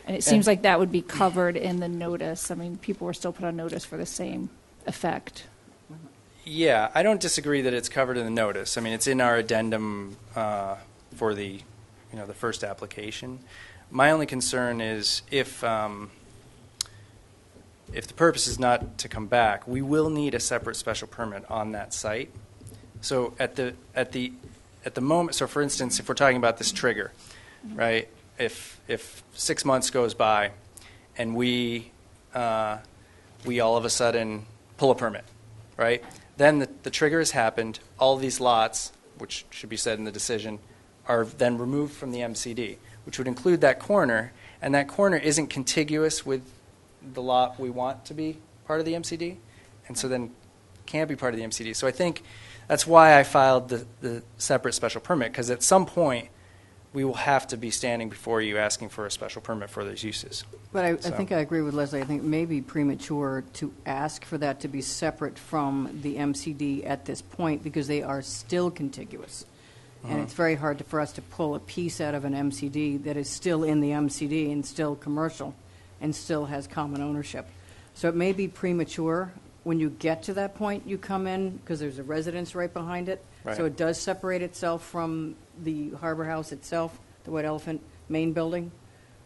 Speaker 5: And it seems like that would be covered in the notice. I mean, people were still put on notice for the same effect.
Speaker 15: Yeah, I don't disagree that it's covered in the notice. I mean, it's in our addendum for the, the first application. My only concern is if the purpose is not to come back, we will need a separate special permit on that site. So at the moment, so for instance, if we're talking about this trigger, right? If 6 months goes by and we all of a sudden pull a permit, right? Then the trigger has happened. All these lots, which should be said in the decision, are then removed from the MCD, which would include that corner, and that corner isn't contiguous with the lot we want to be part of the MCD, and so then can't be part of the MCD. So I think that's why I filed the separate special permit, because at some point we will have to be standing before you asking for a special permit for those uses.
Speaker 1: But I think I agree with Leslie. I think it may be premature to ask for that to be separate from the MCD at this point, because they are still contiguous. And it's very hard for us to pull a piece out of an MCD that is still in the MCD and still commercial and still has common ownership. So it may be premature. When you get to that point, you come in, because there's a residence right behind it.
Speaker 15: Right.
Speaker 1: So it does separate itself from the Harbor House itself, the White Elephant main building.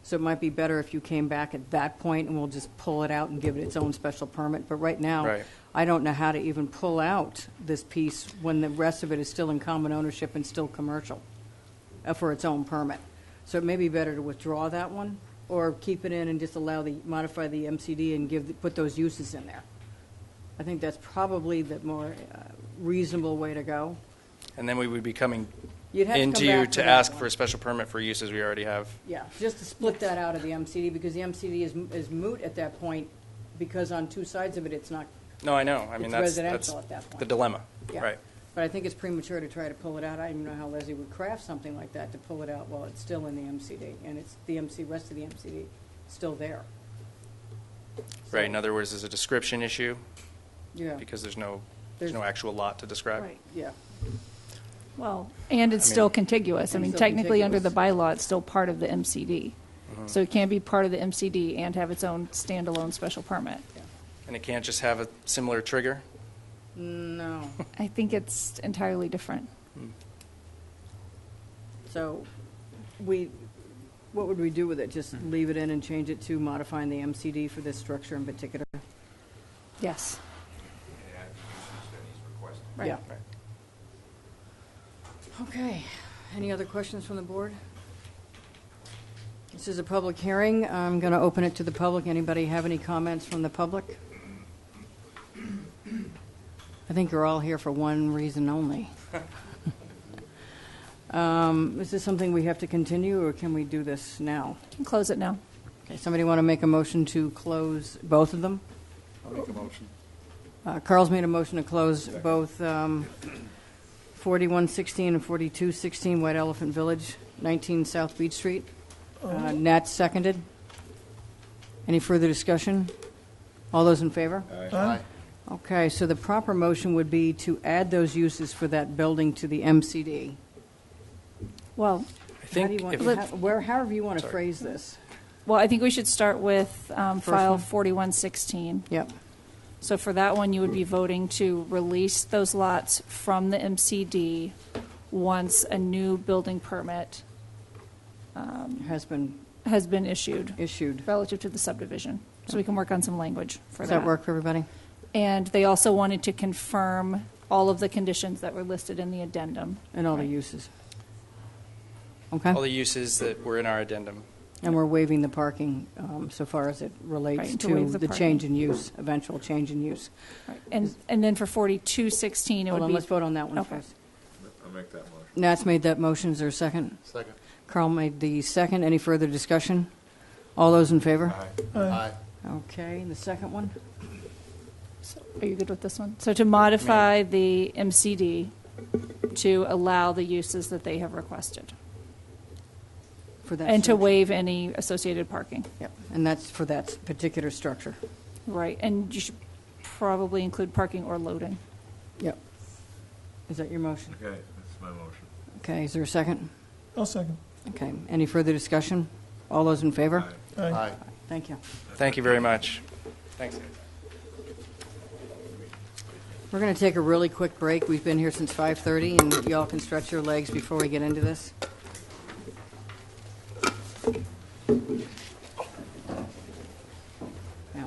Speaker 1: So it might be better if you came back at that point and we'll just pull it out and give it its own special permit. But right now,
Speaker 15: Right.
Speaker 1: I don't know how to even pull out this piece when the rest of it is still in common ownership and still commercial for its own permit. So it may be better to withdraw that one or keep it in and just modify the MCD and put those uses in there. I think that's probably the more reasonable way to go.
Speaker 15: And then we would be coming
Speaker 1: You'd have to
Speaker 15: into
Speaker 1: come
Speaker 15: you
Speaker 1: back for
Speaker 15: to
Speaker 1: that
Speaker 15: ask
Speaker 1: one.
Speaker 15: for a special permit for uses we already have.
Speaker 1: Yeah, just to split that out of the MCD, because the MCD is moot at that point, because on two sides of it, it's not.
Speaker 15: No, I know. I mean,
Speaker 1: It's
Speaker 15: that's
Speaker 1: residential at that point.
Speaker 15: the dilemma,
Speaker 1: Yeah.
Speaker 15: right?
Speaker 1: But I think it's premature to try to pull it out. I don't even know how Leslie would craft something like that to pull it out while it's still in the MCD, and it's the rest of the MCD still there.
Speaker 15: Right. In other words, there's a description issue
Speaker 1: Yeah.
Speaker 15: because there's no
Speaker 1: There's-
Speaker 15: actual lot to describe.
Speaker 1: Right, yeah.
Speaker 5: Well, and it's still contiguous. I
Speaker 1: And
Speaker 5: mean,
Speaker 1: still
Speaker 5: technically, under the
Speaker 1: contiguous.
Speaker 5: bylaw, it's still part of the MCD. So it can be part of the MCD and have its own standalone special permit.
Speaker 15: And it can't just have a similar trigger.
Speaker 1: No.
Speaker 5: I think it's entirely different.
Speaker 1: So what would we do with it? Just leave it in and change it to modifying the MCD for this structure in particular?
Speaker 5: Yes.
Speaker 1: Right. Yeah. Okay. Any other questions from the board? This is a public hearing. I'm going to open it to the public. Anybody have any comments from the public? I think you're all here for one reason only. Is this something we have to continue, or can we do this now?
Speaker 5: You can close it now.
Speaker 1: Okay, somebody want to make a motion to close both of them?
Speaker 6: I'll make a motion.
Speaker 1: Carl's made a motion to close both 4116 and 4216 White Elephant Village, 19 South Beach Street. Nat seconded. Any further discussion? All those in favor?
Speaker 6: Aye.
Speaker 1: Okay, so the proper motion would be to add those uses for that building to the MCD.
Speaker 5: Well,
Speaker 15: I think
Speaker 1: How do you want,
Speaker 15: if-
Speaker 1: however you want to phrase this.
Speaker 5: Well, I think we should start with file
Speaker 1: one?
Speaker 5: 4116.
Speaker 1: Yep.
Speaker 5: So for that one, you would be voting to release those lots from the MCD once a new building permit
Speaker 1: Has been
Speaker 5: issued relative to the subdivision. So we can work on some language for
Speaker 1: Does
Speaker 5: that.
Speaker 1: that work for everybody?
Speaker 5: And they also wanted to confirm all of the conditions that were listed in the addendum.
Speaker 1: And all the uses. Okay?
Speaker 15: All the uses that were in our addendum.
Speaker 1: And we're waiving the parking so far as it relates
Speaker 5: Right, to
Speaker 1: to
Speaker 5: waive the
Speaker 1: the
Speaker 5: parking.
Speaker 1: change in use, eventual change in use.
Speaker 5: Right. And then for 4216, it
Speaker 1: Hold
Speaker 5: would
Speaker 1: on,
Speaker 5: be.
Speaker 1: let's vote on that one
Speaker 5: Okay.
Speaker 1: first.
Speaker 4: I'll make that motion.
Speaker 1: Nat's made that motion. Is there a second?
Speaker 6: Second.
Speaker 1: Carl made the second. Any further discussion? All those in favor?
Speaker 6: Aye.
Speaker 1: Okay, and the second one?
Speaker 5: Are you good with this one? So to modify the MCD to allow the uses that they have requested.
Speaker 1: For that
Speaker 5: And to
Speaker 1: structure.
Speaker 5: waive any associated parking.
Speaker 1: Yep, and that's for that particular structure.
Speaker 5: Right, and you should probably include parking or loading.
Speaker 1: Yep. Is that your motion?
Speaker 4: Okay, that's my motion.
Speaker 1: Okay, is there a second?
Speaker 2: I'll second.
Speaker 1: Okay, any further discussion? All those in favor?
Speaker 2: Aye.
Speaker 1: Thank you.
Speaker 15: Thank you very much. Thanks.
Speaker 1: We're going to take a really quick break. We've been here since 5:30, and y'all can stretch your legs before we get into this. Yeah.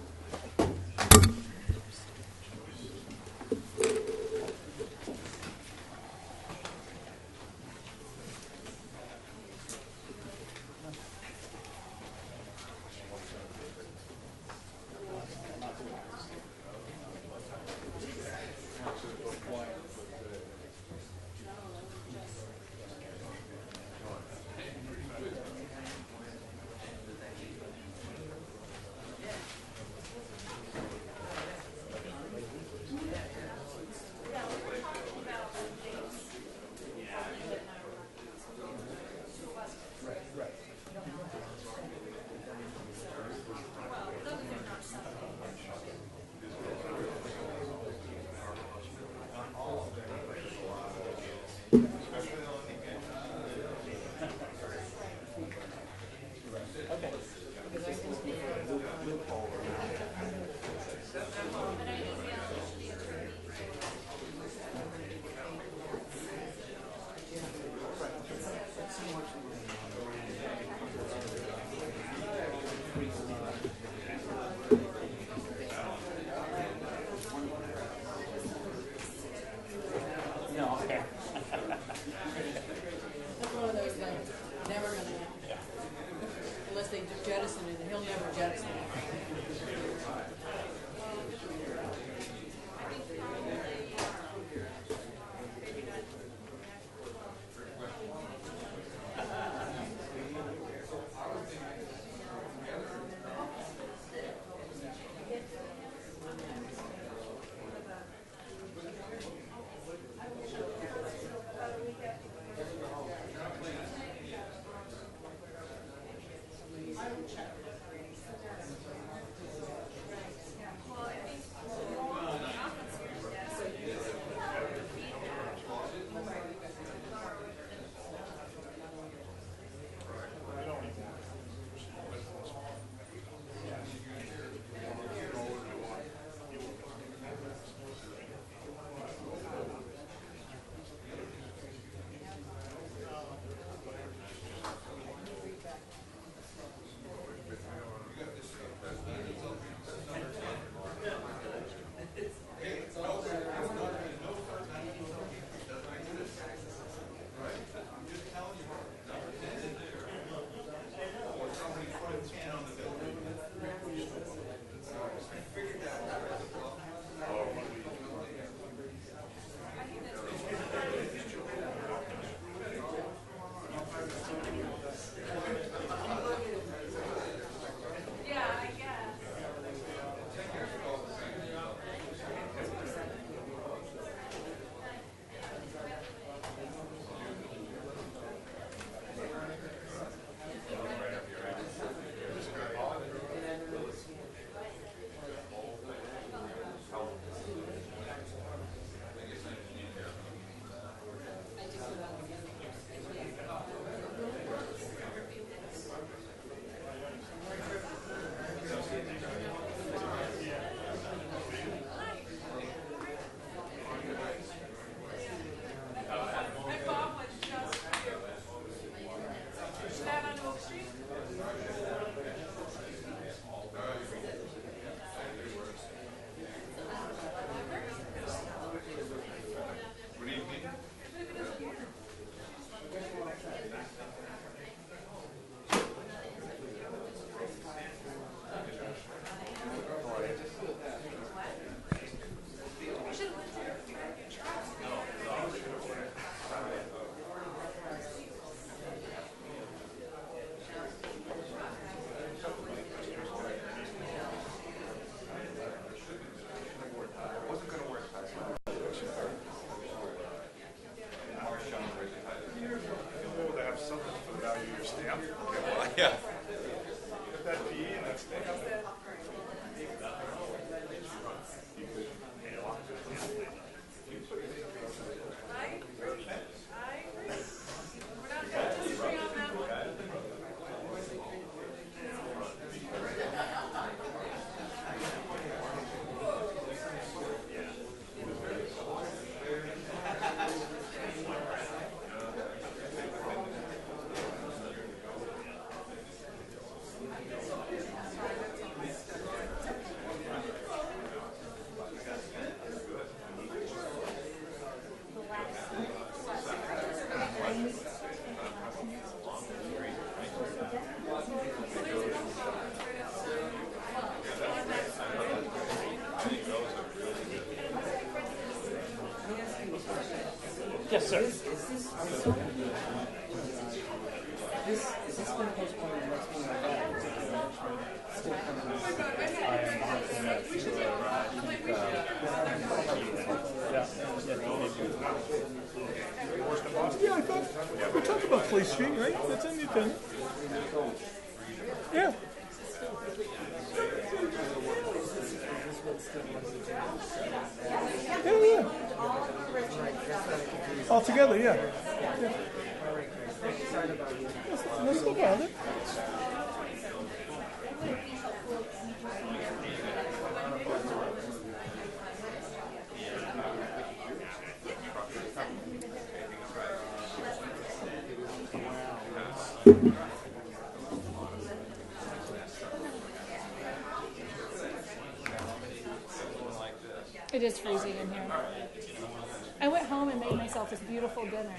Speaker 11: Yeah.
Speaker 7: Yes, sir.
Speaker 2: Yeah, I thought, we talked about Clay Street, right? That's in the agenda. Yeah. Yeah. All together, yeah. That's no bother.
Speaker 5: It is freezing in here. I went home and made myself this beautiful dinner,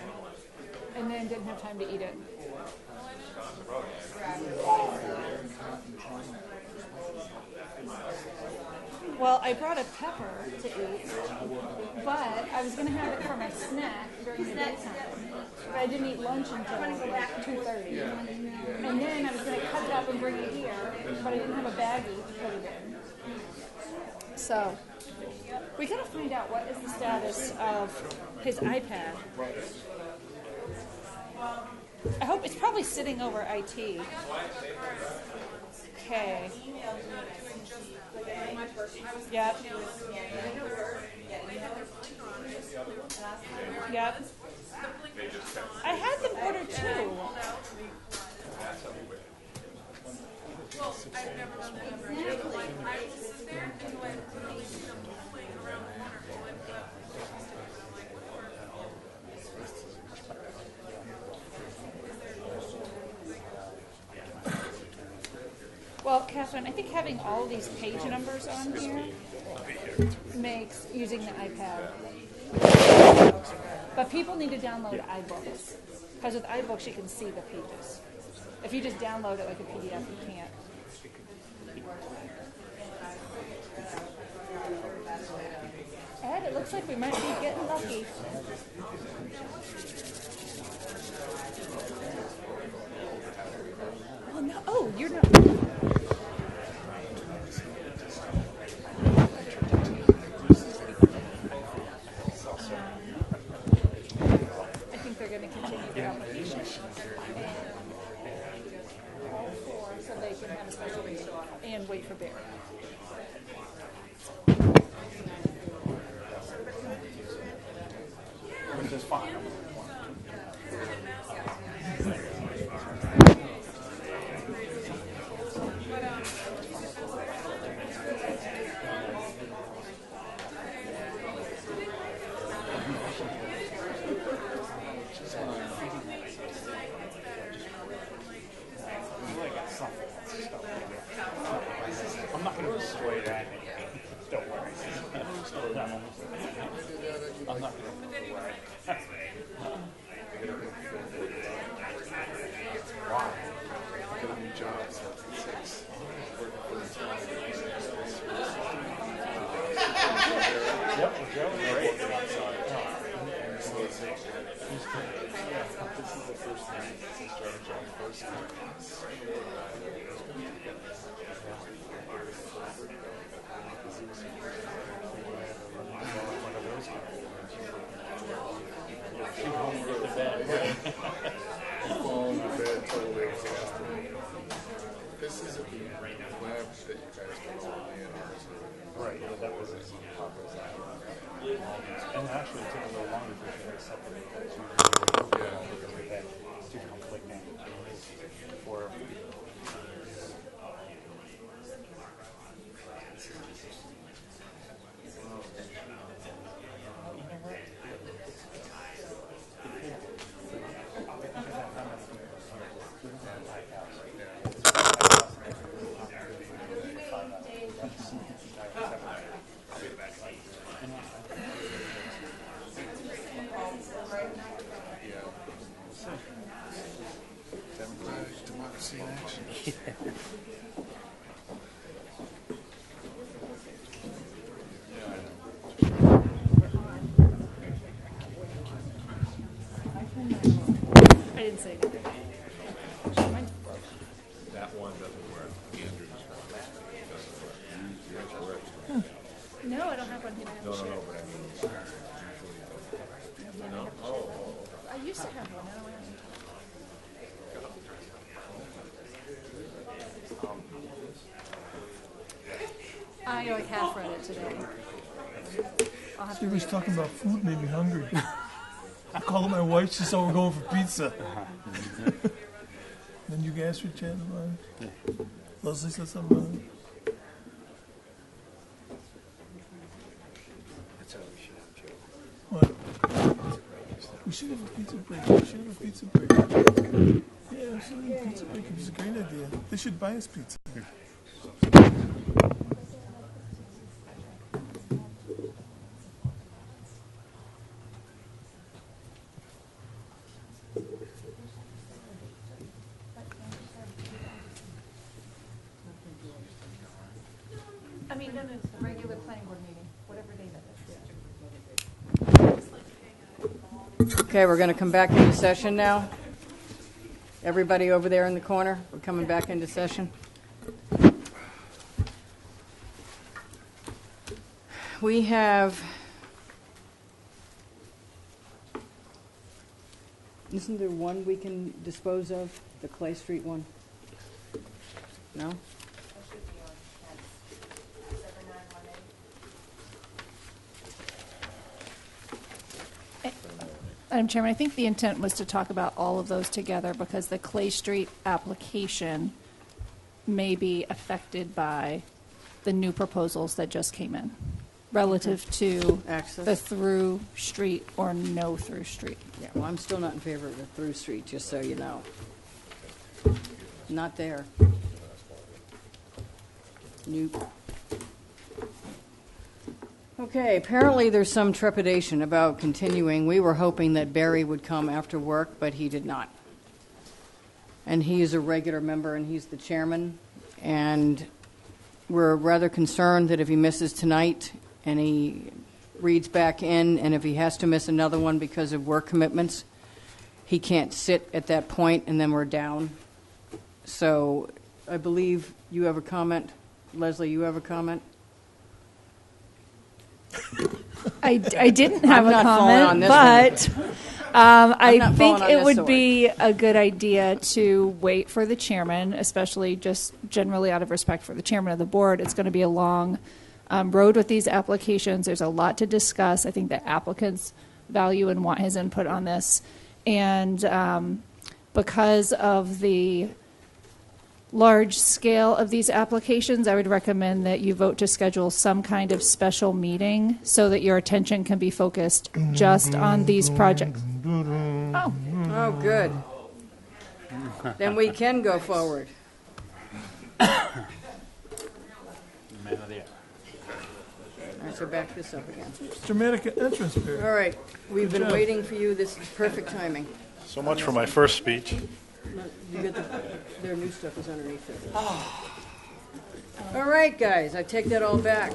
Speaker 5: and then didn't have time to eat it. Well, I brought a pepper to eat, but I was going to have it for my snack during the daytime. But I didn't eat lunch until like 2:30. And then I was going to cut it up and bring it here, but I didn't have a baggie to put it in. So we got to find out what is the status of his iPad. I hope it's probably sitting over IT. Okay. Yep. Yep. I had them ordered too.
Speaker 3: Well, I've never done that ever. Exactly. I was there and went playing around the corner. So I put up the sticker and I'm like,
Speaker 5: Well, Catherine, I think having all these page numbers on here makes using the iPad. But people need to download iBooks. Because with iBooks, you can see the pages. If you just download it like a PDF, you can't. Ed, it looks like we might be getting lucky. Oh, no. Oh, you're not. I think they're going to continue the application. All four, so they can have a special meeting and wait for Barry.
Speaker 7: Which is fine. I'm not going to destroy that. Don't worry. I'm not going to worry. Why?
Speaker 6: Jobs.
Speaker 7: Yep, Joe, great.
Speaker 6: This is the first time since starting job first. Phone, bed, totally exhausted. This is a web that you guys can all
Speaker 7: Right, yeah, that was and actually, it took a little longer to separate the two. Because we had two conflicting for.
Speaker 6: Democracy in action.
Speaker 5: I didn't say anything.
Speaker 4: That one doesn't work. Andrew's doesn't work.
Speaker 5: No, I don't have one here.
Speaker 4: No, but I mean, no? Oh.
Speaker 5: I used to have one. Now I don't. I like half read it today. I'll have to
Speaker 2: She
Speaker 5: read
Speaker 2: was
Speaker 5: it.
Speaker 2: talking about food, made me hungry. I called my wife, she said we're going for pizza. Then you guys were chatting about it. Leslie said something about it.
Speaker 12: That's how we should have Joe.
Speaker 2: What? We should have a pizza break. We should have a pizza break. Yeah, we should have a pizza break. It was a great idea. They should buy us pizza.
Speaker 5: I mean, no, it's a regular planning board meeting, whatever day that is.
Speaker 1: Okay, we're going to come back into session now. Everybody over there in the corner, we're coming back into session. We have, isn't there one we can dispose of, the Clay Street one? No?
Speaker 5: Madam Chairman, I think the intent was to talk about all of those together because the Clay Street application may be affected by the new proposals that just came in relative to
Speaker 1: Access.
Speaker 5: the through street or no through street.
Speaker 1: Yeah, well, I'm still not in favor of the through street, just so you know. Not there. Nope. Okay, apparently there's some trepidation about continuing. We were hoping that Barry would come after work, but he did not. And he is a regular member, and he's the chairman. And we're rather concerned that if he misses tonight and he reads back in, and if he has to miss another one because of work commitments, he can't sit at that point, and then we're down. So I believe you have a comment. Leslie, you have a comment?
Speaker 5: I didn't have
Speaker 1: I'm
Speaker 5: a
Speaker 1: not falling on
Speaker 5: comment,
Speaker 1: this
Speaker 5: but
Speaker 1: I'm
Speaker 5: I
Speaker 1: not
Speaker 5: think
Speaker 1: falling on
Speaker 5: it
Speaker 1: this
Speaker 5: would
Speaker 1: sword.
Speaker 5: be a good idea to wait for the chairman, especially just generally out of respect for the chairman of the board. It's going to be a long road with these applications. There's a lot to discuss. I think the applicants value and want his input on this. And because of the large scale of these applications, I would recommend that you vote to schedule some kind of special meeting so that your attention can be focused just on these projects.
Speaker 1: Oh, good. Then we can go forward.
Speaker 7: Man of the hour.
Speaker 1: All right, so back this up again.
Speaker 2: Dramatic entrance period.
Speaker 1: All right, we've been
Speaker 2: job.
Speaker 1: waiting for you. This is perfect timing.
Speaker 21: So much for my first speech.
Speaker 1: You get their new stuff is underneath it. All right, guys, I take that all back.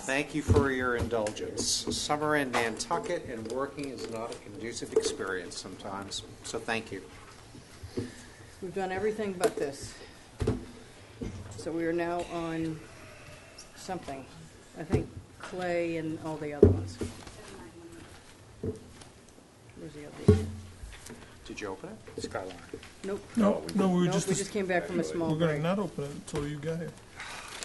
Speaker 22: Thank you for your indulgence. Summer in Nantucket and working is not a conducive experience sometimes, so thank you.
Speaker 1: We've done everything but this. So we are now on something. I think Clay and all the other ones. Where's the other one?
Speaker 22: Did you open it?
Speaker 7: Skyline.
Speaker 1: Nope.
Speaker 2: No, we were
Speaker 1: Nope,
Speaker 2: just.
Speaker 1: we just came back from a small
Speaker 2: We're going
Speaker 1: break.
Speaker 2: to not open it until you got here.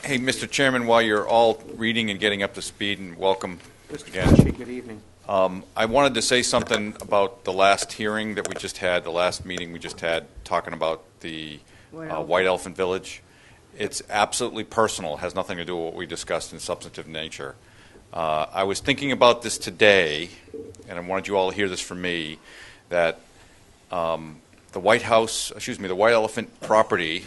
Speaker 11: Hey, Mr. Chairman, while you're all reading and getting up to speed, and welcome
Speaker 22: Mr.
Speaker 11: again.
Speaker 22: Pesci, good evening.
Speaker 11: I wanted to say something about the last hearing that we just had, the last meeting we just had, talking about the White Elephant Village. It's absolutely personal. It has nothing to do with what we discussed in substantive nature. I was thinking about this today, and I wanted you all to hear this from me, that the White Elephant property,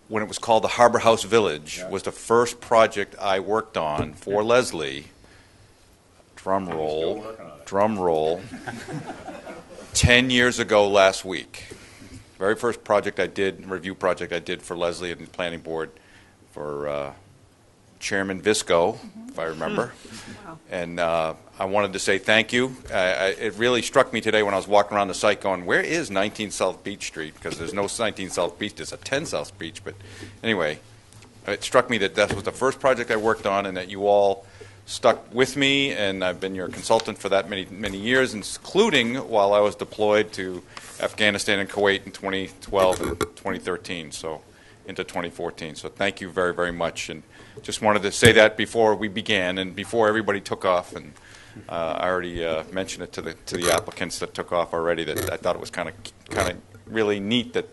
Speaker 11: when it was called the Harbor House Village, was the first project I worked on for Leslie. Drum roll. 10 years ago last week. Very first project I did, review project I did for Leslie and the planning board for Chairman Visco, if I remember.
Speaker 1: Wow.
Speaker 11: And I wanted to say thank you. It really struck me today when I was walking around the site going, where is 19 South Beach Street? Because there's no 19 South Beach, there's a 10 South Beach. But anyway, it struck me that that was the first project I worked on and that you all stuck with me, and I've been your consultant for that many years, including while I was deployed to Afghanistan and Kuwait in 2012 and 2013, so into 2014. So thank you very, very much. And just wanted to say that before we began and before everybody took off. And I already mentioned it to the applicants that took off already. That I thought it was kind of really neat that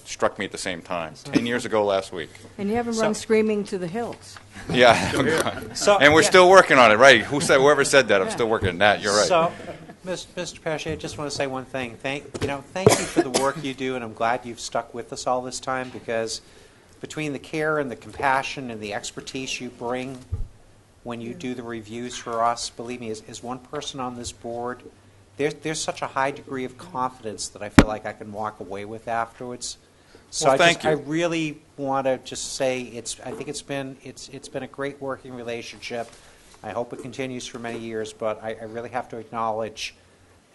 Speaker 11: struck me at the same time. 10 years ago last week.
Speaker 1: And you haven't run screaming to the hills.
Speaker 11: Yeah, and we're still working on it. Right? Whoever said that? I'm still working on that. You're right.
Speaker 22: So, Mr. Pesci, I just want to say one thing. Thank you for the work you do, and I'm glad you've stuck with us all this time, because between the care and the compassion and the expertise you bring when you do the reviews for us, believe me, as one person on this board, there's such a high degree of confidence that I feel like I can walk away with afterwards. So
Speaker 11: Well, thank you.
Speaker 22: I really want to just say I think it's been a great working relationship. I hope it continues for many years, but I really have to acknowledge,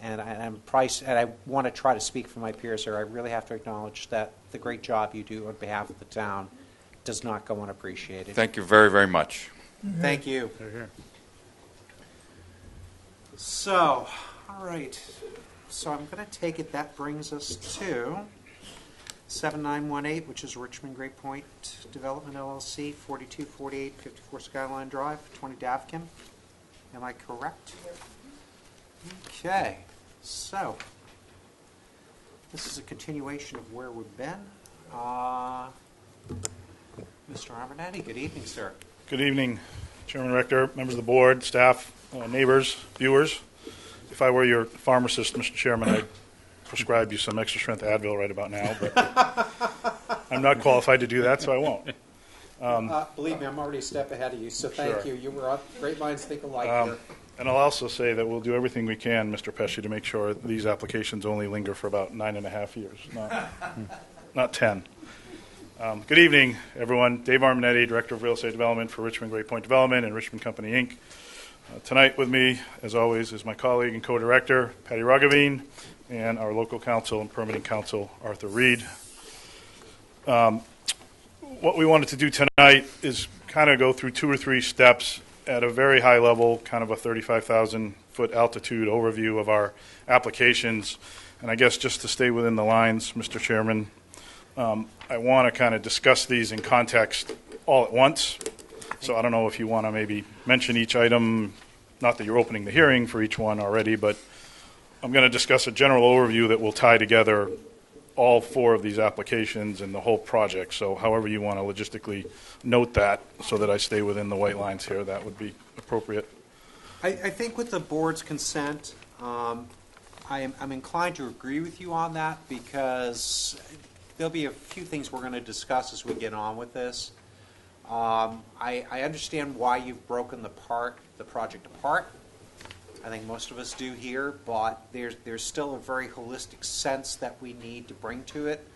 Speaker 22: and I want to try to speak for my peers here, I really have to acknowledge that the great job you do on behalf of the town does not go unappreciated.
Speaker 11: Thank you very, very much.
Speaker 22: Thank you. So, all right. So I'm going to take it that brings us to 7918, which is Richmond Great Point Development LLC, 4248 54 Skyline Drive, 20 Davkin. Am I correct? Okay. So, this is a continuation of where we've been. Mr. Abernathy, good evening, sir.
Speaker 21: Good evening, Chairman Rector, members of the board, staff, neighbors, viewers. If I were your pharmacist, Mr. Chairman, I'd prescribe you some extra strength Advil right about now, but I'm not qualified to do that, so I won't.
Speaker 22: Believe me, I'm already a step ahead of you, so thank
Speaker 21: Sure.
Speaker 22: you. You were up. Great minds think alike here.
Speaker 21: And I'll also say that we'll do everything we can, Mr. Pesci, to make sure these applications only linger for about 9.5 years, not 10. Good evening, everyone. Dave Arminetti, Director of Real Estate Development for Richmond Great Point Development and Richmond Company, Inc. Tonight with me, as always, is my colleague and co-director, Patty Rugavine, and our local counsel and permitting counsel, Arthur Reed. What we wanted to do tonight is kind of go through 2 or 3 steps at a very high level, kind of a 35,000-foot altitude overview of our applications. And I guess just to stay within the lines, Mr. Chairman, I want to kind of discuss these in context all at once. So I don't know if you want to maybe mention each item, not that you're opening the hearing for each one already, but I'm going to discuss a general overview that will tie together all 4 of these applications and the whole project. So however you want to logistically note that so that I stay within the white lines here, that would be appropriate.
Speaker 22: I think with the board's consent, I'm inclined to agree with you on that, because there'll be a few things we're going to discuss as we get on with this. I understand why you've broken the project apart. I think most of us do here, but there's still a very holistic sense that we need to bring to it.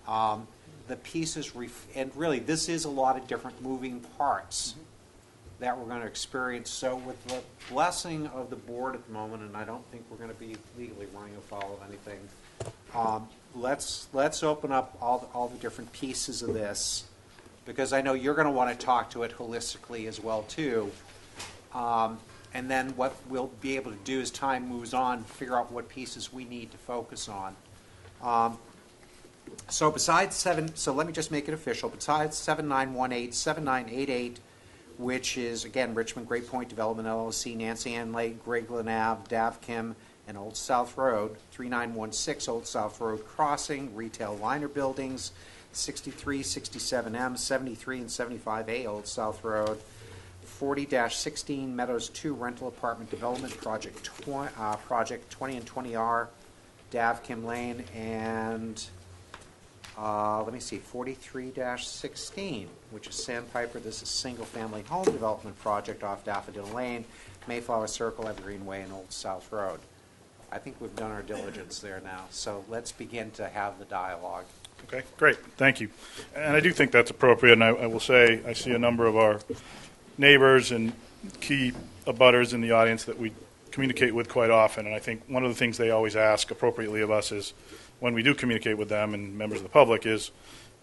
Speaker 22: The pieces, and really this is a lot of different moving parts that we're going to experience. So with the blessing of the board at the moment, and I don't think we're going to be legally running afoul of anything, let's open up all the different pieces of this, because I know you're going to want to talk to it holistically as well too. And then what we'll be able to do as time moves on, figure out what pieces we need to focus on. So let me just make it official. Besides 7918, 7988, which is, again, Richmond Great Point Development LLC, Nancy Ann Lake, Gregland Ave, Davkim, and Old South Road, 3916 Old South Road Crossing, retail liner buildings, 63, 67M, 73, and 75A Old South Road, 40-16 Meadows 2 Rental Apartment Development Project 20 and 20R, Davkim Lane, and let me see, 43-16, which is Sandpiper. This is single-family home development project off Daffodil Lane, Mayflower Circle, Evergreen Way, and Old South Road. I think we've done our diligence there now, so let's begin to have the dialogue.
Speaker 21: Okay, great. Thank you. And I do think that's appropriate, and I will say I see a number of our neighbors and key abutters in the audience that we communicate with quite often, and I think one of the things they always ask appropriately of us is, when we do communicate with them and members of the public, is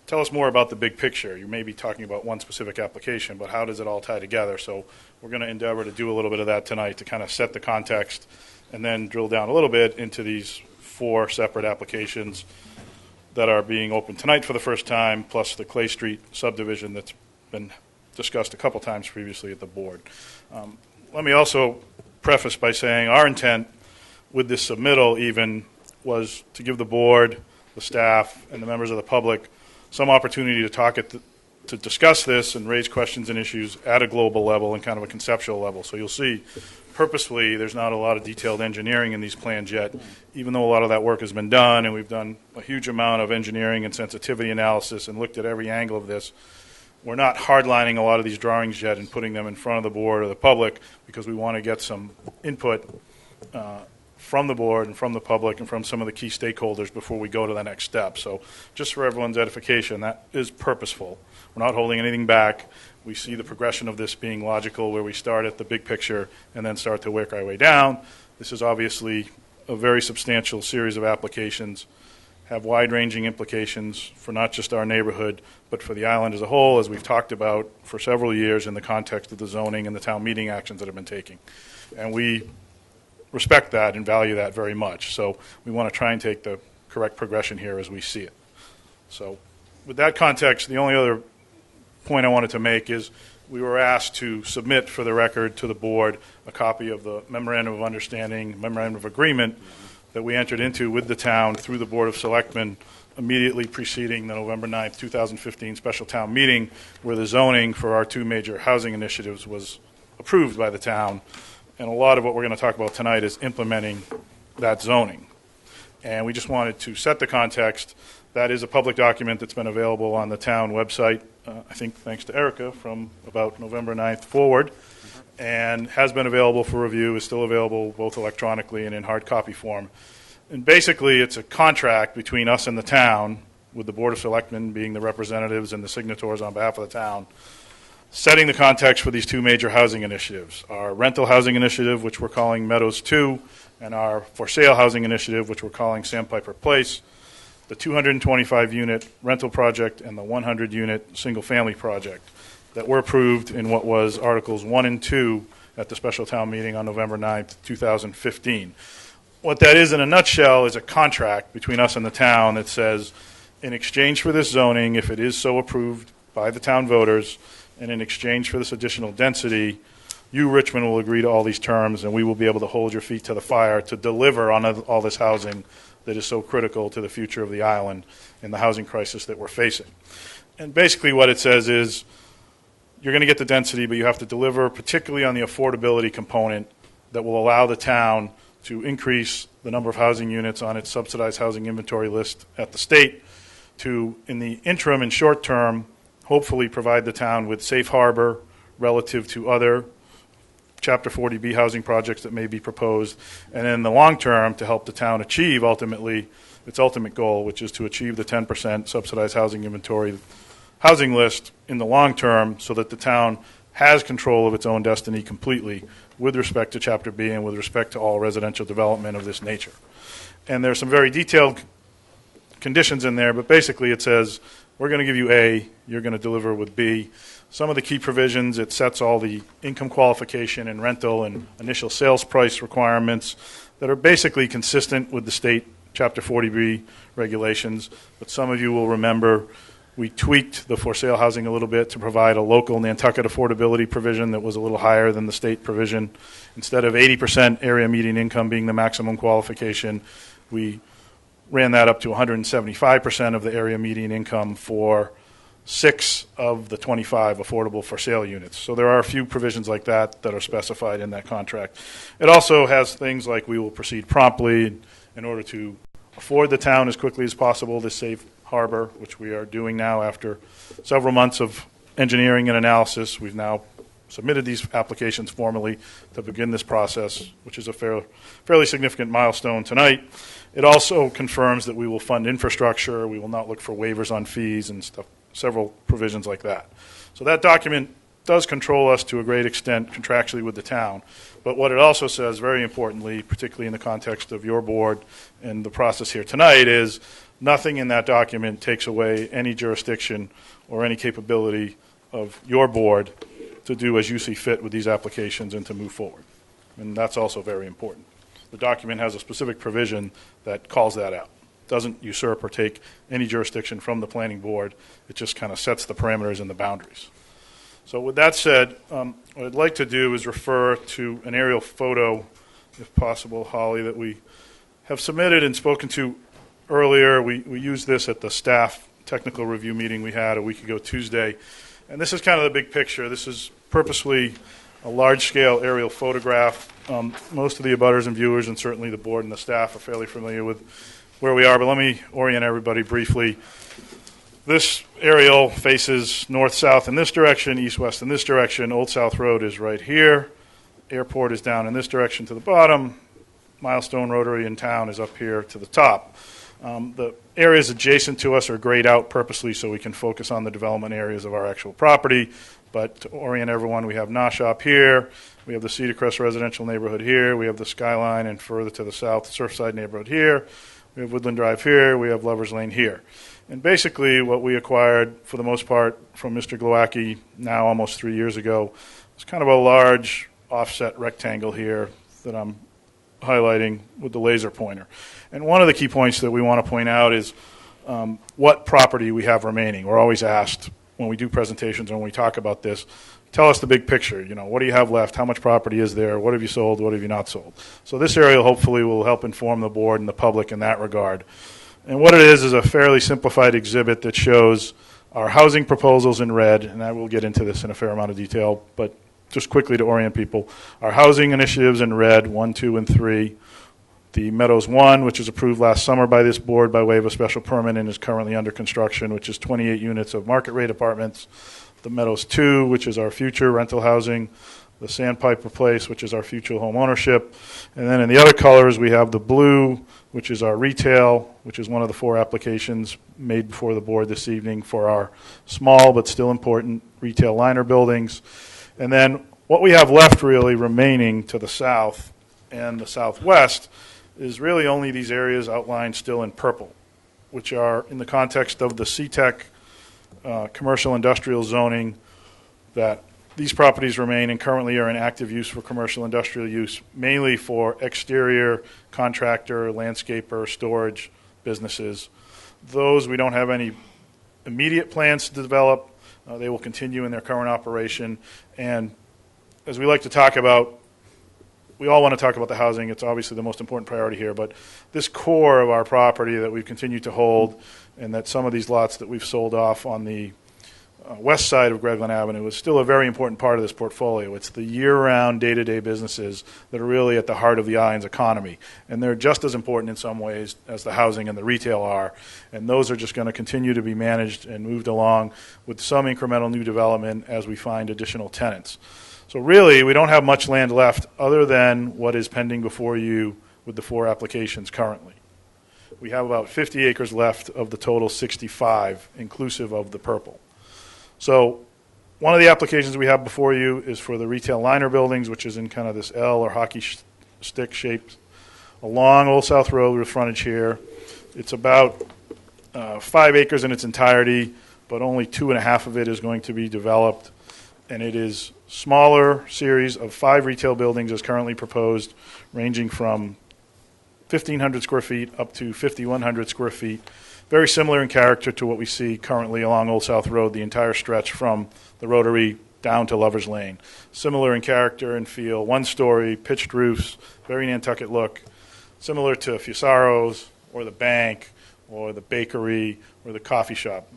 Speaker 21: tell us more about the big picture. You may be talking about one specific application, but how does it all tie together? So we're going to endeavor to do a little bit of that tonight to kind of set the context and then drill down a little bit into these 4 separate applications that are being opened tonight for the first time, plus the Clay Street subdivision that's been discussed a couple times previously at the board. Let me also preface by saying our intent with this submittal even was to give the board, the staff, and the members of the public some opportunity to to discuss this and raise questions and issues at a global level and kind of a conceptual level. So you'll see, purposefully, there's not a lot of detailed engineering in these plans yet, even though a lot of that work has been done, and we've done a huge amount of engineering and sensitivity analysis and looked at every angle of this. We're not hardlining a lot of these drawings yet and putting them in front of the board or the public because we want to get some input from the board and from the public and from some of the key stakeholders before we go to the next step. So just for everyone's edification, that is purposeful. We're not holding anything back. We see the progression of this being logical, where we start at the big picture and then start to work our way down. This is obviously a very substantial series of applications, have wide-ranging implications for not just our neighborhood, but for the island as a whole, as we've talked about for several years in the context of the zoning and the town meeting actions that have been taken. And we respect that and value that very much. So we want to try and take the correct progression here as we see it. So with that context, the only other point I wanted to make is we were asked to submit for the record to the board a copy of the Memorandum of Understanding, Memorandum of Agreement that we entered into with the town through the Board of Selectmen immediately preceding the November 9th, 2015 special town meeting, where the zoning for our 2 major housing initiatives was approved by the town. And a lot of what we're going to talk about tonight is implementing that zoning. And we just wanted to set the context. That is a public document that's been available on the town website, I think thanks to Erica, from about November 9th forward, and has been available for review, is still available both electronically and in hard copy form. And basically, it's a contract between us and the town, with the Board of Selectmen being the representatives and the signatories on behalf of the town, setting the context for these 2 major housing initiatives. Our rental housing initiative, which we're calling Meadows 2, and our for sale housing initiative, which we're calling Sandpiper Place, the 225-unit rental project, and the 100-unit single-family project that were approved in what was Articles 1 and 2 at the special town meeting on November 9th, 2015. What that is in a nutshell is a contract between us and the town that says, in exchange for this zoning, if it is so approved by the town voters, and in exchange for this additional density, you, Richmond, will agree to all these terms, and we will be able to hold your feet to the fire to deliver on all this housing that is so critical to the future of the island and the housing crisis that we're facing. And basically what it says is, you're going to get the density, but you have to deliver particularly on the affordability component that will allow the town to increase the number of housing units on its subsidized housing inventory list at the state to, in the interim and short term, hopefully provide the town with safe harbor relative to other Chapter 40B housing projects that may be proposed, and in the long term to help the town achieve ultimately its ultimate goal, which is to achieve the 10% subsidized housing inventory housing list in the long term, so that the town has control of its own destiny completely with respect to Chapter B and with respect to all residential development of this nature. And there's some very detailed conditions in there, but basically it says we're going to give you A, you're going to deliver with B. Some of the key provisions, it sets all the income qualification and rental and initial sales price requirements that are basically consistent with the state Chapter 40B regulations. But some of you will remember we tweaked the for sale housing a little bit to provide a local Nantucket affordability provision that was a little higher than the state provision. Instead of 80% area median income being the maximum qualification, we ran that up to 175% of the area median income for 6 of the 25 affordable for sale units. So there are a few provisions like that that are specified in that contract. It also has things like we will proceed promptly in order to afford the town as quickly as possible this safe harbor, which we are doing now after several months of engineering and analysis. We've now submitted these applications formally to begin this process, which is a fairly significant milestone tonight. It also confirms that we will fund infrastructure. We will not look for waivers on fees and stuff, several provisions like that. So that document does control us to a great extent contractually with the town. But what it also says, very importantly, particularly in the context of your board and the process here tonight, is nothing in that document takes away any jurisdiction or any capability of your board to do as you see fit with these applications and to move forward. And that's also very important. The document has a specific provision that calls that out. It doesn't usurp or take any jurisdiction from the planning board. It just kind of sets the parameters and the boundaries. So with that said, what I'd like to do is refer to an aerial photo, if possible, Holly, that we have submitted and spoken to earlier. We used this at the staff technical review meeting we had a week ago Tuesday. And this is kind of the big picture. This is purposely a large-scale aerial photograph. Most of the abutters and viewers, and certainly the board and the staff, are fairly familiar with where we are, but let me orient everybody briefly. This aerial faces north-south in this direction, east-west in this direction. Old South Road is right here. Airport is down in this direction to the bottom. Milestone Rotary in town is up here to the top. The areas adjacent to us are grayed out purposely so we can focus on the development areas of our actual property. But to orient everyone, we have Nosh up here. We have the Cedar Crest residential neighborhood here. We have the Skyline and further to the south, Surfside neighborhood here. We have Woodland Drive here. We have Lover's Lane here. And basically what we acquired, for the most part, from Mr. Glowacki now almost 3 years ago, is kind of a large offset rectangle here that I'm highlighting with the laser pointer. And one of the key points that we want to point out is what property we have remaining. We're always asked when we do presentations and when we talk about this, tell us the big picture. You know, what do you have left? How much property is there? What have you sold? What have you not sold? So this aerial hopefully will help inform the board and the public in that regard. And what it is a fairly simplified exhibit that shows our housing proposals in red, and I will get into this in a fair amount of detail, but just quickly to orient people. Our housing initiatives in red, 1, 2, and 3. The Meadows 1, which was approved last summer by this board by way of a special permit and is currently under construction, which is 28 units of market rate apartments. The Meadows 2, which is our future rental housing. The Sandpiper Place, which is our future home ownership. And then in the other colors, we have the blue, which is our retail, which is one of the 4 applications made before the board this evening for our small but still important retail liner buildings. And then what we have left really remaining to the south and the southwest is really only these areas outlined still in purple, which are in the context of the CTEC commercial industrial zoning, that these properties remain and currently are in active use for commercial industrial use, mainly for exterior contractor, landscaper, storage businesses. Those we don't have any immediate plans to develop. They will continue in their current operation. And as we like to talk about, we all want to talk about the housing. It's obviously the most important priority here. But this core of our property that we've continued to hold, and that some of these lots that we've sold off on the west side of Gregland Avenue is still a very important part of this portfolio. It's the year-round, day-to-day businesses that are really at the heart of the island's economy. And they're just as important in some ways as the housing and the retail are. And those are just going to continue to be managed and moved along with some incremental new development as we find additional tenants. So really, we don't have much land left other than what is pending before you with the 4 applications currently. We have about 50 acres left of the total 65, inclusive of the purple. So one of the applications we have before you is for the retail liner buildings, which is in kind of this L or hockey stick shape along Old South Road with frontage here. It's about 5 acres in its entirety. but only 2.5 of it is going to be developed. And it is smaller series of 5 retail buildings as currently proposed, ranging from 1,500 square feet up to 5,100 square feet. Very similar in character to what we see currently along Old South Road, the entire stretch from the Rotary down to Lover's Lane. Similar in character and feel, 1-story, pitched roofs, very Nantucket look, similar to Fusaro's or the bank or the bakery or the coffee shop.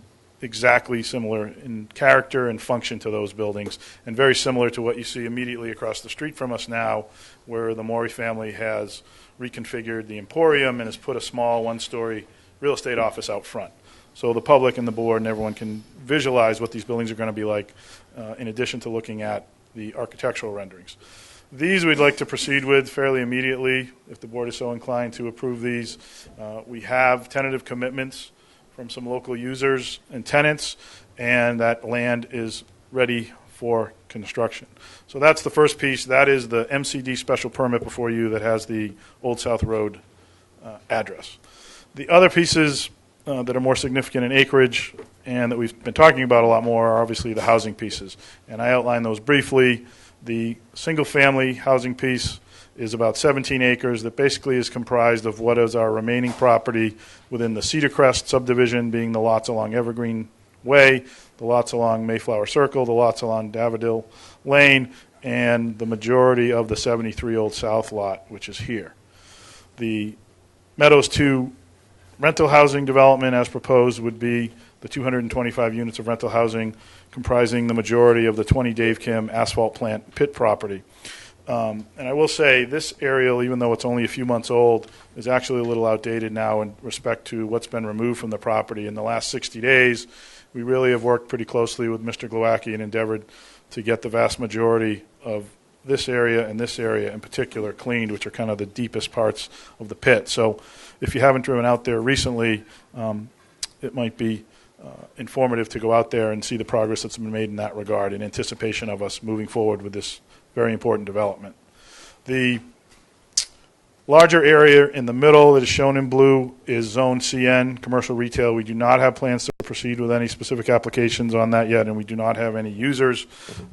Speaker 21: Exactly similar in character and function to those buildings, and very similar to what you see immediately across the street from us now, where the Morey family has reconfigured the Emporium and has put a small 1-story real estate office out front. So the public and the board and everyone can visualize what these buildings are going to be like, in addition to looking at the architectural renderings. These we'd like to proceed with fairly immediately, if the board is so inclined to approve these. We have tentative commitments from some local users and tenants, and that land is ready for construction. So that's the first piece. That is the MCD special permit before you that has the Old South Road address. The other pieces that are more significant in acreage and that we've been talking about a lot more are obviously the housing pieces. And I outlined those briefly. The single-family housing piece is about 17 acres that basically is comprised of what is our remaining property within the Cedar Crest subdivision, being the lots along Evergreen Way, the lots along Mayflower Circle, the lots along Daffodil Lane, and the majority of the 73 Old South lot, which is here. The Meadows 2 rental housing development, as proposed, would be the 225 units of rental housing comprising the majority of the 20 Dave Kim asphalt plant pit property. And I will say this aerial, even though it's only a few months old, is actually a little outdated now in respect to what's been removed from the property. In the last 60 days, we really have worked pretty closely with Mr. Glowacki and endeavored to get the vast majority of this area and this area in particular cleaned, which are kind of the deepest parts of the pit. So if you haven't driven out there recently, it might be informative to go out there and see the progress that's been made in that regard in anticipation of us moving forward with this very important development. The larger area in the middle that is shown in blue is Zone CN, commercial retail. We do not have plans to proceed with any specific applications on that yet, and we do not have any users,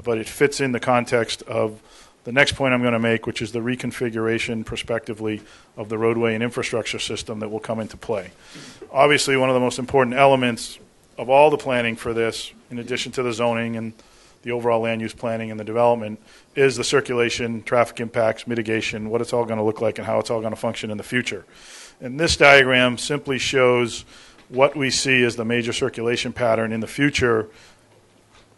Speaker 21: but it fits in the context of the next point I'm going to make, which is the reconfiguration prospectively of the roadway and infrastructure system that will come into play. Obviously, one of the most important elements of all the planning for this, in addition to the zoning and the overall land use planning and the development, is the circulation, traffic impacts, mitigation, what it's all going to look like and how it's all going to function in the future. And this diagram simply shows what we see as the major circulation pattern in the future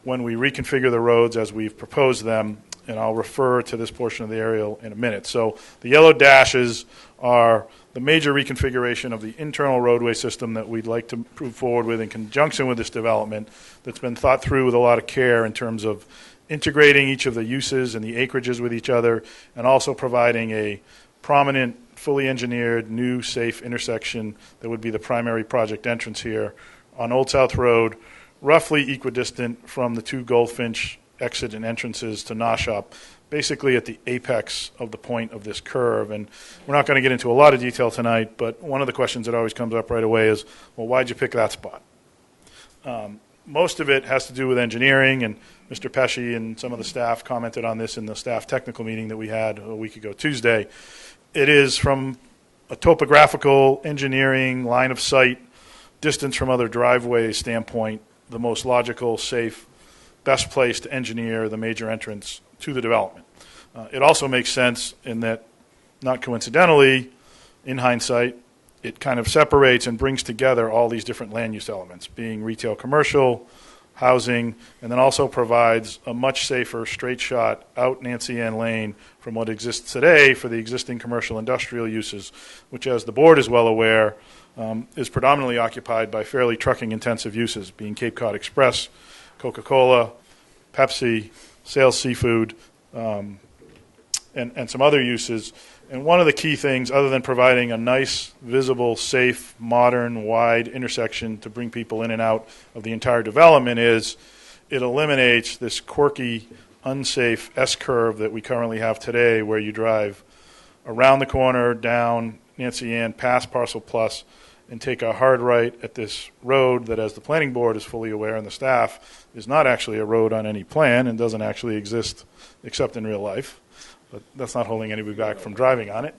Speaker 21: when we reconfigure the roads as we've proposed them, and I'll refer to this portion of the aerial in a minute. So the yellow dashes are the major reconfiguration of the internal roadway system that we'd like to move forward with in conjunction with this development that's been thought through with a lot of care in terms of integrating each of the uses and the acreages with each other, and also providing a prominent, fully engineered, new, safe intersection that would be the primary project entrance here on Old South Road, roughly equidistant from the 2 Goldfinch exit and entrances to Noshop, basically at the apex of the point of this curve. And we're not going to get into a lot of detail tonight, but one of the questions that always comes up right away is, well, why'd you pick that spot? Most of it has to do with engineering, and Mr. Pesci and some of the staff commented on this in the staff technical meeting that we had a week ago Tuesday. It is, from a topographical, engineering, line of sight, distance from other driveways standpoint, the most logical, safe, best place to engineer the major entrance to the development. It also makes sense in that, not coincidentally, in hindsight, it kind of separates and brings together all these different land use elements, being retail, commercial, housing, and then also provides a much safer straight shot out Nancy Ann Lane from what exists today for the existing commercial industrial uses, which, as the board is well aware, is predominantly occupied by fairly trucking intensive uses, being Cape Cod Express, Coca-Cola, Pepsi, Sales Seafood, and some other uses. And one of the key things, other than providing a nice, visible, safe, modern, wide intersection to bring people in and out of the entire development, is it eliminates this quirky, unsafe S-curve that we currently have today, where you drive around the corner, down Nancy Ann, past Parcel Plus, and take a hard right at this road that, as the planning board is fully aware and the staff, is not actually a road on any plan and doesn't actually exist except in real life. But that's not holding anybody back from driving on it.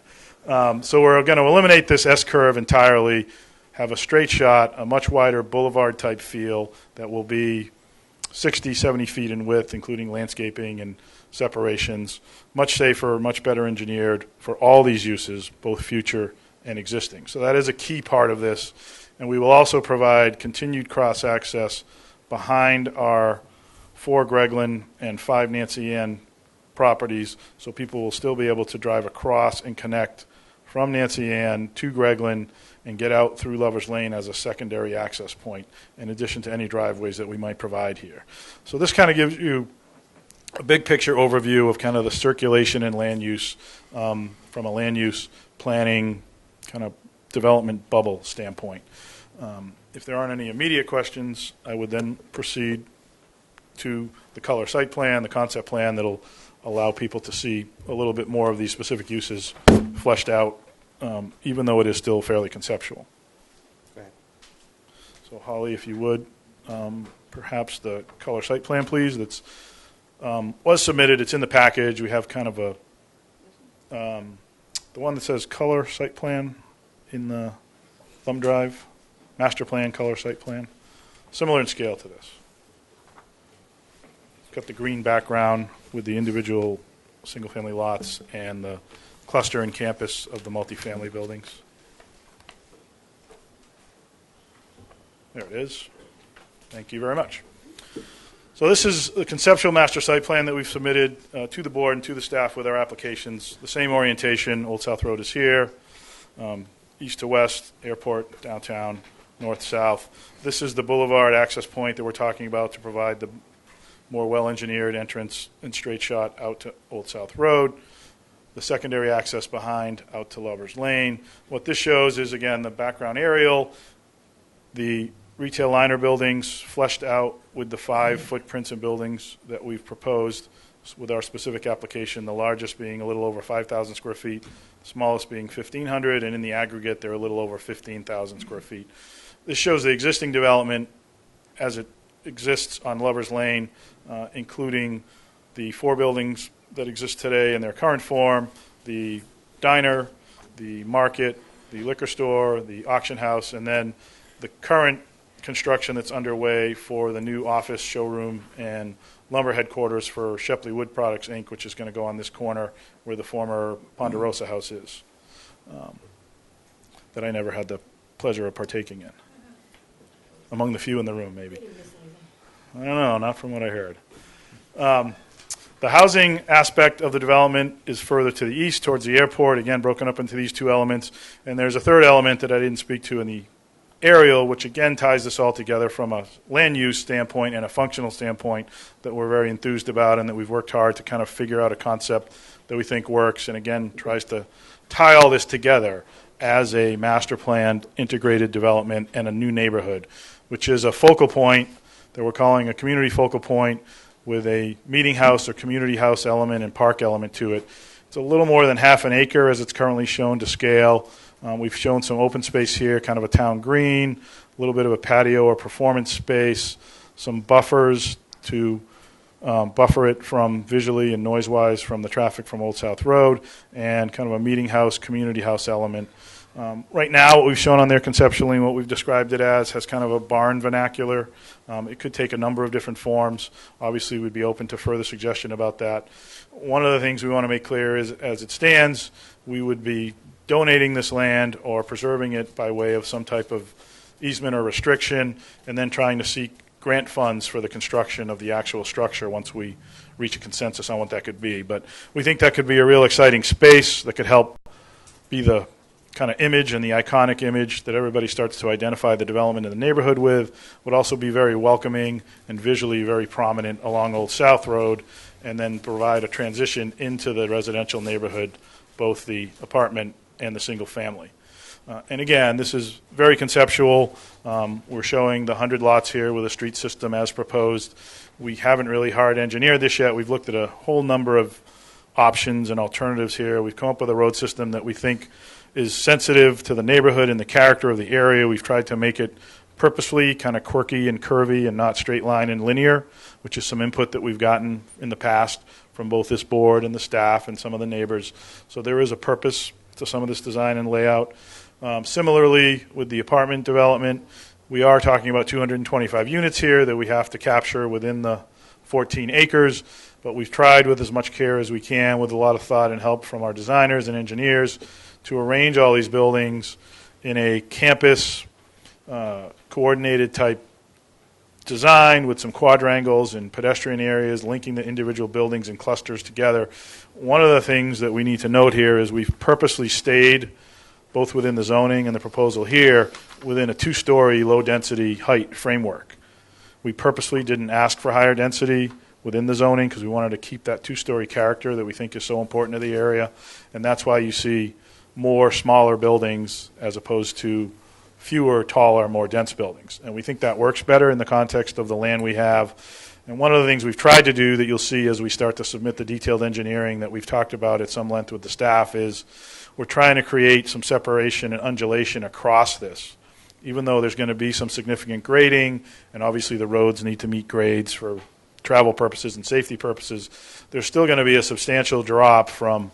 Speaker 21: So we're going to eliminate this S-curve entirely, have a straight shot, a much wider boulevard-type feel that will be 60, 70 feet in width, including landscaping and separations, much safer, much better engineered for all these uses, both future and existing. So that is a key part of this. And we will also provide continued cross-access behind our 4 Gregland and 5 Nancy Ann properties, so people will still be able to drive across and connect from Nancy Ann to Gregland and get out through Lover's Lane as a secondary access point, in addition to any driveways that we might provide here. So this kind of gives you a big picture overview of kind of the circulation and land use from a land use planning kind of development bubble standpoint. If there aren't any immediate questions, I would then proceed to the color site plan, the concept plan that'll allow people to see a little bit more of these specific uses fleshed out, even though it is still fairly conceptual.
Speaker 22: Go ahead.
Speaker 21: So Holly, if you would, perhaps the color site plan, please. That's was submitted. It's in the package. We have kind of a the one that says color site plan in the thumb drive, master plan, color site plan, similar in scale to this. It's got the green background with the individual single-family lots and the cluster and campus of the multifamily buildings. There it is. Thank you very much. So this is the conceptual master site plan that we've submitted to the board and to the staff with our applications. The same orientation. Old South Road is here. East to west, airport, downtown, north-south. This is the boulevard access point that we're talking about to provide the more well-engineered entrance and straight shot out to Old South Road. The secondary access behind out to Lover's Lane. What this shows is, again, the background aerial, the retail liner buildings fleshed out with the 5 footprints and buildings that we've proposed with our specific application, the largest being a little over 5,000 square feet, the smallest being 1,500, and in the aggregate, they're a little over 15,000 square feet. This shows the existing development as it exists on Lover's Lane, including the 4 buildings that exist today in their current form, the diner, the market, the liquor store, the auction house, and then the current construction that's underway for the new office, showroom, and lumber headquarters for Shepley Wood Products, Inc., which is going to go on this corner where the former Ponderosa house is, that I never had the pleasure of partaking in. Among the few in the room, maybe. I don't know, not from what I heard. The housing aspect of the development is further to the east towards the airport, again broken up into these 2 elements. And there's a third element that I didn't speak to in the aerial, which again ties this all together from a land use standpoint and a functional standpoint that we're very enthused about and that we've worked hard to kind of figure out a concept that we think works and again tries to tie all this together as a master planned integrated development and a new neighborhood, which is a focal point that we're calling a community focal point with a meeting house or community house element and park element to it. It's a little more than half an acre as it's currently shown to scale. We've shown some open space here, kind of a town green, a little bit of a patio or performance space, some buffers to buffer it from visually and noise-wise from the traffic from Old South Road, and kind of a meeting house, community house element. Right now, what we've shown on there conceptually and what we've described it as has kind of a barn vernacular. It could take a number of different forms. Obviously, we'd be open to further suggestion about that. One of the things we want to make clear is, as it stands, we would be donating this land or preserving it by way of some type of easement or restriction, and then trying to seek grant funds for the construction of the actual structure once we reach a consensus on what that could be. But we think that could be a real exciting space that could help be the kind of image and the iconic image that everybody starts to identify the development in the neighborhood with, would also be very welcoming and visually very prominent along Old South Road, and then provide a transition into the residential neighborhood, both the apartment and the single family. And again, this is very conceptual. We're showing the 100 lots here with a street system as proposed. We haven't really hard engineered this yet. We've looked at a whole number of options and alternatives here. We've come up with a road system that we think is sensitive to the neighborhood and the character of the area. We've tried to make it purposefully kind of quirky and curvy and not straight line and linear, which is some input that we've gotten in the past from both this board and the staff and some of the neighbors. So there is a purpose to some of this design and layout. Similarly, with the apartment development, we are talking about 225 units here that we have to capture within the 14 acres, but we've tried with as much care as we can, with a lot of thought and help from our designers and engineers, to arrange all these buildings in a campus coordinated type design with some quadrangles and pedestrian areas linking the individual buildings and clusters together. One of the things that we need to note here is we've purposely stayed, both within the zoning and the proposal here, within a 2-story low-density height framework. We purposely didn't ask for higher density within the zoning because we wanted to keep that 2-story character that we think is so important to the area, and that's why you see more smaller buildings as opposed to fewer, taller, more dense buildings. And we think that works better in the context of the land we have. And one of the things we've tried to do that you'll see as we start to submit the detailed engineering that we've talked about at some length with the staff is we're trying to create some separation and undulation across this. Even though there's going to be some significant grading, and obviously the roads need to meet grades for travel purposes and safety purposes, there's still going to be a substantial drop from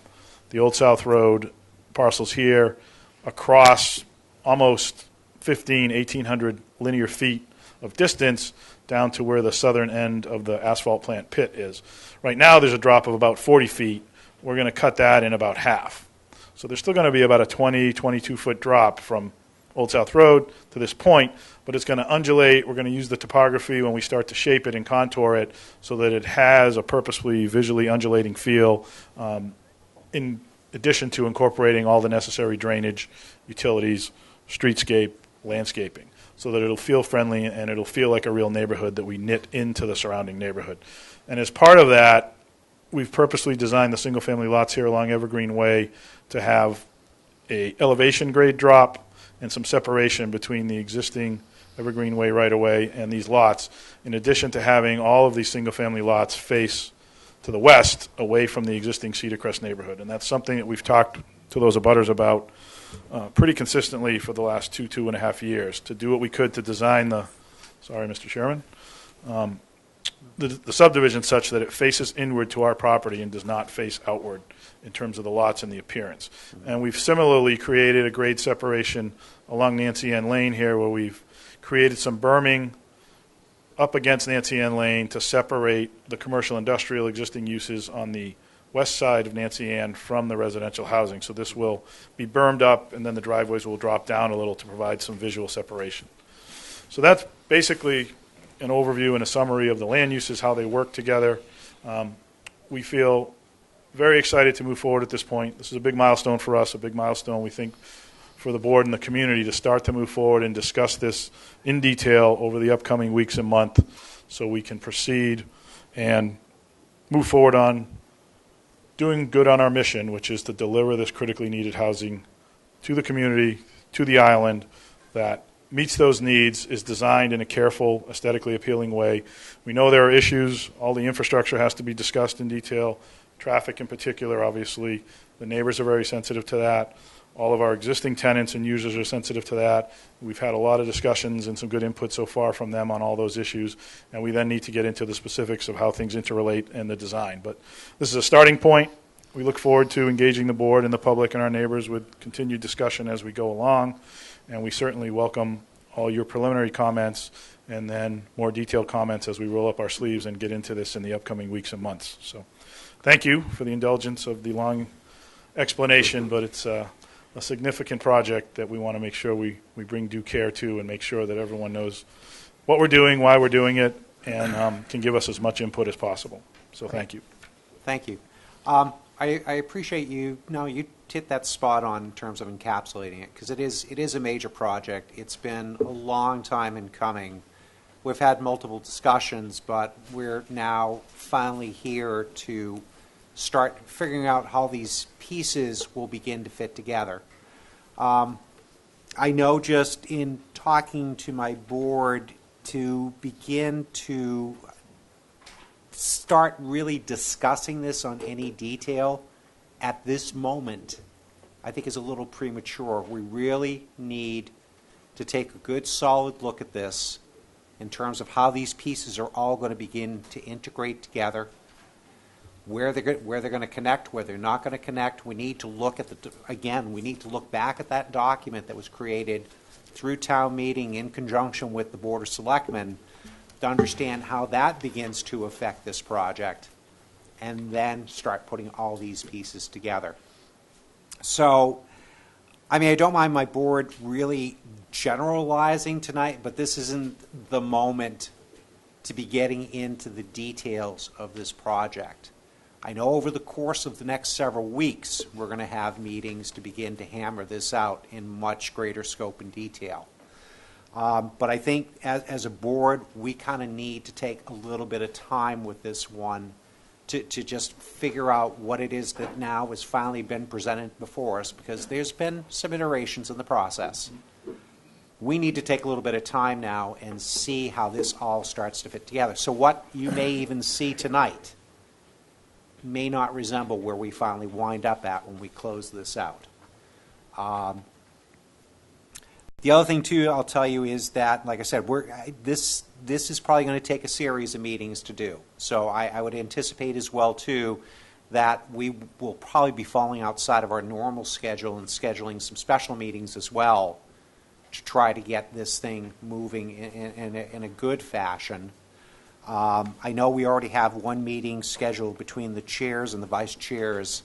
Speaker 21: the Old South Road parcels here across almost 1,800 linear feet of distance down to where the southern end of the asphalt plant pit is. Right now there's a drop of about 40 feet. We're going to cut that in about half. So there's still going to be about a 20, 22-foot drop from Old South Road to this point, but it's going to undulate. We're going to use the topography when we start to shape it and contour it so that it has a purposefully visually undulating feel, in addition to incorporating all the necessary drainage, utilities, streetscape, landscaping, so that it'll feel friendly and it'll feel like a real neighborhood that we knit into the surrounding neighborhood. And as part of that, we've purposely designed the single-family lots here along Evergreen Way to have a elevation grade drop and some separation between the existing Evergreen Way right-of-way and these lots, in addition to having all of these single-family lots face to the west away from the existing Cedar Crest neighborhood. And that's something that we've talked to those abutters about pretty consistently for the last 2.5 years, to do what we could to design the, sorry, Mr. Chairman, the subdivision such that it faces inward to our property and does not face outward in terms of the lots and the appearance. And we've similarly created a grade separation along Nancy Ann Lane here, where we've created some berming up against Nancy Ann Lane to separate the commercial industrial existing uses on the west side of Nancy Ann from the residential housing. So this will be bermed up, and then the driveways will drop down a little to provide some visual separation. So that's basically an overview and a summary of the land uses, how they work together. We feel very excited to move forward at this point. This is a big milestone for us, a big milestone, we think, for the board and the community to start to move forward and discuss this in detail over the upcoming weeks and months so we can proceed and move forward on doing good on our mission, which is to deliver this critically needed housing to the community, to the island, that meets those needs, is designed in a careful, aesthetically appealing way. We know there are issues. All the infrastructure has to be discussed in detail. Traffic in particular, obviously. The neighbors are very sensitive to that. All of our existing tenants and users are sensitive to that. We've had a lot of discussions and some good input so far from them on all those issues, and we then need to get into the specifics of how things interrelate and the design. But this is a starting point. We look forward to engaging the board and the public and our neighbors with continued discussion as we go along, and we certainly welcome all your preliminary comments and then more detailed comments as we roll up our sleeves and get into this in the upcoming weeks and months. So thank you for the indulgence of the long explanation, but it's a significant project that we want to make sure we bring due care to and make sure that everyone knows what we're doing, why we're doing it, and can give us as much input as possible. So thank you.
Speaker 22: Thank you. I appreciate you. No, you hit that spot on in terms of encapsulating it, because it is a major project. It's been a long time in coming. We've had multiple discussions, but we're now finally here to start figuring out how these pieces will begin to fit together. I know just in talking to my board to begin to start really discussing this on any detail at this moment, I think is a little premature. We really need to take a good solid look at this in terms of how these pieces are all going to begin to integrate together, where they're going to connect, where they're not going to connect. We need to look at we need to look back at that document that was created through town meeting in conjunction with the Board of Selectmen to understand how that begins to affect this project, and then start putting all these pieces together. So, I mean, I don't mind my board really generalizing tonight, but this isn't the moment to be getting into the details of this project. I know over the course of the next several weeks, we're going to have meetings to begin to hammer this out in much greater scope and detail. But I think as a board, we kind of need to take a little bit of time with this one to just figure out what it is that now has finally been presented before us, because there's been some iterations in the process. We need to take a little bit of time now and see how this all starts to fit together. So what you may even see tonight may not resemble where we finally wind up at when we close this out. The other thing, too, I'll tell you is that, like I said, this is probably going to take a series of meetings to do. So I would anticipate as well, too, that we will probably be falling outside of our normal schedule and scheduling some special meetings as well to try to get this thing moving in a good fashion. I know we already have one meeting scheduled between the chairs and the vice chairs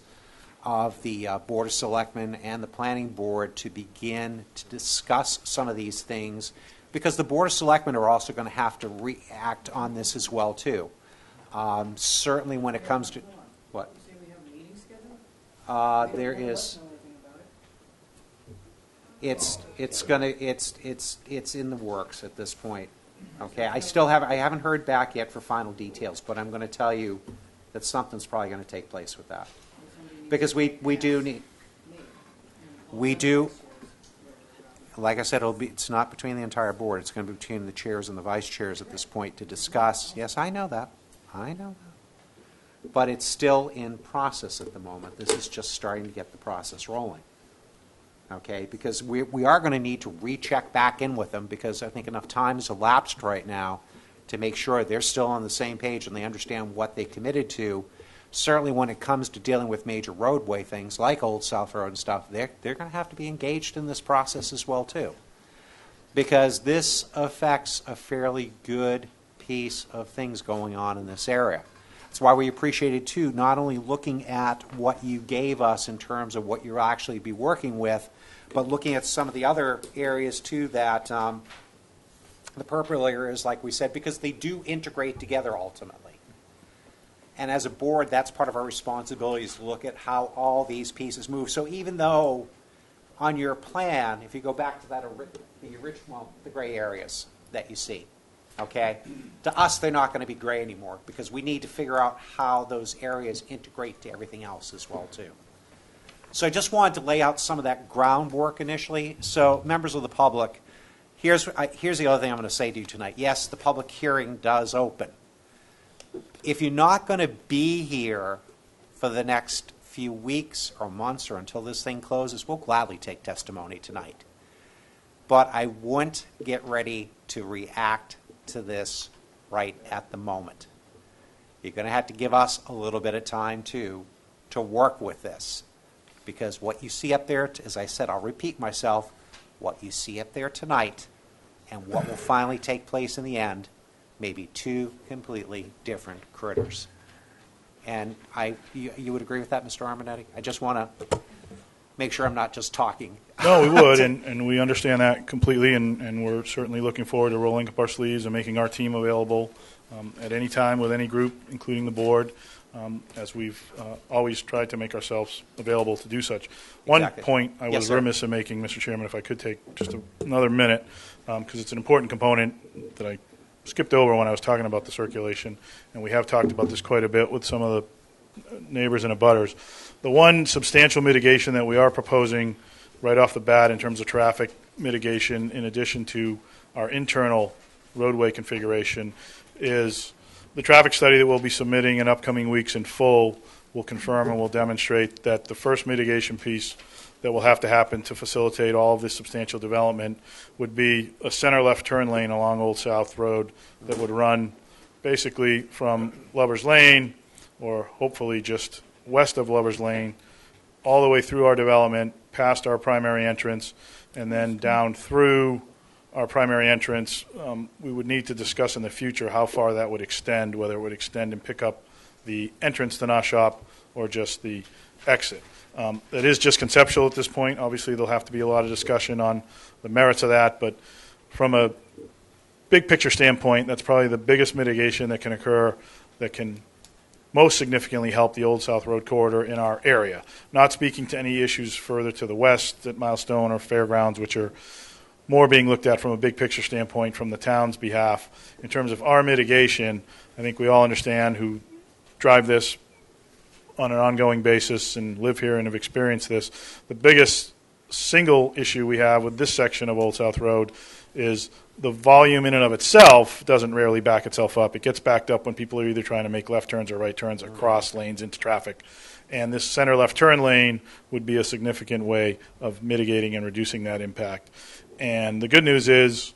Speaker 22: of the Board of Selectmen and the Planning Board to begin to discuss some of these things, because the Board of Selectmen are also going to have to react on this as well, too. Certainly when it comes to... What? There is... It's in the works at this point. Okay, I haven't heard back yet for final details, but I'm going to tell you that something's probably going to take place with that. Because we do, like I said, it's not between the entire board. It's going to be between the chairs and the vice chairs at this point to discuss. Yes, I know that. But it's still in process at the moment. This is just starting to get the process rolling. Okay, because we are going to need to recheck back in with them, because I think enough time has elapsed right now to make sure they're still on the same page and they understand what they committed to. Certainly when it comes to dealing with major roadway things like Old South Road and stuff, they're going to have to be engaged in this process as well, too. Because this affects a fairly good piece of things going on in this area. That's why we appreciated, too, not only looking at what you gave us in terms of what you'll actually be working with, but looking at some of the other areas, too, that the purple areas, like we said, because they do integrate together ultimately. And as a board, that's part of our responsibility, is to look at how all these pieces move. So even though on your plan, if you go back to that the gray areas that you see, okay, to us they're not going to be gray anymore, because we need to figure out how those areas integrate to everything else as well, too. So I just wanted to lay out some of that groundwork initially. So members of the public, here's the other thing I'm going to say to you tonight. Yes, the public hearing does open. If you're not going to be here for the next few weeks or months or until this thing closes, we'll gladly take testimony tonight. But I wouldn't get ready to react to this right at the moment. You're going to have to give us a little bit of time, too, to work with this. Because what you see up there, as I said, I'll repeat myself, what you see up there tonight and what will finally take place in the end may be two completely different critters. And you would agree with that, Mr. Arminetti? I just want to make sure I'm not just talking.
Speaker 21: No, we would, and we understand that completely, and we're certainly looking forward to rolling up our sleeves and making our team available at any time with any group, including the board, as we've always tried to make ourselves available to do such. One point I was remiss in making, Mr. Chairman, if I could take just another minute, because it's an important component that I skipped over when I was talking about the circulation, and we have talked about this quite a bit with some of the neighbors and abutters. The one substantial mitigation that we are proposing right off the bat in terms of traffic mitigation, in addition to our internal roadway configuration, is the traffic study that we'll be submitting in upcoming weeks in full will confirm and will demonstrate that the first mitigation piece that will have to happen to facilitate all of this substantial development would be a center left turn lane along Old South Road that would run basically from Lover's Lane, or hopefully just west of Lover's Lane, all the way through our development, past our primary entrance, and then down through our primary entrance. We would need to discuss in the future how far that would extend, whether it would extend and pick up the entrance to Noshop or just the exit. That is just conceptual at this point. Obviously, there'll have to be a lot of discussion on the merits of that, but from a big picture standpoint, that's probably the biggest mitigation that can occur that can most significantly help the Old South Road corridor in our area. Not speaking to any issues further to the west at Milestone or Fairgrounds, which are more being looked at from a big picture standpoint from the town's behalf. In terms of our mitigation, I think we all understand who drive this on an ongoing basis and live here and have experienced this. The biggest single issue we have with this section of Old South Road is the volume in and of itself doesn't rarely back itself up. It gets backed up when people are either trying to make left turns or right turns across lanes into traffic. And this center left turn lane would be a significant way of mitigating and reducing that impact. And the good news is,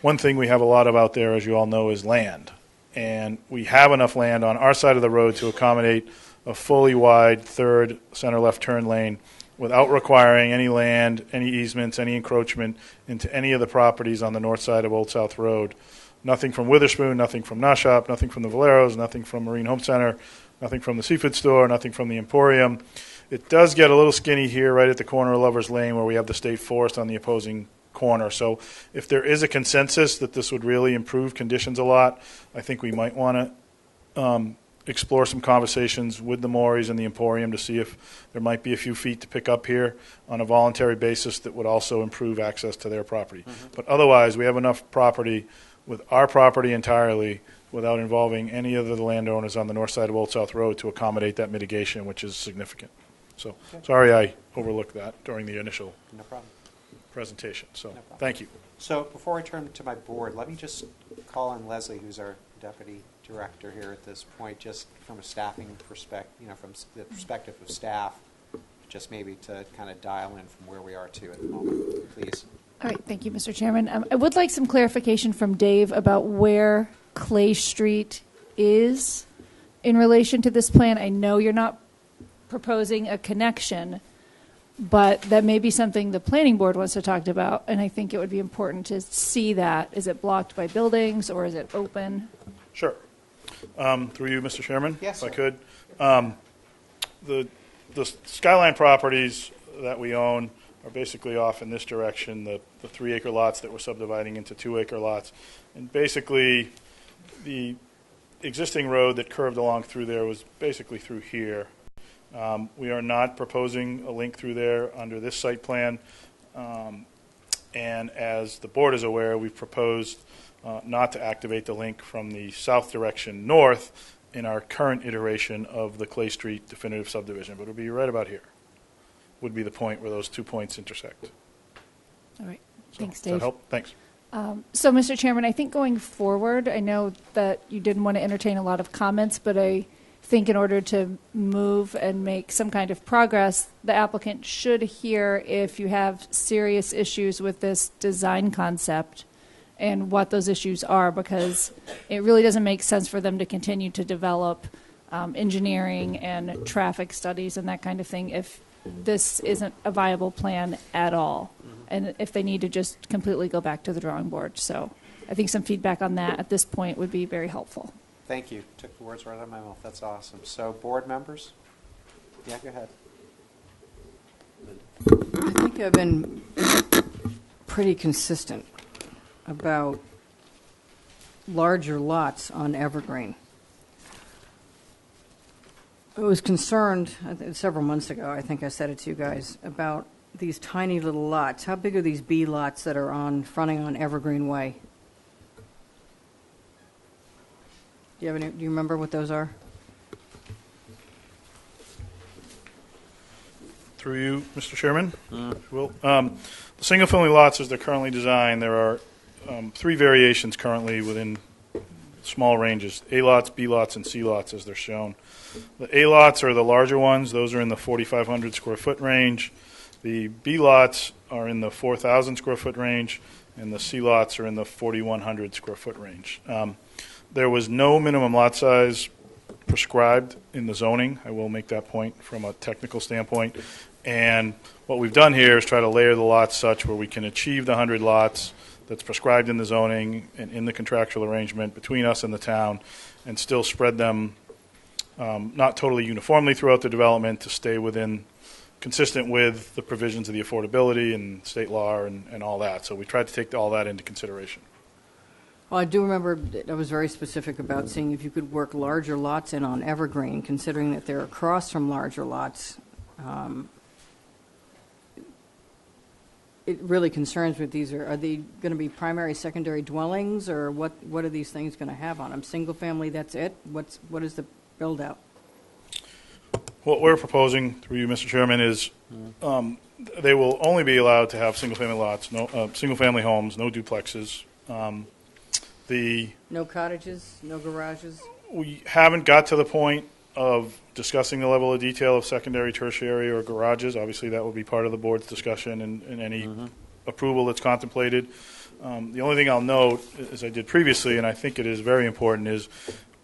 Speaker 21: one thing we have a lot of out there, as you all know, is land. And we have enough land on our side of the road to accommodate a fully wide third center left turn lane without requiring any land, any easements, any encroachment into any of the properties on the north side of Old South Road. Nothing from Witherspoon, nothing from Noshop, nothing from the Valeros, nothing from Marine Home Center, nothing from the seafood store, nothing from the Emporium. It does get a little skinny here right at the corner of Lover's Lane where we have the state forest on the opposing corner. So if there is a consensus that this would really improve conditions a lot, I think we might want to explore some conversations with the Maury's and the Emporium to see if there might be a few feet to pick up here on a voluntary basis that would also improve access to their property. But otherwise, we have enough property with our property entirely without involving any of the landowners on the north side of Old South Road to accommodate that mitigation, which is significant. So sorry I overlooked that during the initial presentation. So thank you.
Speaker 22: So before I turn to my board, let me just call on Leslie, who's our deputy director here at this point, just from a staffing perspective, from the perspective of staff, just maybe to kind of dial in from where we are to at the moment, please.
Speaker 5: All right, thank you, Mr. Chairman. I would like some clarification from Dave about where Clay Street is in relation to this plan. I know you're not proposing a connection, but that may be something the planning board wants to talk about, and I think it would be important to see that. Is it blocked by buildings or is it open?
Speaker 21: Sure. Through you, Mr. Chairman,
Speaker 22: yes,
Speaker 21: if I could. The Skyline properties that we own are basically off in this direction, the 3-acre lots that we're subdividing into 2-acre lots. And basically, the existing road that curved along through there was basically through here. We are not proposing a link through there under this site plan. And as the board is aware, we've proposed not to activate the link from the south direction north in our current iteration of the Clay Street definitive subdivision. But it would be right about here, would be the point where those 2 points intersect.
Speaker 5: All right.
Speaker 21: So,
Speaker 5: Thanks,
Speaker 21: does that
Speaker 5: Dave.
Speaker 21: help? Thanks.
Speaker 5: So, Mr. Chairman, I think going forward, I know that you didn't want to entertain a lot of comments, but I think in order to move and make some kind of progress, the applicant should hear if you have serious issues with this design concept and what those issues are, because it really doesn't make sense for them to continue to develop engineering and traffic studies and that kind of thing if this isn't a viable plan at all, and if they need to just completely go back to the drawing board. So I think some feedback on that at this point would be very helpful.
Speaker 22: Thank you. Took the words right out of my mouth. That's awesome. So board members? Yeah, go ahead.
Speaker 1: I think I've been pretty consistent about larger lots on Evergreen. I was concerned several months ago, I think I said it to you guys, about these tiny little lots. How big are these B lots that are fronting on Evergreen Way? Do you remember what those are?
Speaker 21: Through you, Mr. Chairman. Well, the single-family lots, as they're currently designed, there are 3 variations currently within small ranges, A lots, B lots, and C lots as they're shown. The A lots are the larger ones. Those are in the 4,500 square foot range. The B lots are in the 4,000 square foot range, and the C lots are in the 4,100 square foot range. There was no minimum lot size prescribed in the zoning. I will make that point from a technical standpoint. And what we've done here is try to layer the lots such where we can achieve the 100 lots that's prescribed in the zoning and in the contractual arrangement between us and the town, and still spread them not totally uniformly throughout the development to stay within, consistent with the provisions of the affordability and state law and all that. So we tried to take all that into consideration.
Speaker 1: Well, I do remember that I was very specific about seeing if you could work larger lots in on Evergreen, considering that they're across from larger lots. It really concerns me. Are they going to be primary, secondary dwellings, or what are these things going to have on them? Single family, that's it? What is the build out?
Speaker 21: What we're proposing, through you, Mr. Chairman, is they will only be allowed to have single-family lots, no single-family homes, no duplexes.
Speaker 1: No cottages, no garages?
Speaker 21: We haven't got to the point of discussing the level of detail of secondary, tertiary, or garages. Obviously, that will be part of the board's discussion and any approval that's contemplated. The only thing I'll note, as I did previously, and I think it is very important, is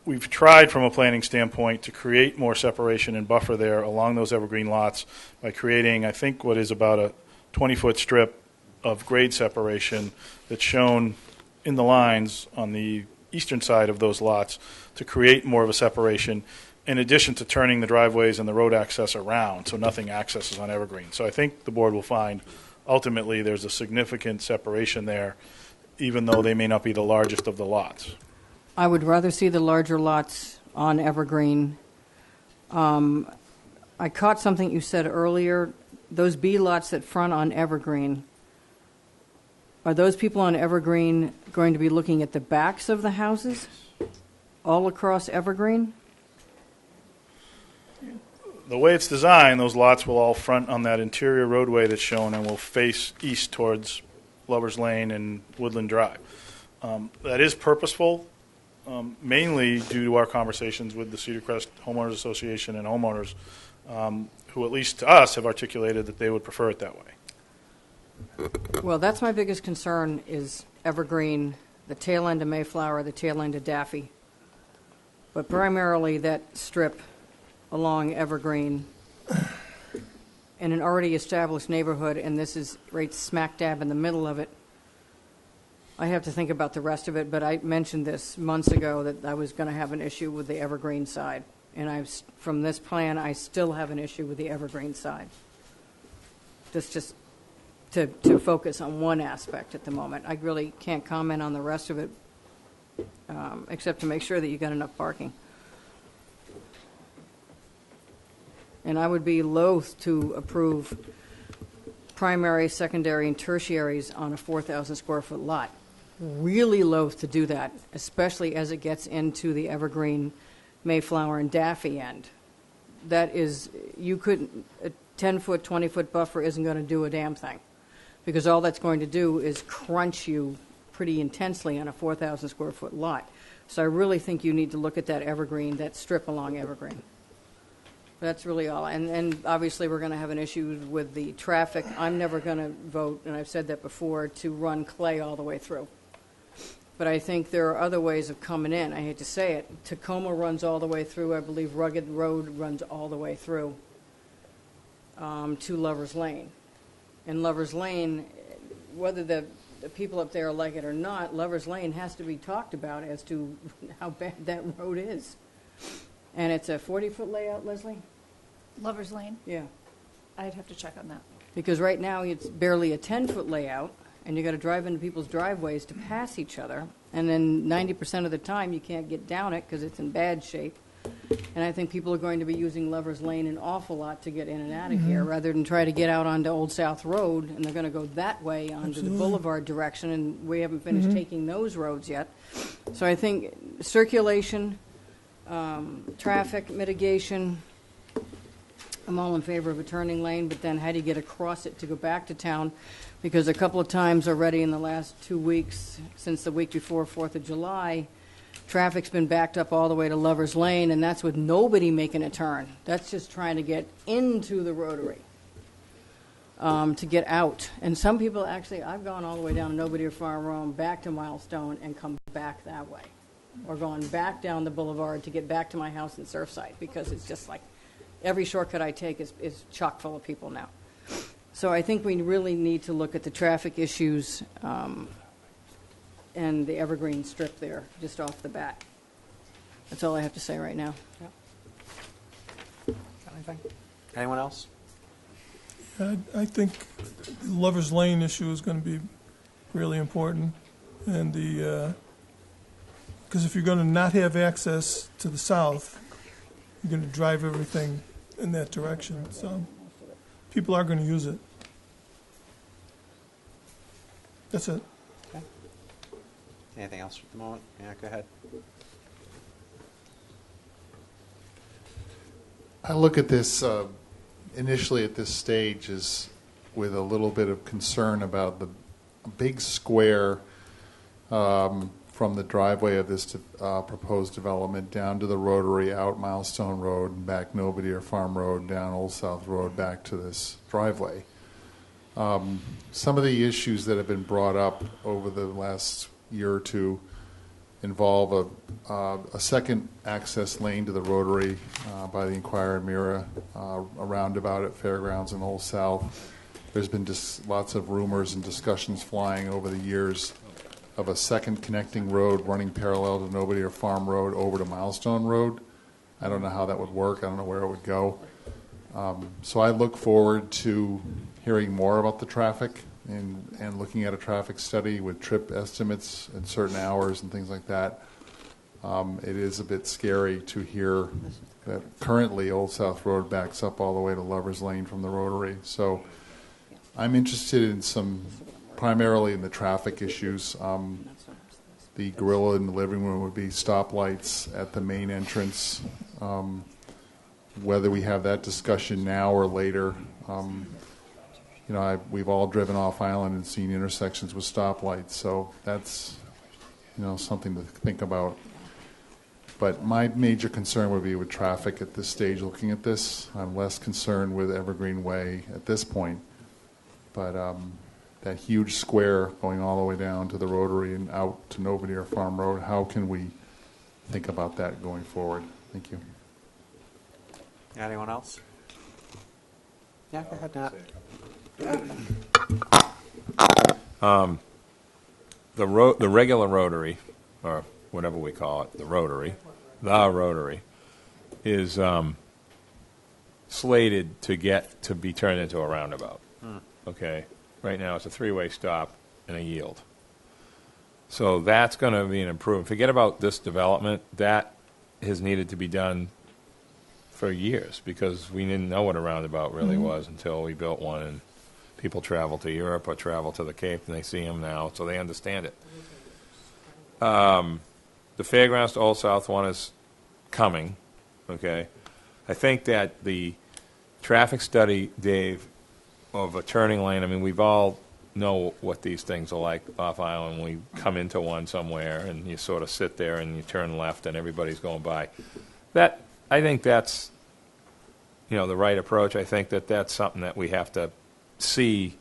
Speaker 21: we've tried from a planning standpoint to create more separation and buffer there along those evergreen lots by creating, I think, what is about a 20-foot strip of grade separation that's shown in the lines on the eastern side of those lots to create more of a separation, in addition to turning the driveways and the road access around so nothing accesses on Evergreen. So I think the board will find ultimately there's a significant separation there, even though they may not be the largest of the lots.
Speaker 1: I would rather see the larger lots on Evergreen. I caught something you said earlier. Those B lots that front on Evergreen, are those people on Evergreen going to be looking at the backs of the houses all across Evergreen?
Speaker 21: The way it's designed, those lots will all front on that interior roadway that's shown and will face east towards Lover's Lane and Woodland Drive. That is purposeful, mainly due to our conversations with the Cedar Crest Homeowners Association and homeowners, who at least to us have articulated that they would prefer it that way.
Speaker 1: Well, that's my biggest concern is Evergreen, the tail end of Mayflower, the tail end of Daffy. But primarily that strip along Evergreen in an already established neighborhood, and this is right smack dab in the middle of it. I have to think about the rest of it, but I mentioned this months ago that I was going to have an issue with the Evergreen side. And from this plan, I still have an issue with the Evergreen side. Just to focus on one aspect at the moment. I really can't comment on the rest of it, except to make sure that you got enough parking. And I would be loath to approve primary, secondary, and tertiaries on a 4,000 square foot lot. Really loath to do that, especially as it gets into the Evergreen, Mayflower, and Daffy end. That is, you couldn't, a 10-foot, 20-foot buffer isn't going to do a damn thing, because all that's going to do is crunch you pretty intensely on a 4,000 square foot lot. So I really think you need to look at that Evergreen, that strip along Evergreen. That's really all. And obviously we're going to have an issue with the traffic. I'm never going to vote, and I've said that before, to run Clay all the way through. But I think there are other ways of coming in. I hate to say it. Tacoma runs all the way through. I believe Rugged Road runs all the way through to Lover's Lane. And Lover's Lane, whether the people up there like it or not, Lover's Lane has to be talked about as to how bad that road is. And it's a 40-foot layout, Leslie?
Speaker 5: Lover's Lane?
Speaker 1: Yeah.
Speaker 5: I'd have to check on that.
Speaker 1: Because right now it's barely a 10-foot layout, and you got to drive into people's driveways to pass each other. And then 90% of the time you can't get down it because it's in bad shape. And I think people are going to be using Lover's Lane an awful lot to get in and out of here, rather than try to get out onto Old South Road, and they're going to go that way onto the Boulevard direction, and we haven't finished taking those roads yet. So I think circulation, traffic mitigation, I'm all in favor of a turning lane, but then how do you get across it to go back to town? Because a couple of times already in the last 2 weeks, since the week before 4th of July, Traffic's been backed up all the way to Lover's Lane, and that's with nobody making a turn. That's just trying to get into the rotary, to get out. And some people actually, I've gone all the way down Nobody Farm Road, back to Milestone, and come back that way. Or gone back down the boulevard to get back to my house in Surfside, because it's just like every shortcut I take is chock full of people now. So I think we really need to look at the traffic issues and the Evergreen strip there, just off the bat. That's all I have to say right now.
Speaker 22: Got anything? Anyone else?
Speaker 2: I think the Lover's Lane issue is going to be really important, and because if you're going to not have access to the south, you're going to drive everything in that direction. So people are going to use it. That's it.
Speaker 22: Okay. Anything else at the moment? Yeah, go ahead.
Speaker 6: I look at this initially at this stage as with a little bit of concern about the big square from the driveway of this proposed development down to the rotary, out Milestone Road, and back Nobody Farm Road, down Old South Road, back to this driveway. Some of the issues that have been brought up over the last year or two involve a second access lane to the rotary by the Inquirer Mirror, a roundabout at Fairgrounds and Old South. There's been just lots of rumors and discussions flying over the years of a second connecting road running parallel to Nobody Farm Road over to Milestone Road. I don't know how that would work. I don't know where it would go. So I look forward to hearing more about the traffic and looking at a traffic study with trip estimates at certain hours and things like that. It is a bit scary to hear that currently Old South Road backs up all the way to Lover's Lane from the rotary. So I'm interested in primarily in the traffic issues. The gorilla in the living room would be stoplights at the main entrance. Whether we have that discussion now or later, we've all driven off Island and seen intersections with stoplights, so that's something to think about. But my major concern would be with traffic at this stage. Looking at this, I'm less concerned with Evergreen Way at this point, but that huge square going all the way down to the rotary and out to Nobody Farm Road, how can we think about that going forward? Thank you.
Speaker 22: Anyone else? Yeah, go ahead, Nat.
Speaker 4: The regular rotary, or whatever we call it, the rotary, is slated to be turned into a roundabout. Okay, right now it's a three-way stop and a yield. So that's going to be an improvement. Forget about this development. That has needed to be done for years because we didn't know what a roundabout really was until we built one, and people travel to Europe or travel to the Cape and they see them now, so they understand it. The Fairgrounds to Old South one is coming, okay? I think that the traffic study, Dave, of a turning lane, I mean, we've all know what these things are like off Island. We come into one somewhere and you sort of sit there and you turn left and everybody's going by. I think that's, the right approach. I think that that's something that we have to see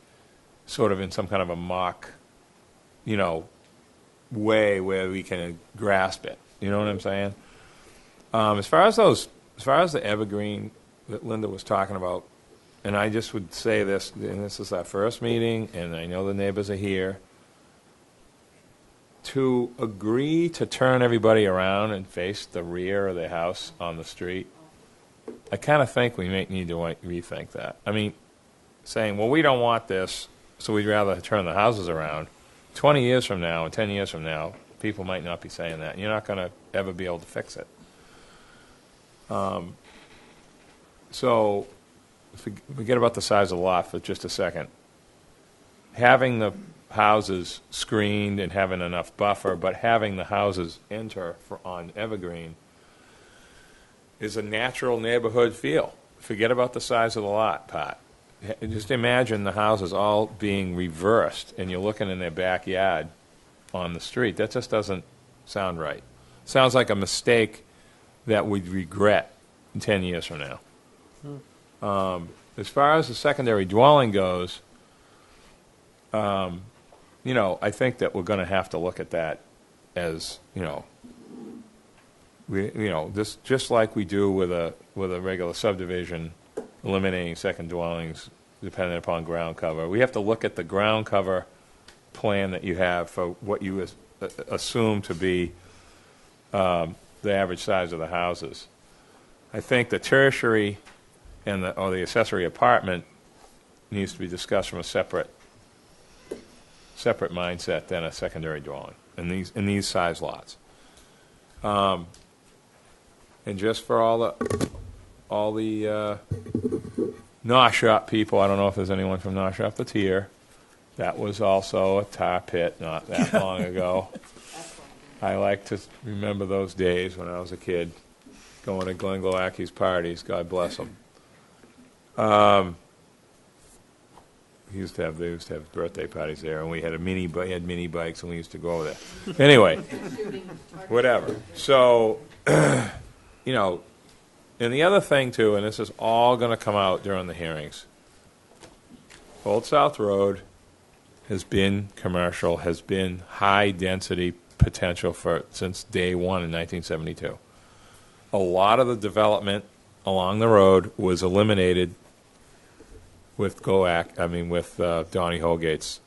Speaker 4: sort of in some kind of a mock, way where we can grasp it. You know what I'm saying? As far as the Evergreen that Linda was talking about, and I just would say this, and this is our first meeting, and I know the neighbors are here, to agree to turn everybody around and face the rear of the house on the street, I kind of think we may need to rethink that. I mean, saying, well, we don't want this, so we'd rather turn the houses around. 20 years from now and 10 years from now, people might not be saying that. You're not going to ever be able to fix it. So forget about the size of the lot for just a second. Having the houses screened and having enough buffer, but having the houses enter on Evergreen is a natural neighborhood feel. Forget about the size of the lot, Pat. Just imagine the houses all being reversed and you're looking in their backyard on the street. That just doesn't sound right. sounds like a mistake that we'd regret 10 years from now. As far as the secondary dwelling goes, you know, I think that we're going to have to look at that as, you know, this just like we do with a regular subdivision, eliminating second dwellings dependent upon ground cover. We have to look at the ground cover plan that you have for what you assume to be the average size of the houses. I think the tertiary or the accessory apartment needs to be discussed from a separate mindset than a secondary dwelling in these size lots. And just for all the Naushop people, I don't know if there's anyone from Naushop that's here. That was also a tar pit not that long ago. I like to remember those days when I was a kid, going to Glenn Glowacki's parties. God bless him. They used to have birthday parties there, and we had mini bikes, and we used to go over there. Anyway, whatever. So, you know, and the other thing too, and this is all going to come out during the hearings. Old South Road has been commercial, has been high density potential since day one in 1972. A lot of the development along the road was eliminated with Donnie Holgate's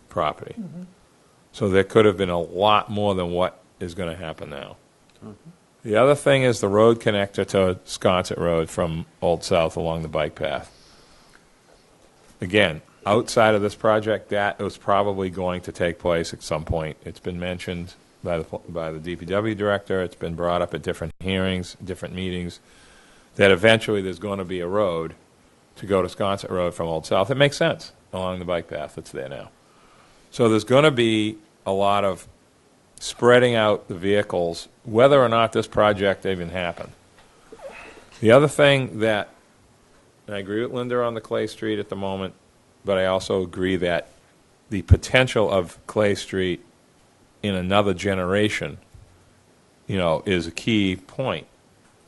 Speaker 4: property.
Speaker 2: Mm-hmm.
Speaker 4: So there could have been a lot more than what is going to happen now. Mm-hmm. The other thing is the road connector to Sconset Road from Old South along the bike path. Again, outside of this project, that was probably going to take place at some point. It's been mentioned by the DPW director. It's been brought up at different hearings, different meetings, that eventually there's going to be a road to go to Sconset Road from Old South. It makes sense along the bike path that's there now. So there's going to be a lot of spreading out the vehicles, whether or not this project even happened. The other thing that, and I agree with Linda on the Clay Street at the moment, but I also agree that the potential of Clay Street in another generation, you know, is a key point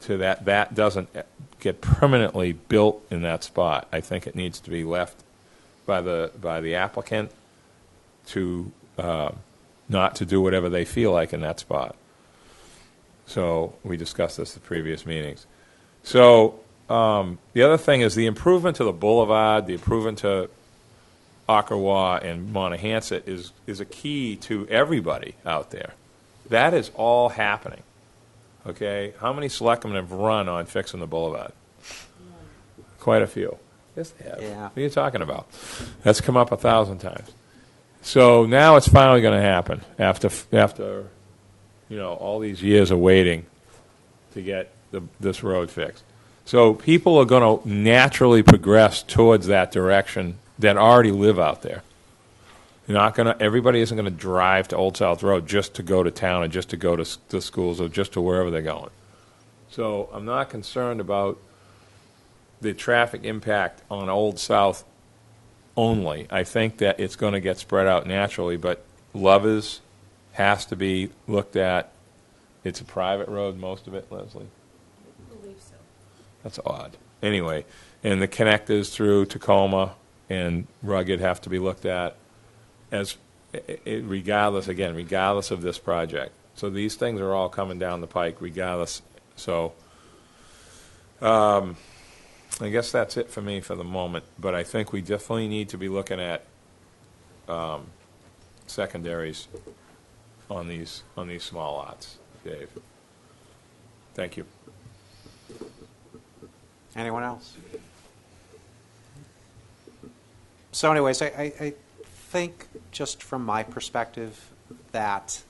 Speaker 4: to that. That doesn't get permanently built in that spot. I think it needs to be left by the applicant to not to do whatever they feel like in that spot. So we discussed this at previous meetings. So the other thing is the improvement to the boulevard, the improvement to Ockerwa and Monahans is a key to everybody out there. That is all happening. Okay? How many selectmen have run on fixing the boulevard? Quite a few. Yes, they have.
Speaker 22: Yeah.
Speaker 4: What are you talking about? That's come up 1,000 times. So now it's finally going to happen after you know, all these years of waiting to get this road fixed. So people are going to naturally progress towards that direction that already live out there. Everybody isn't going to drive to Old South Road just to go to town or just to go to schools or just to wherever they're going. So I'm not concerned about the traffic impact on Old South only. I think that it's going to get spread out naturally, but Lovers has to be looked at. It's a private road, most of it, Leslie?
Speaker 8: I believe so.
Speaker 4: That's odd. Anyway, and the connectors through Tacoma and Rugged have to be looked at regardless of this project. So these things are all coming down the pike regardless. So I guess that's it for me for the moment, but I think we definitely need to be looking at secondaries on these small lots, Dave. Thank you.
Speaker 22: Anyone else? So anyways, I think just from my perspective that,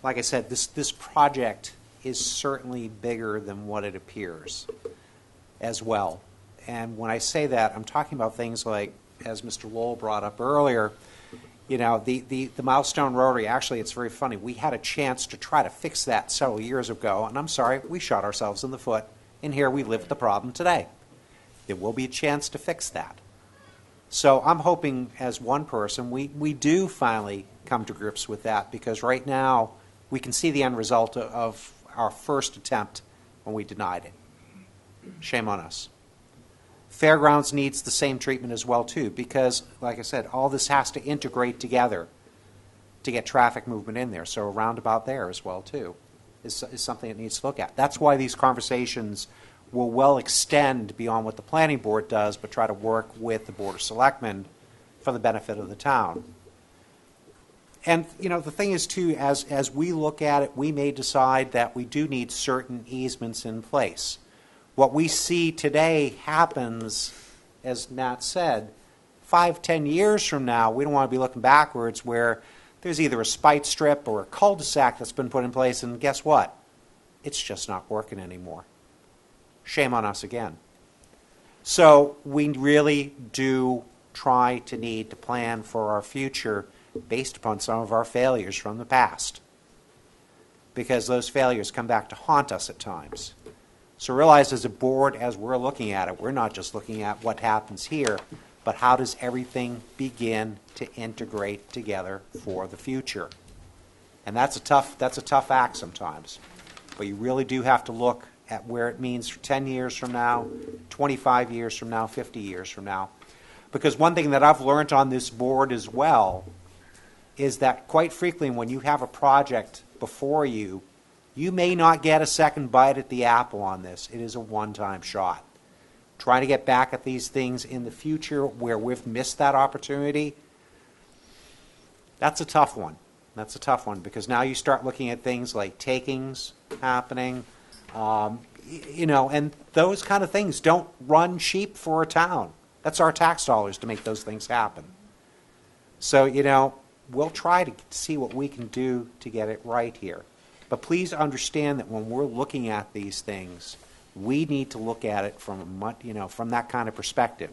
Speaker 22: like I said, this project is certainly bigger than what it appears as well. And when I say that, I'm talking about things like, as Mr. Lowell brought up earlier, you know, the Milestone Rotary, actually, it's very funny. We had a chance to try to fix that several years ago, and I'm sorry, we shot ourselves in the foot, and here we live with the problem today. There will be a chance to fix that. So I'm hoping, as one person, we do finally come to grips with that, because right now we can see the end result of our first attempt when we denied it. Shame on us. Fairgrounds needs the same treatment as well, too, because, like I said, all this has to integrate together to get traffic movement in there. So a roundabout there as well, too, is something that needs to look at. That's why these conversations will well extend beyond what the planning board does, but try to work with the Board of Selectmen for the benefit of the town. And, you know, the thing is, too, as we look at it, we may decide that we do need certain easements in place. What we see today happens, as Nat said, 5-10 years from now, we don't want to be looking backwards where there's either a spite strip or a cul-de-sac that's been put in place, and guess what? It's just not working anymore. Shame on us again. So we really do try to need to plan for our future based upon some of our failures from the past, because those failures come back to haunt us at times. So realize as a board, as we're looking at it, we're not just looking at what happens here, but how does everything begin to integrate together for the future? And that's a tough act sometimes. But you really do have to look at where it means for 10 years from now, 25 years from now, 50 years from now. Because one thing that I've learned on this board as well is that quite frequently when you have a project before you, you may not get a second bite at the apple on this. It is a one-time shot. Trying to get back at these things in the future where we've missed that opportunity, that's a tough one. That's a tough one because now you start looking at things like takings happening, you know, and those kind of things don't run cheap for a town. That's our tax dollars to make those things happen. So, you know, we'll try to see what we can do to get it right here. But please understand that when we're looking at these things, we need to look at it from from that kind of perspective.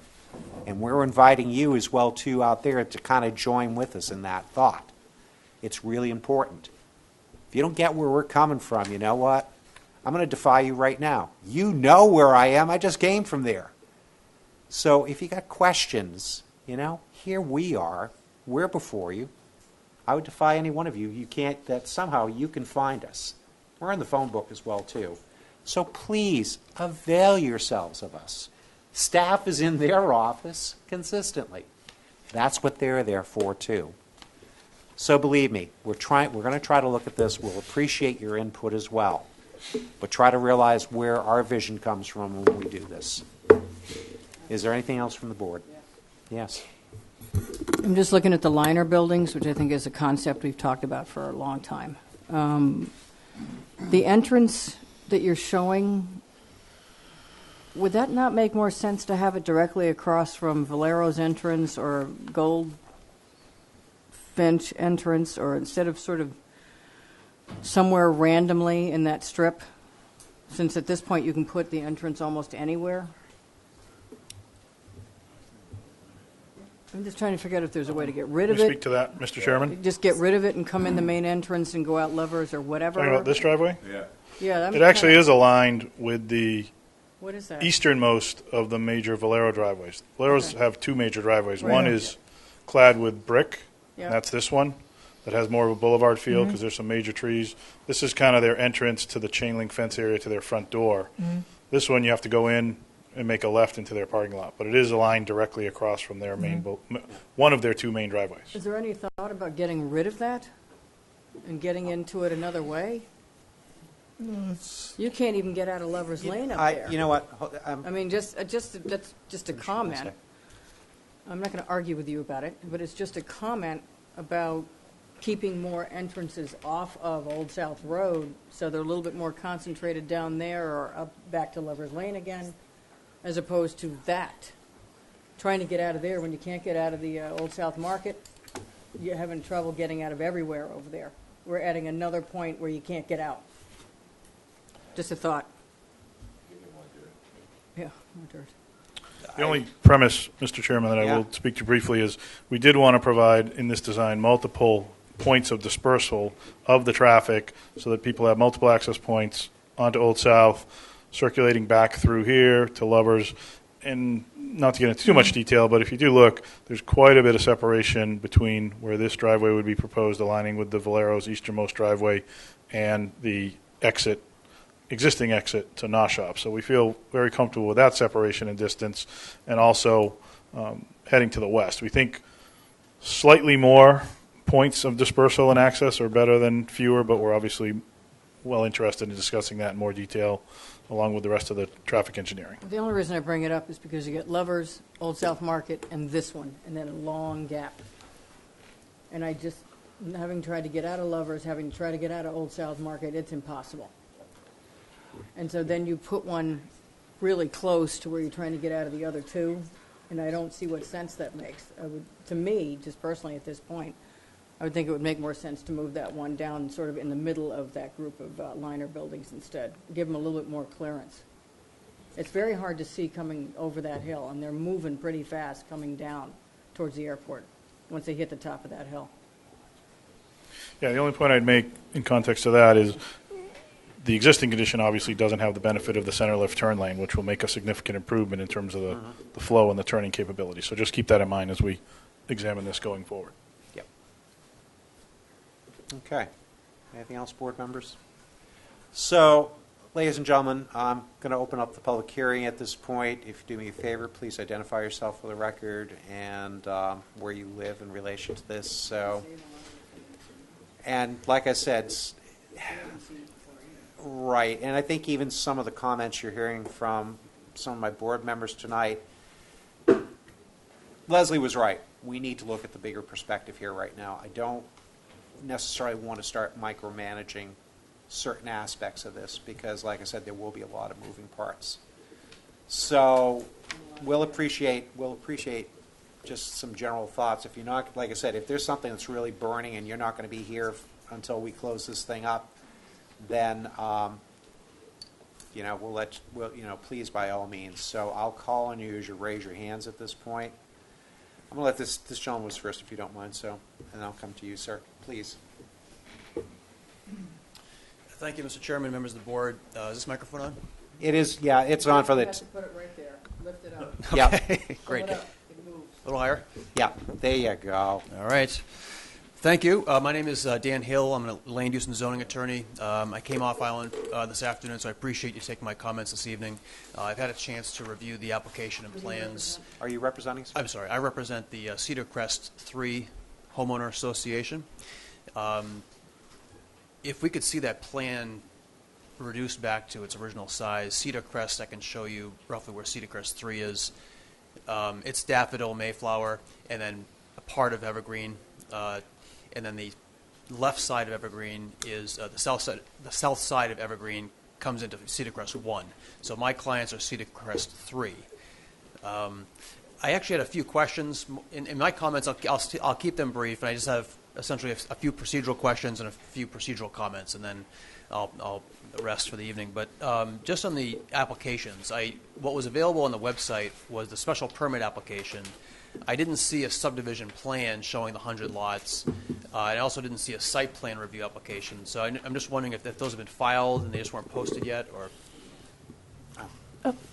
Speaker 22: And we're inviting you as well, too, out there to kind of join with us in that thought. It's really important. If you don't get where we're coming from, you know what? I'm going to defy you right now. You know where I am. I just came from there. So if you got questions, you know, here we are. We're before you. I would defy any one of you. You can't, that somehow you can find us. We're in the phone book as well, too. So please avail yourselves of us. Staff is in their office consistently. That's what they're there for, too. So believe me, we're going to try to look at this. We'll appreciate your input as well. But try to realize where our vision comes from when we do this. Is there anything else from the board? Yes.
Speaker 1: I'm just looking at the liner buildings, which I think is a concept we've talked about for a long time. The entrance that you're showing, would that not make more sense to have it directly across from Valero's entrance or Goldfinch entrance, or instead of sort of somewhere randomly in that strip, since at this point you can put the entrance almost anywhere? I'm just trying to figure out if there's a way to get rid of
Speaker 21: Can
Speaker 1: it.
Speaker 21: you speak to that, Mr. Chairman?
Speaker 1: Just get rid of it and come in the main entrance and go out Lovers or whatever.
Speaker 21: Talking about this driveway?
Speaker 4: Yeah.
Speaker 1: Yeah,
Speaker 21: It actually is aligned with the
Speaker 1: What is that?
Speaker 21: easternmost of the major Valero driveways. Valeros
Speaker 1: Okay.
Speaker 21: have two major driveways.
Speaker 1: Right.
Speaker 21: One is clad with brick,
Speaker 1: Yeah.
Speaker 21: and that's this one, that has more of a boulevard feel
Speaker 1: Mm-hmm.
Speaker 21: because there's some major trees. This is kind of their entrance to the chain link fence area to their front door.
Speaker 1: Mm-hmm.
Speaker 21: This one you have to go in and make a left into their parking lot, but it is aligned directly across from their main,
Speaker 1: Mm-hmm.
Speaker 21: one of their two main driveways.
Speaker 1: Is there any thought about getting rid of that and getting into it another way? You can't even get out of Lover's Lane up there.
Speaker 22: You know what?
Speaker 1: I mean, that's just a comment. I'm not going to argue with you about it, but it's just a comment about keeping more entrances off of Old South Road so they're a little bit more concentrated down there or up back to Lover's Lane again, as opposed to that. Trying to get out of there when you can't get out of the Old South Market, you're having trouble getting out of everywhere over there. We're adding another point where you can't get out. Just a thought. Yeah, more dirt.
Speaker 21: The only premise, Mr. Chairman, that I
Speaker 22: Yeah.
Speaker 21: will speak to briefly is we did want to provide in this design multiple points of dispersal of the traffic so that people have multiple access points onto Old South, circulating back through here to Lovers, and not to get into too much detail, but if you do look, there's quite a bit of separation between where this driveway would be proposed, aligning with the Valero's easternmost driveway, and the existing exit to Noshop. So we feel very comfortable with that separation and distance, and also heading to the west. We think slightly more points of dispersal and access are better than fewer, but we're obviously well interested in discussing that in more detail along with the rest of the traffic engineering.
Speaker 1: The only reason I bring it up is because you get Lovers, Old South Market, and this one, and then a long gap. And I just, having tried to get out of Lovers, having tried to get out of Old South Market, it's impossible. And so then you put one really close to where you're trying to get out of the other two, and I don't see what sense that makes. To me, just personally at this point, I would think it would make more sense to move that one down sort of in the middle of that group of liner buildings instead. Give them a little bit more clearance. It's very hard to see coming over that hill, and they're moving pretty fast coming down towards the airport once they hit the top of that hill.
Speaker 21: Yeah, the only point I'd make in context to that is the existing condition obviously doesn't have the benefit of the center left turn lane, which will make a significant improvement in terms of the flow and the turning capability. So just keep that in mind as we examine this going forward.
Speaker 22: Yep. Okay. Anything else, board members? So, ladies and gentlemen, I'm going to open up the public hearing at this point. If you do me a favor, please identify yourself for the record and where you live in relation to this. So, and like I said, right, and I think even some of the comments you're hearing from some of my board members tonight, Leslie was right. We need to look at the bigger perspective here right now. I don't necessarily want to start micromanaging certain aspects of this because, like I said, there will be a lot of moving parts. So we'll appreciate just some general thoughts. If you're not, like I said, if there's something that's really burning and you're not going to be here until we close this thing up, then please by all means. So I'll call on you as you raise your hands at this point. I'm going to let this gentleman was first, if you don't mind. So, and I'll come to you, sir. Please.
Speaker 10: Thank you, Mr. Chairman, members of the board. Is this microphone on?
Speaker 22: It is. Yeah, it's on for the.
Speaker 1: You have to put it right there. Lift it up.
Speaker 22: Yeah.
Speaker 10: Okay, great.
Speaker 1: Pull it up. It moves.
Speaker 10: A little higher?
Speaker 22: Yeah, there you go.
Speaker 10: All right. Thank you. My name is Dan Hill. I'm a land use and zoning attorney. I came off island this afternoon, so I appreciate you taking my comments this evening. I've had a chance to review the application and plans.
Speaker 22: Are you representing? Sir?
Speaker 10: I'm sorry. I represent the Cedar Crest 3 Homeowner Association. If we could see that plan reduced back to its original size, Cedar Crest, I can show you roughly where Cedar Crest 3 is. It's Daffodil, Mayflower, and then a part of Evergreen. And then the left side of Evergreen is the south side. The south side of Evergreen comes into Cedar Crest 1. So my clients are Cedar Crest 3. I actually had a few questions in my comments. I'll keep them brief, and I just have essentially a few procedural questions and a few procedural comments, and then I'll rest for the evening. But just on the applications, what was available on the website was the special permit application. I didn't see a subdivision plan showing the 100 lots. I also didn't see a site plan review application. So I'm just wondering if those have been filed and they just weren't posted yet, or.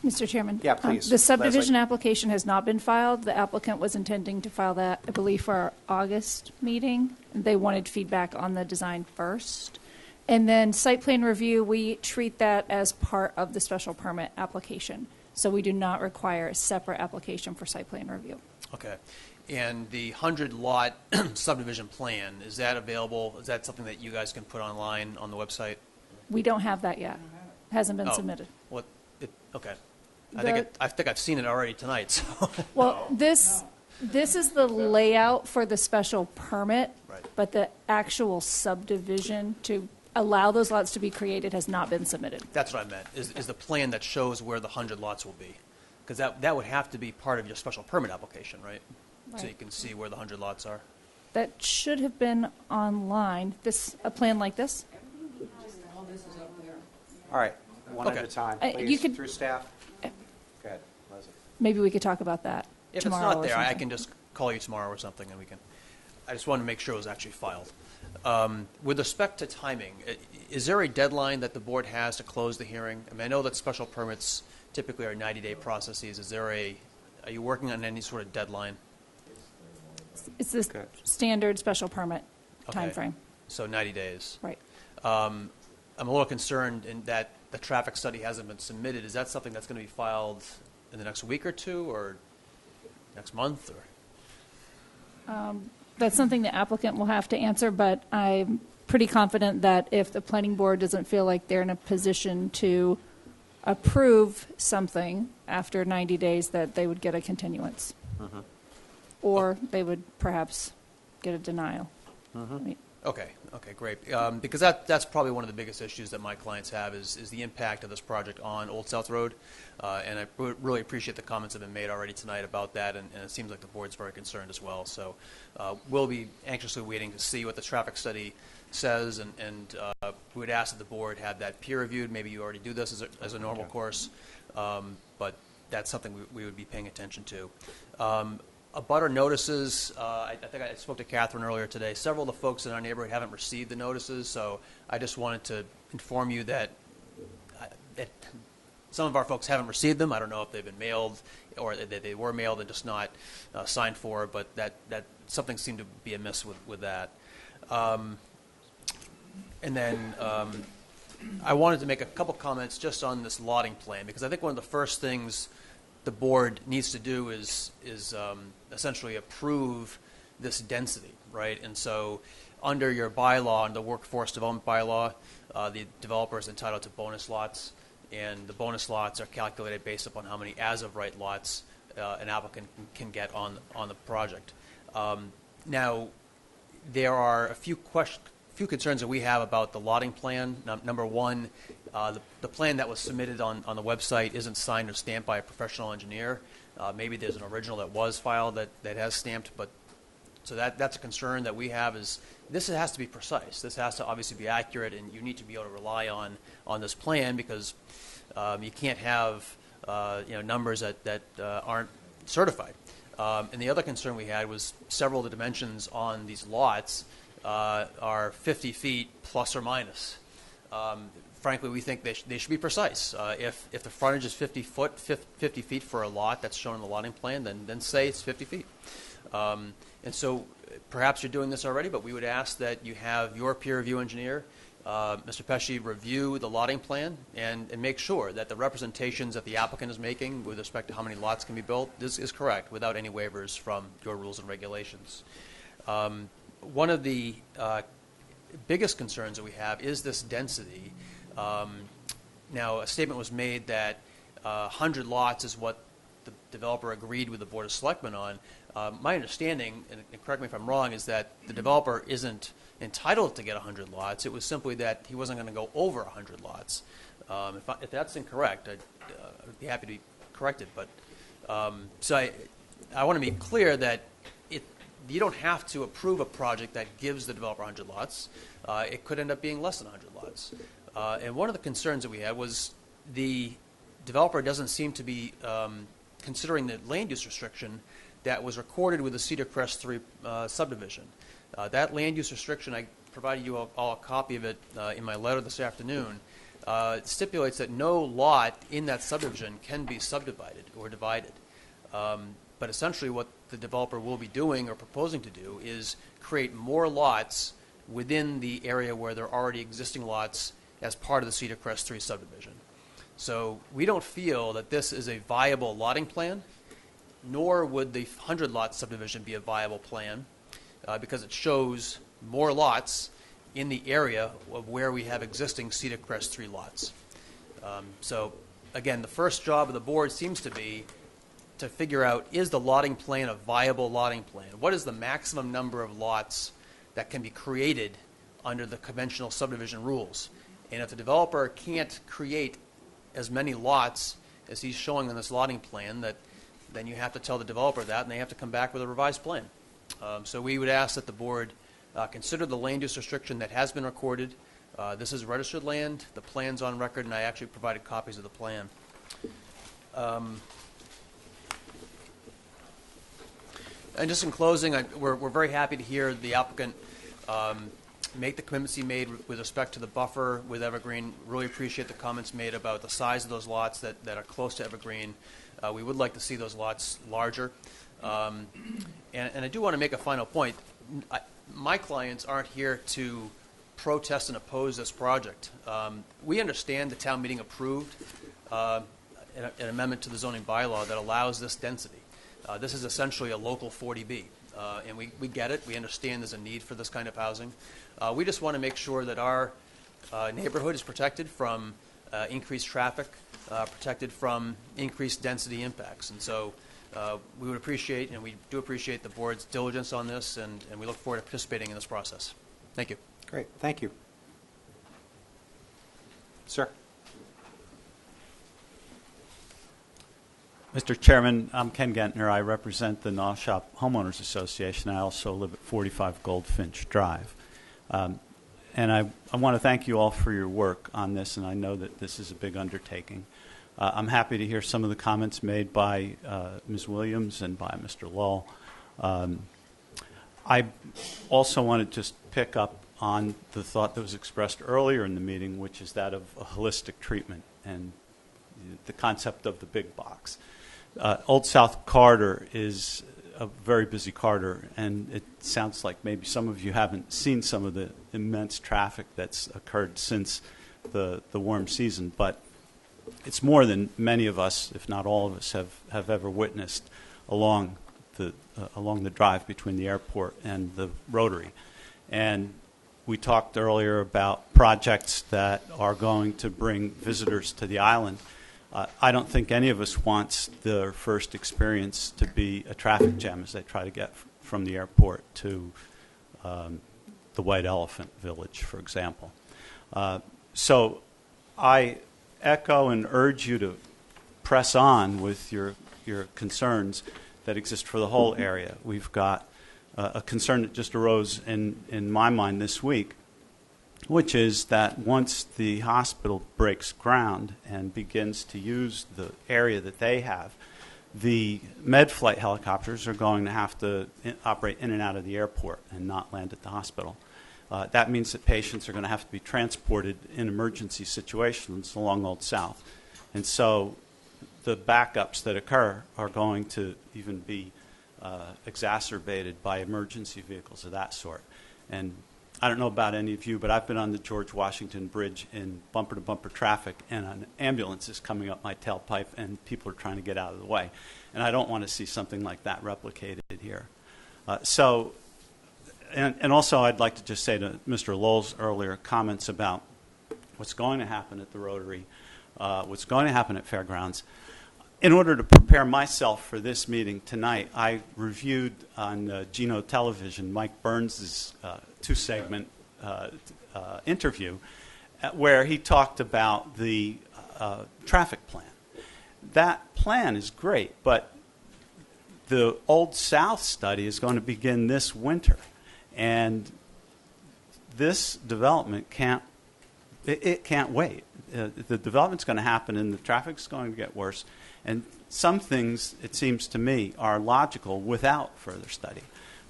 Speaker 5: Mr. Chairman.
Speaker 22: Yeah, please.
Speaker 5: The subdivision
Speaker 22: Leslie.
Speaker 5: application has not been filed. The applicant was intending to file that, I believe, for our August meeting. They wanted feedback on the design first. And then site plan review, we treat that as part of the special permit application. So we do not require a separate application for site plan review.
Speaker 10: Okay. And the 100-lot subdivision plan, is that available? Is that something that you guys can put online on the website?
Speaker 5: We don't have that yet. Hasn't been
Speaker 10: Oh,
Speaker 5: submitted.
Speaker 10: Okay. I think I've seen it already tonight. So.
Speaker 5: Well, this is the layout for the special permit,
Speaker 10: Right.
Speaker 5: but the actual subdivision to allow those lots to be created has not been submitted.
Speaker 10: That's what I meant, is the plan that shows where the 100 lots will be. Because that would have to be part of your special permit application, right? So you can see where the 100 lots are.
Speaker 5: That should have been online. A plan like this?
Speaker 1: All this is up there.
Speaker 22: All right, one
Speaker 10: Okay.
Speaker 22: at a time,
Speaker 5: You
Speaker 22: please.
Speaker 5: could-
Speaker 22: Through staff. Go ahead, Leslie.
Speaker 5: Maybe we could talk about that
Speaker 10: If
Speaker 5: tomorrow.
Speaker 10: it's not
Speaker 5: or
Speaker 10: there, I
Speaker 5: something.
Speaker 10: can just call you tomorrow or something, and we can. I just wanted to make sure it was actually filed. With respect to timing, is there a deadline that the board has to close the hearing? I mean, I know that special permits typically are 90-day processes. Is there a Are you working on any sort of deadline?
Speaker 5: It's the standard special permit
Speaker 10: Okay.
Speaker 5: timeframe.
Speaker 10: So 90 days.
Speaker 5: Right.
Speaker 10: I'm a little concerned in that the traffic study hasn't been submitted. Is that something that's going to be filed in the next week or two, or next month, or?
Speaker 5: That's something the applicant will have to answer, but I'm pretty confident that if the planning board doesn't feel like they're in a position to approve something after 90 days, that they would get a continuance. Or they would perhaps get a denial. Right.
Speaker 10: Okay, great. Because that's probably one of the biggest issues that my clients have is the impact of this project on Old South Road. And I really appreciate the comments that have been made already tonight about that, and it seems like the board's very concerned as well. So we'll be anxiously waiting to see what the traffic study says, and we would ask that the board have that peer reviewed. Maybe you already do this as a normal course, but that's something we would be paying attention to. Abutter notices, I think I spoke to Catherine earlier today. Several of the folks in our neighborhood haven't received the notices, so I just wanted to inform you that some of our folks haven't received them. I don't know if they've been mailed or that they were mailed and just not signed for, but that something seemed to be amiss with that. And then I wanted to make a couple comments just on this lotting plan, because I think one of the first things the board needs to do is essentially approve this density, right? And so under your bylaw, under the workforce development bylaw, the developer is entitled to bonus lots, and the bonus lots are calculated based upon how many as-of-right lots an applicant can get on the project. Now, there are a few concerns that we have about the lotting plan. Number one, the plan that was submitted on the website isn't signed or stamped by a professional engineer. Maybe there's an original that was filed that has stamped, but so that's a concern that we have. Is this has to be precise. This has to obviously be accurate, and you need to be able to rely on this plan, because you can't have numbers that aren't certified. And the other concern we had was several of the dimensions on these lots are 50 feet plus or minus. Frankly, we think they should be precise. If the frontage is 50 feet for a lot that's shown in the lotting plan, then say it's 50 feet. And so perhaps you're doing this already, but we would ask that you have your peer review engineer, Mr. Pesci, review the lotting plan and make sure that the representations that the applicant is making with respect to how many lots can be built is correct without any waivers from your rules and regulations. One of the biggest concerns that we have is this density. Now, a statement was made that 100 lots is what the developer agreed with the Board of Selectmen on. My understanding, and correct me if I'm wrong, is that the developer isn't entitled to get 100 lots. It was simply that he wasn't going to go over 100 lots. If that's incorrect, I'd be happy to be corrected. But so I want to be clear that you don't have to approve a project that gives the developer 100 lots. It could end up being less than 100 lots. And one of the concerns that we had was the developer doesn't seem to be considering the land use restriction that was recorded with the Cedar Crest 3 subdivision. That land use restriction, I provided you all a copy of it in my letter this afternoon. It stipulates that no lot in that subdivision can be subdivided or divided. But essentially what the developer will be doing or proposing to do is create more lots within the area where there are already existing lots as part of the Cedar Crest 3 subdivision. So we don't feel that this is a viable lotting plan, nor would the 100-lot subdivision be a viable plan, because it shows more lots in the area of where we have existing Cedar Crest 3 lots. So again, the first job of the board seems to be to figure out, is the lotting plan a viable lotting plan? What is the maximum number of lots that can be created under the conventional subdivision rules? And if the developer can't create as many lots as he's showing on this lotting plan, then you have to tell the developer that, and they have to come back with a revised plan. So we would ask that the board consider the land use restriction that has been recorded. This is registered land. The plan's on record, and I actually provided copies of the plan. And just in closing, we're very happy to hear the applicant make the commitments he made with respect to the buffer with Evergreen. Really appreciate the comments made about the size of those lots that are close to Evergreen. We would like to see those lots larger. And I do want to make a final point. My clients aren't here to protest and oppose this project. We understand the town meeting approved an amendment to the zoning bylaw that allows this density. This is essentially a local 40B, and we get it. We understand there's a need for this kind of housing. We just want to make sure that our neighborhood is protected from increased traffic, protected from increased density impacts. And so we would appreciate, and we do appreciate the board's diligence on this, and we look forward to participating in this process. Thank you.
Speaker 22: Great, thank you. Sir.
Speaker 13: Mr. Chairman, I'm Ken Gentner. I represent the North Homeowners Association. I also live at 45 Goldfinch Drive. And I want to thank you all for your work on this, and I know that this is a big undertaking. I'm happy to hear some of the comments made by Ms. Williams and by Mr. Lull. I also want to just pick up on the thought that was expressed earlier in the meeting, which is that of a holistic treatment and the concept of the big box. Old South Corridor is a very busy corridor, and it sounds like maybe some of you haven't seen some of the immense traffic that's occurred since the warm season, but it's more than many of us, if not all of us, have ever witnessed along the drive between the airport and the Rotary. And we talked earlier about projects that are going to bring visitors to the island. I don't think any of us wants their first experience to be a traffic jam as they try to get from the airport to the White Elephant Village, for example. So I echo and urge you to press on with your concerns that exist for the whole area. We've got a concern that just arose in my mind this week, which is that once the hospital breaks ground and begins to use the area that they have, the med flight helicopters are going to have to operate in and out of the airport and not land at the hospital. That means that patients are going to have to be transported in emergency situations along Old South. And so the backups that occur are going to even be exacerbated by emergency vehicles of that sort. And I don't know about any of you, but I've been on the George Washington Bridge in bumper-to-bumper traffic, and an ambulance is coming up my tailpipe, and people are trying to get out of the way. And I don't want to see something like that replicated here. And also I'd like to just say to Mr. Lowell's earlier comments about what's going to happen at the Rotary, what's going to happen at Fairgrounds. In order to prepare myself for this meeting tonight, I reviewed on Geno Television Mike Burns' two-segment interview where he talked about the traffic plan. That plan is great, but the Old South study is going to begin this winter, and this development can't wait. The development's going to happen, and the traffic's going to get worse. And some things, it seems to me, are logical without further study.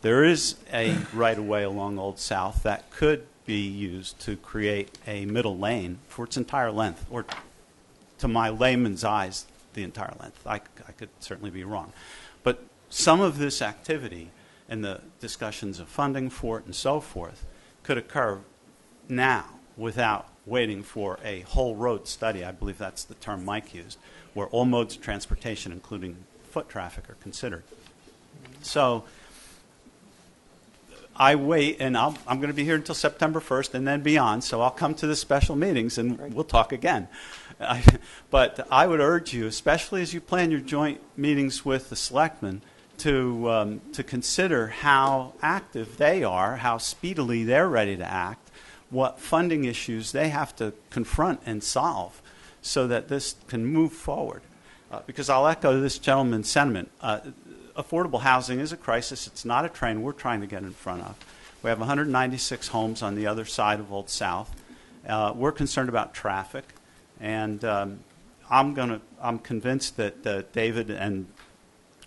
Speaker 13: There is a right-of-way along Old South that could be used to create a middle lane for its entire length, or to my layman's eyes, the entire length. I could certainly be wrong. But some of this activity and the discussions of funding for it and so forth could occur now without waiting for a whole road study. I believe that's the term Mike used, where all modes of transportation, including foot traffic, are considered. So I wait, and I'm going to be here until September 1st and then beyond, so I'll come to the special meetings and we'll talk again. But I would urge you, especially as you plan your joint meetings with the selectmen, to consider how active they are, how speedily they're ready to act, what funding issues they have to confront and solve so that this can move forward. Because I'll echo this gentleman's sentiment. Affordable housing is a crisis. It's not a train we're trying to get in front of. We have 196 homes on the other side of Old South. We're concerned about traffic, and I'm convinced that David and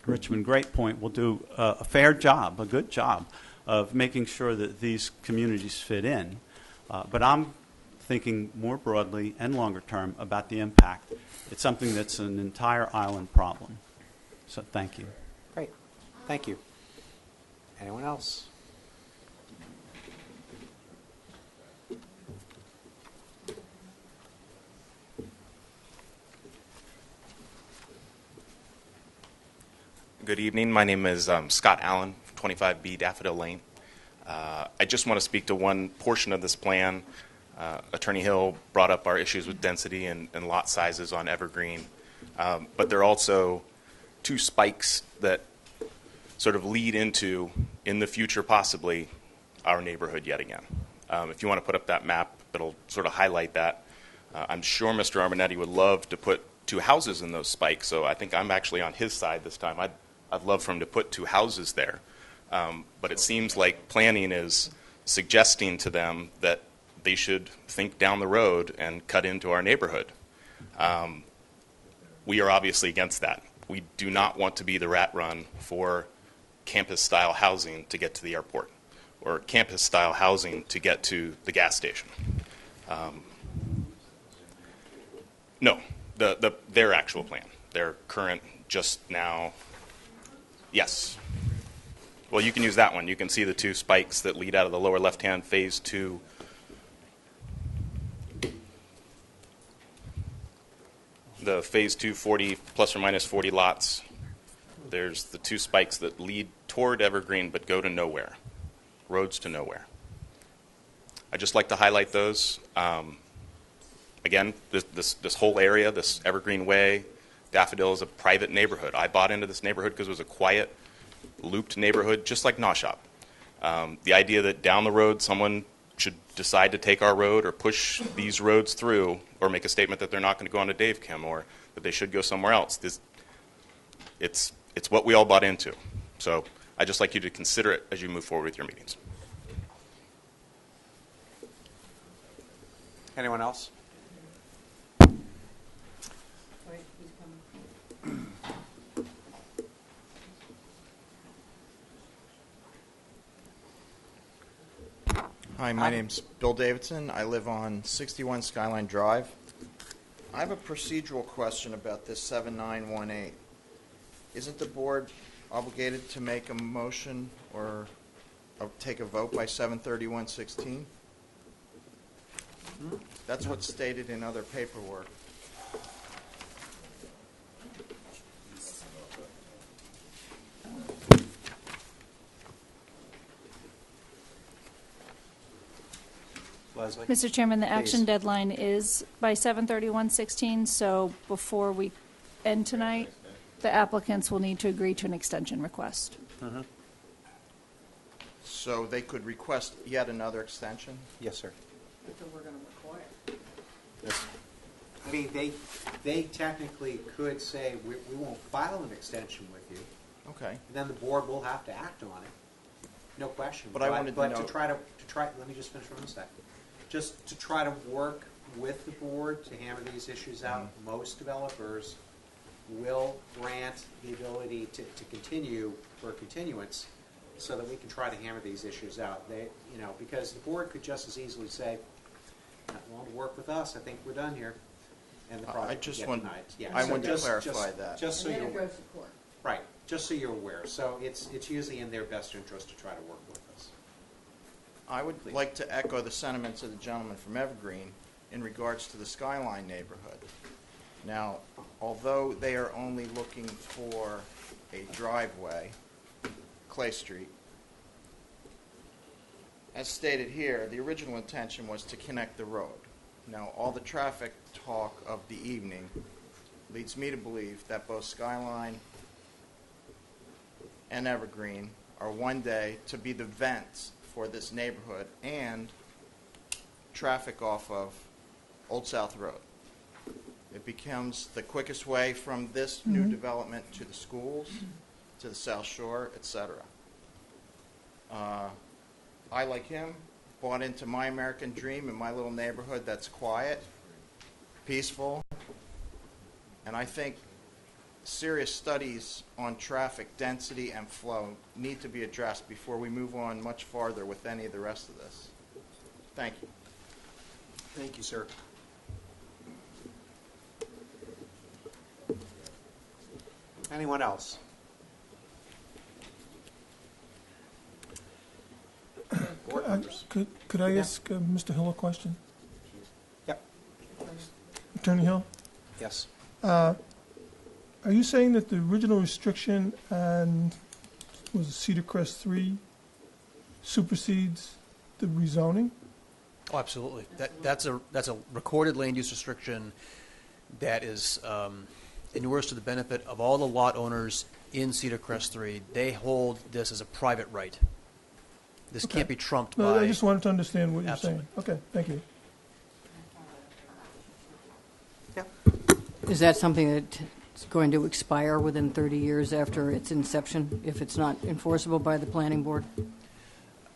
Speaker 13: Richmond Great Point will do a fair job, a good job, of making sure that these communities fit in. But I'm thinking more broadly and longer term about the impact. It's something that's an entire island problem. So thank you.
Speaker 22: Great. Thank you. Anyone else?
Speaker 14: Good evening. My name is Scott Allen, 25B Daffodil Lane. I just want to speak to one portion of this plan. Attorney Hill brought up our issues with density and lot sizes on Evergreen, but there are also two spikes that sort of lead into, in the future possibly, our neighborhood yet again. If you want to put up that map, it'll sort of highlight that. I'm sure Mr. Arminetti would love to put two houses in those spikes, so I think I'm actually on his side this time. I'd love for him to put two houses there. But it seems like planning is suggesting to them that they should think down the road and cut into our neighborhood. We are obviously against that. We do not want to be the rat run for campus-style housing to get to the airport, or campus-style housing to get to the gas station. No, their actual plan, their current, just now. Yes. Well, you can use that one. You can see the two spikes that lead out of the lower left-hand phase 2. The phase 2 40 plus or minus 40 lots. There's the two spikes that lead toward Evergreen but go to nowhere. Roads to nowhere. I'd just like to highlight those. Again, this whole area, this Evergreen Way, Daffodil is a private neighborhood. I bought into this neighborhood because it was a quiet, looped neighborhood, just like Naushop. The idea that down the road someone should decide to take our road or push these roads through or make a statement that they're not going to go on to Dave Kim or that they should go somewhere else, it's what we all bought into. So I'd just like you to consider it as you move forward with your meetings.
Speaker 22: Anyone else?
Speaker 18: Hi, my name's Bill Davidson. I live on 61 Skyline Drive. I have a procedural question about this 7918. Isn't the board obligated to make a motion or take a vote by 7/31/16? That's what's stated in other paperwork.
Speaker 22: Leslie?
Speaker 5: Mr. Chairman, the action
Speaker 22: Please.
Speaker 5: deadline is by 7/31/16, so before we end tonight, the applicants will need to agree to an extension request.
Speaker 18: So they could request yet another extension?
Speaker 22: Yes, sir.
Speaker 1: That's what we're going to require.
Speaker 22: I mean, they technically could say, we won't file an extension with you.
Speaker 18: Okay.
Speaker 22: And then the board will have to act on it. No question.
Speaker 18: But I wanted to know-
Speaker 22: to try, let me just finish for a second. Just to try to work with the board to hammer these issues out, most developers will grant the ability to continue for a continuance so that we can try to hammer these issues out. Because the board could just as easily say, not willing to work with us, I think we're done here. And the project
Speaker 18: just
Speaker 22: would
Speaker 18: want-
Speaker 22: get denied. Yeah,
Speaker 18: I
Speaker 22: so
Speaker 18: want to
Speaker 22: just-
Speaker 18: clarify that.
Speaker 22: Just so
Speaker 1: And then
Speaker 22: you're
Speaker 1: it
Speaker 22: aware.
Speaker 1: goes to court.
Speaker 22: Right, just so you're aware. So it's usually in their best interest to try to work with us.
Speaker 18: I would like to echo the sentiments of the gentleman from Evergreen in regards to the Skyline neighborhood. Now, although they are only looking for a driveway, Clay Street, as stated here, the original intention was to connect the road. Now, all the traffic talk of the evening leads me to believe that both Skyline and Evergreen are one day to be the vents for this neighborhood and traffic off of Old South Road. It becomes the quickest way from this new development to the schools, to the South Shore, etc. I, like him, bought into my American dream in my little neighborhood that's quiet, peaceful, and I think serious studies on traffic density and flow need to be addressed before we move on much farther with any of the rest of this. Thank you.
Speaker 22: Thank you, sir. Anyone else? Board members.
Speaker 2: Could I ask Mr. Hill a question?
Speaker 22: Yep.
Speaker 2: Attorney Hill?
Speaker 22: Yes.
Speaker 2: Are you saying that the original restriction on, was it Cedar Crest 3 supersedes the rezoning?
Speaker 10: Oh, absolutely. That's a recorded land use restriction that is inures to the benefit of all the lot owners in Cedar Crest 3. They hold this as a private right. This can't be trumped
Speaker 2: No,
Speaker 10: by.
Speaker 2: I just wanted to understand what you're
Speaker 10: Absolutely.
Speaker 2: saying. Okay, thank you.
Speaker 1: Is that something that's going to expire within 30 years after its inception, if it's not enforceable by the planning board?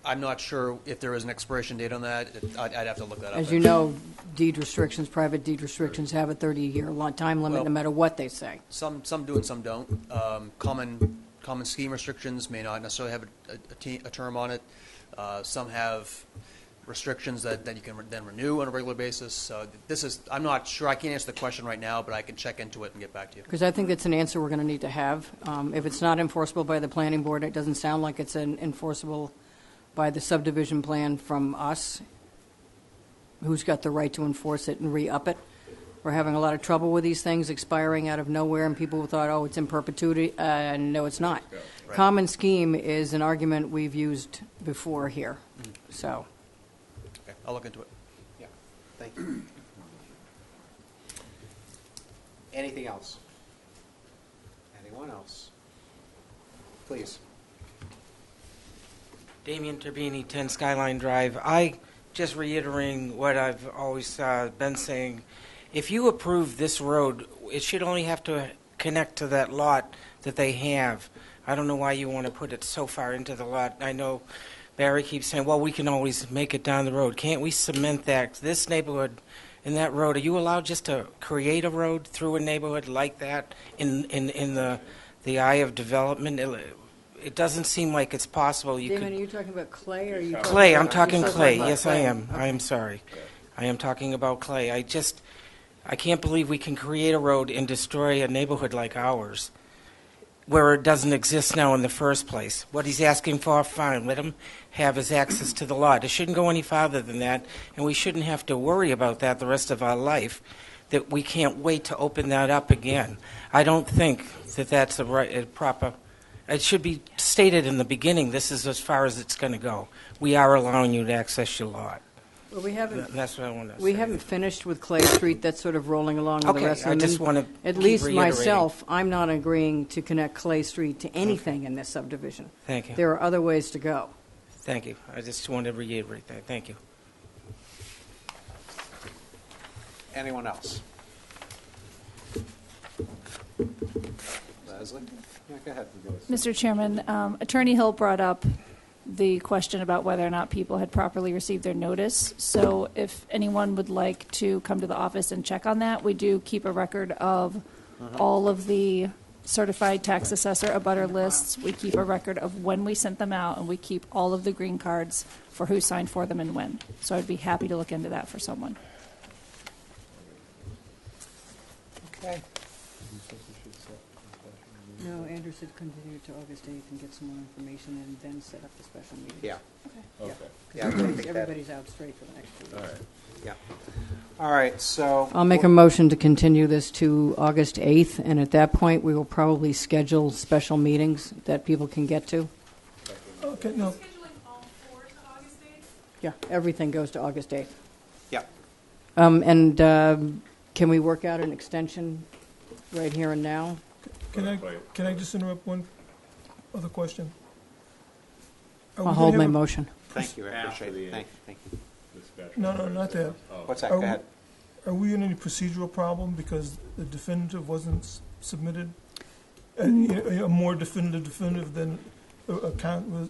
Speaker 10: I'm not sure if there is an expiration date on that. I'd have to look that up.
Speaker 1: As you know, deed restrictions, private deed restrictions have a 30-year time limit,
Speaker 10: Well,
Speaker 1: no matter what they say.
Speaker 10: Some do and some don't. Common scheme restrictions may not necessarily have a term on it. Some have restrictions that you can then renew on a regular basis. So I'm not sure. I can't answer the question right now, but I can check into it and get back to you.
Speaker 1: Because I think that's an answer we're going to need to have. If it's not enforceable by the planning board, it doesn't sound like it's enforceable by the subdivision plan from us. Who's got the right to enforce it and re-up it? We're having a lot of trouble with these things expiring out of nowhere, and people thought, oh, it's in perpetuity. No, it's not.
Speaker 10: Right.
Speaker 1: Common scheme is an argument we've used before here. So,
Speaker 10: Okay, I'll look into it.
Speaker 22: Yeah, thank you. Anything else? Anyone else? Please.
Speaker 9: Damian Turbini, 10 Skyline Drive. I just reiterating what I've always been saying. If you approve this road, it should only have to connect to that lot that they have. I don't know why you want to put it so far into the lot. I know Barry keeps saying, well, we can always make it down the road. Can't we cement that? This neighborhood and that road, are you allowed just to create a road through a neighborhood like that in the eye of development? It doesn't seem like it's possible. You
Speaker 1: Damon,
Speaker 9: could,
Speaker 1: are you talking about clay or are you
Speaker 9: Clay, I'm
Speaker 1: about-
Speaker 9: talking
Speaker 1: you're
Speaker 9: clay.
Speaker 1: about
Speaker 9: Yes, I
Speaker 1: clay.
Speaker 9: am.
Speaker 1: Okay.
Speaker 9: I am sorry. I am talking about clay. I can't believe we can create a road and destroy a neighborhood like ours where it doesn't exist now in the first place. What he's asking for, fine. Let him have his access to the lot. It shouldn't go any farther than that, and we shouldn't have to worry about that the rest of our life, that we can't wait to open that up again. I don't think that that's a proper... It should be stated in the beginning, this is as far as it's going to go. We are allowing you to access your lot.
Speaker 1: Well, we haven't.
Speaker 9: That's what I want to say.
Speaker 1: We haven't finished with Clay Street. That's sort of rolling along with
Speaker 9: Okay,
Speaker 1: the rest of
Speaker 9: I
Speaker 1: them.
Speaker 9: just
Speaker 1: And
Speaker 9: wanna
Speaker 1: At
Speaker 9: keep
Speaker 1: least
Speaker 9: reiterating.
Speaker 1: myself, I'm not agreeing to connect Clay Street to anything in this subdivision.
Speaker 9: Thank you.
Speaker 1: There are other ways to go.
Speaker 9: Thank you. I just wanted to reiterate that. Thank you.
Speaker 22: Anyone else? Leslie? Yeah, go ahead.
Speaker 5: Mr. Chairman, Attorney Hill brought up the question about whether or not people had properly received their notice. So if anyone would like to come to the office and check on that, we do keep a record of all of the certified tax assessor abutter lists. We keep a record of when we sent them out, and we keep all of the green cards for who signed for them and when. So I'd be happy to look into that for someone.
Speaker 22: Okay.
Speaker 1: No, Andrew said continue to August 8th and get some more information and then set up the special meeting.
Speaker 22: Yeah.
Speaker 1: Okay.
Speaker 22: Okay.
Speaker 1: Yeah,
Speaker 22: Yeah, I think that-
Speaker 1: everybody's out straight for the next 2 weeks.
Speaker 22: All right. Yeah. All right, so.
Speaker 1: I'll make a motion to continue this to August 8th, and at that point, we will probably schedule special meetings that people can get to.
Speaker 2: Okay, no,
Speaker 1: Yeah, everything goes to August 8th.
Speaker 22: Yeah.
Speaker 1: And can we work out an extension right here and now?
Speaker 2: can I just interrupt one other question? Are we
Speaker 1: I'll
Speaker 2: gonna
Speaker 1: hold
Speaker 2: have
Speaker 1: my
Speaker 2: a-
Speaker 1: motion.
Speaker 22: Thank you, I appreciate it. Thank you.
Speaker 2: No, not that.
Speaker 22: What's that?
Speaker 2: Are
Speaker 22: Go
Speaker 2: we-
Speaker 22: ahead.
Speaker 2: Are we in any procedural problem because the definitive wasn't submitted? A more definitive than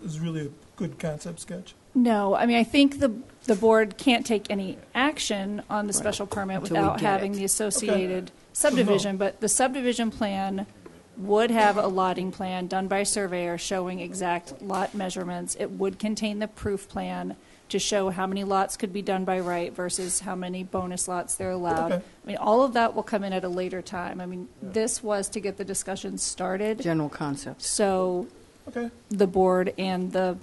Speaker 2: is really a good concept sketch?
Speaker 5: No, I mean, I think the board can't take any action on the special permit
Speaker 1: Until we
Speaker 5: without
Speaker 1: get
Speaker 5: having
Speaker 1: it.
Speaker 5: the associated subdivision, but the subdivision plan would have a lotting plan done by a surveyor showing exact lot measurements. It would contain the proof plan to show how many lots could be done by right versus how many bonus lots they're allowed.
Speaker 2: Okay.
Speaker 5: I mean, all of that will come in at a later time. I mean, this was to get the discussion started.
Speaker 1: General concepts.
Speaker 5: So
Speaker 2: Okay.
Speaker 5: the board and the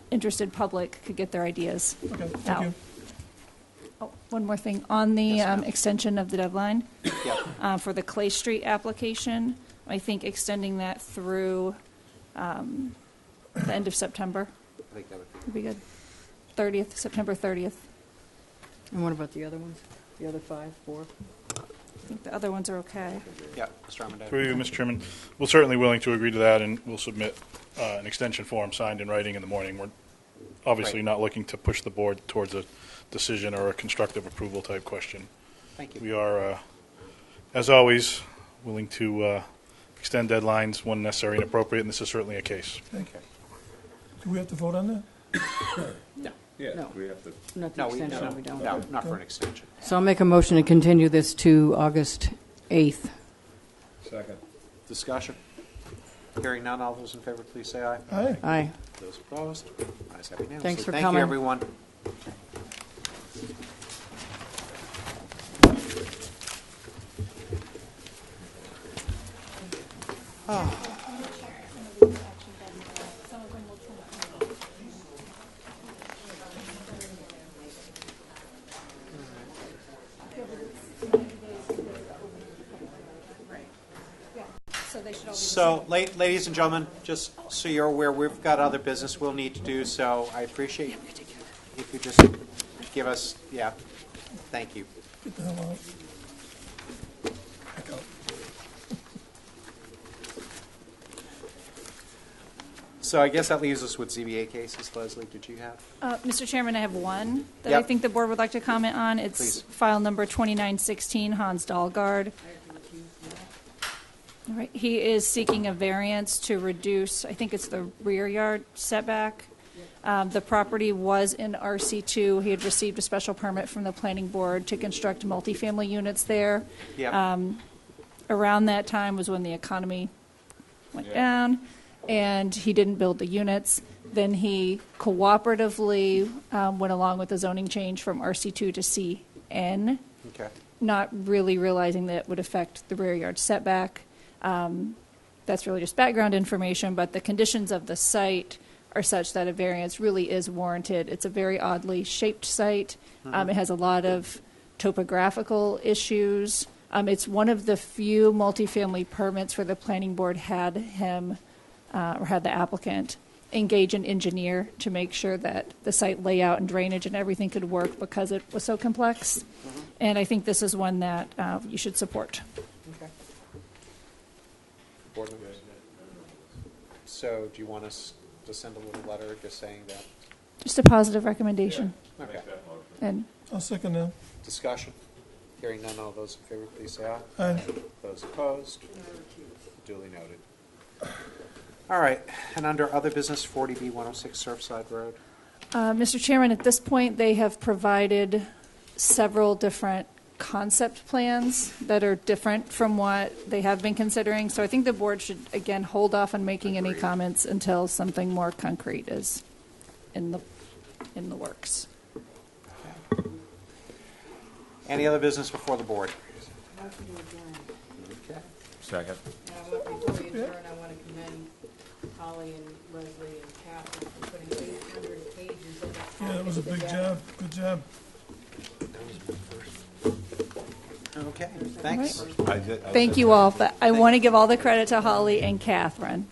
Speaker 5: interested public could get their ideas
Speaker 2: Okay,
Speaker 5: out.
Speaker 2: thank you.
Speaker 5: Oh, one more thing. On the
Speaker 22: Yes, ma'am.
Speaker 5: extension of the deadline
Speaker 22: Yep.
Speaker 5: for the Clay Street application, I think extending that through the end of September
Speaker 22: I think that would
Speaker 5: would be good. 30th, September 30th.
Speaker 1: And what about the other ones? The other 5, 4?
Speaker 5: I think the other ones are okay.
Speaker 22: be, yeah, Mr. Armendariz.
Speaker 21: Through you, Mr. Chairman, we're certainly willing to agree to that, and we'll submit an extension form signed in writing in the morning. We're obviously
Speaker 22: Right.
Speaker 21: not looking to push the board towards a decision or a constructive approval type question.
Speaker 22: Thank you.
Speaker 21: We are, as always, willing to extend deadlines when necessary and appropriate, and this is certainly a case.
Speaker 2: Thank you. Do we have to vote on that?
Speaker 22: No.
Speaker 4: Yeah,
Speaker 1: No.
Speaker 4: we have to.
Speaker 1: Not the extension, we don't.
Speaker 22: No, not for an extension.
Speaker 1: So I'll make a motion to continue this to August 8th.
Speaker 4: Second.
Speaker 22: Discussion? Hearing none, all those in favor, please say aye.
Speaker 2: Aye.
Speaker 1: Aye.
Speaker 22: Those opposed? Ayes have unanimously.
Speaker 1: Thanks for
Speaker 22: Thank
Speaker 1: coming.
Speaker 22: you, everyone. So, ladies and gentlemen, just so you're aware, we've got other business we'll need to do, so I appreciate if you just give us, yeah, thank you.
Speaker 2: Get the hell out. Back out.
Speaker 22: So I guess that leaves us with ZBA cases. Leslie, did you have?
Speaker 5: Mr. Chairman, I have one that I
Speaker 22: Yep.
Speaker 5: think the board would like to comment on. It's
Speaker 22: Please.
Speaker 5: file number 2916, Hans Dahlgaard. All right, he is seeking a variance to reduce, I think it's the rear yard setback. The property was in RC2. He had received a special permit from the planning board to construct multifamily units there.
Speaker 22: Yeah.
Speaker 5: Around that time was when the economy went down, and he didn't build the units. Then he cooperatively went along with the zoning change from RC2 to CN,
Speaker 22: Okay.
Speaker 5: not really realizing that it would affect the rear yard setback. That's really just background information, but the conditions of the site are such that a variance really is warranted. It's a very oddly shaped site. It has a lot of topographical issues. It's one of the few multifamily permits where the planning board had him, or had the applicant, engage an engineer to make sure that the site layout and drainage and everything could work because it was so complex. And I think this is one that you should support.
Speaker 22: Okay. Board members? So do you want us to send a little letter just saying that?
Speaker 5: Just a positive recommendation.
Speaker 22: Okay.
Speaker 5: And
Speaker 2: I'll second that.
Speaker 22: Discussion? Hearing none, all those in favor, please say aye.
Speaker 2: Aye.
Speaker 22: Those opposed? Duly noted. All right, and under other business, 40B 106 Surfside Road.
Speaker 5: Mr. Chairman, at this point, they have provided several different concept plans that are different from what they have been considering. So I think the board should, again, hold off on making any comments until something more concrete is in the works.
Speaker 22: Any other business before the board? Okay.
Speaker 4: Second.
Speaker 1: Before we adjourn, I want to commend Holly and Leslie and Catherine for putting 800 pages in it.
Speaker 2: Yeah, that was a big job. Good job.
Speaker 22: Okay, thanks.
Speaker 5: Thank you all, but I want to give all the credit to Holly and Catherine.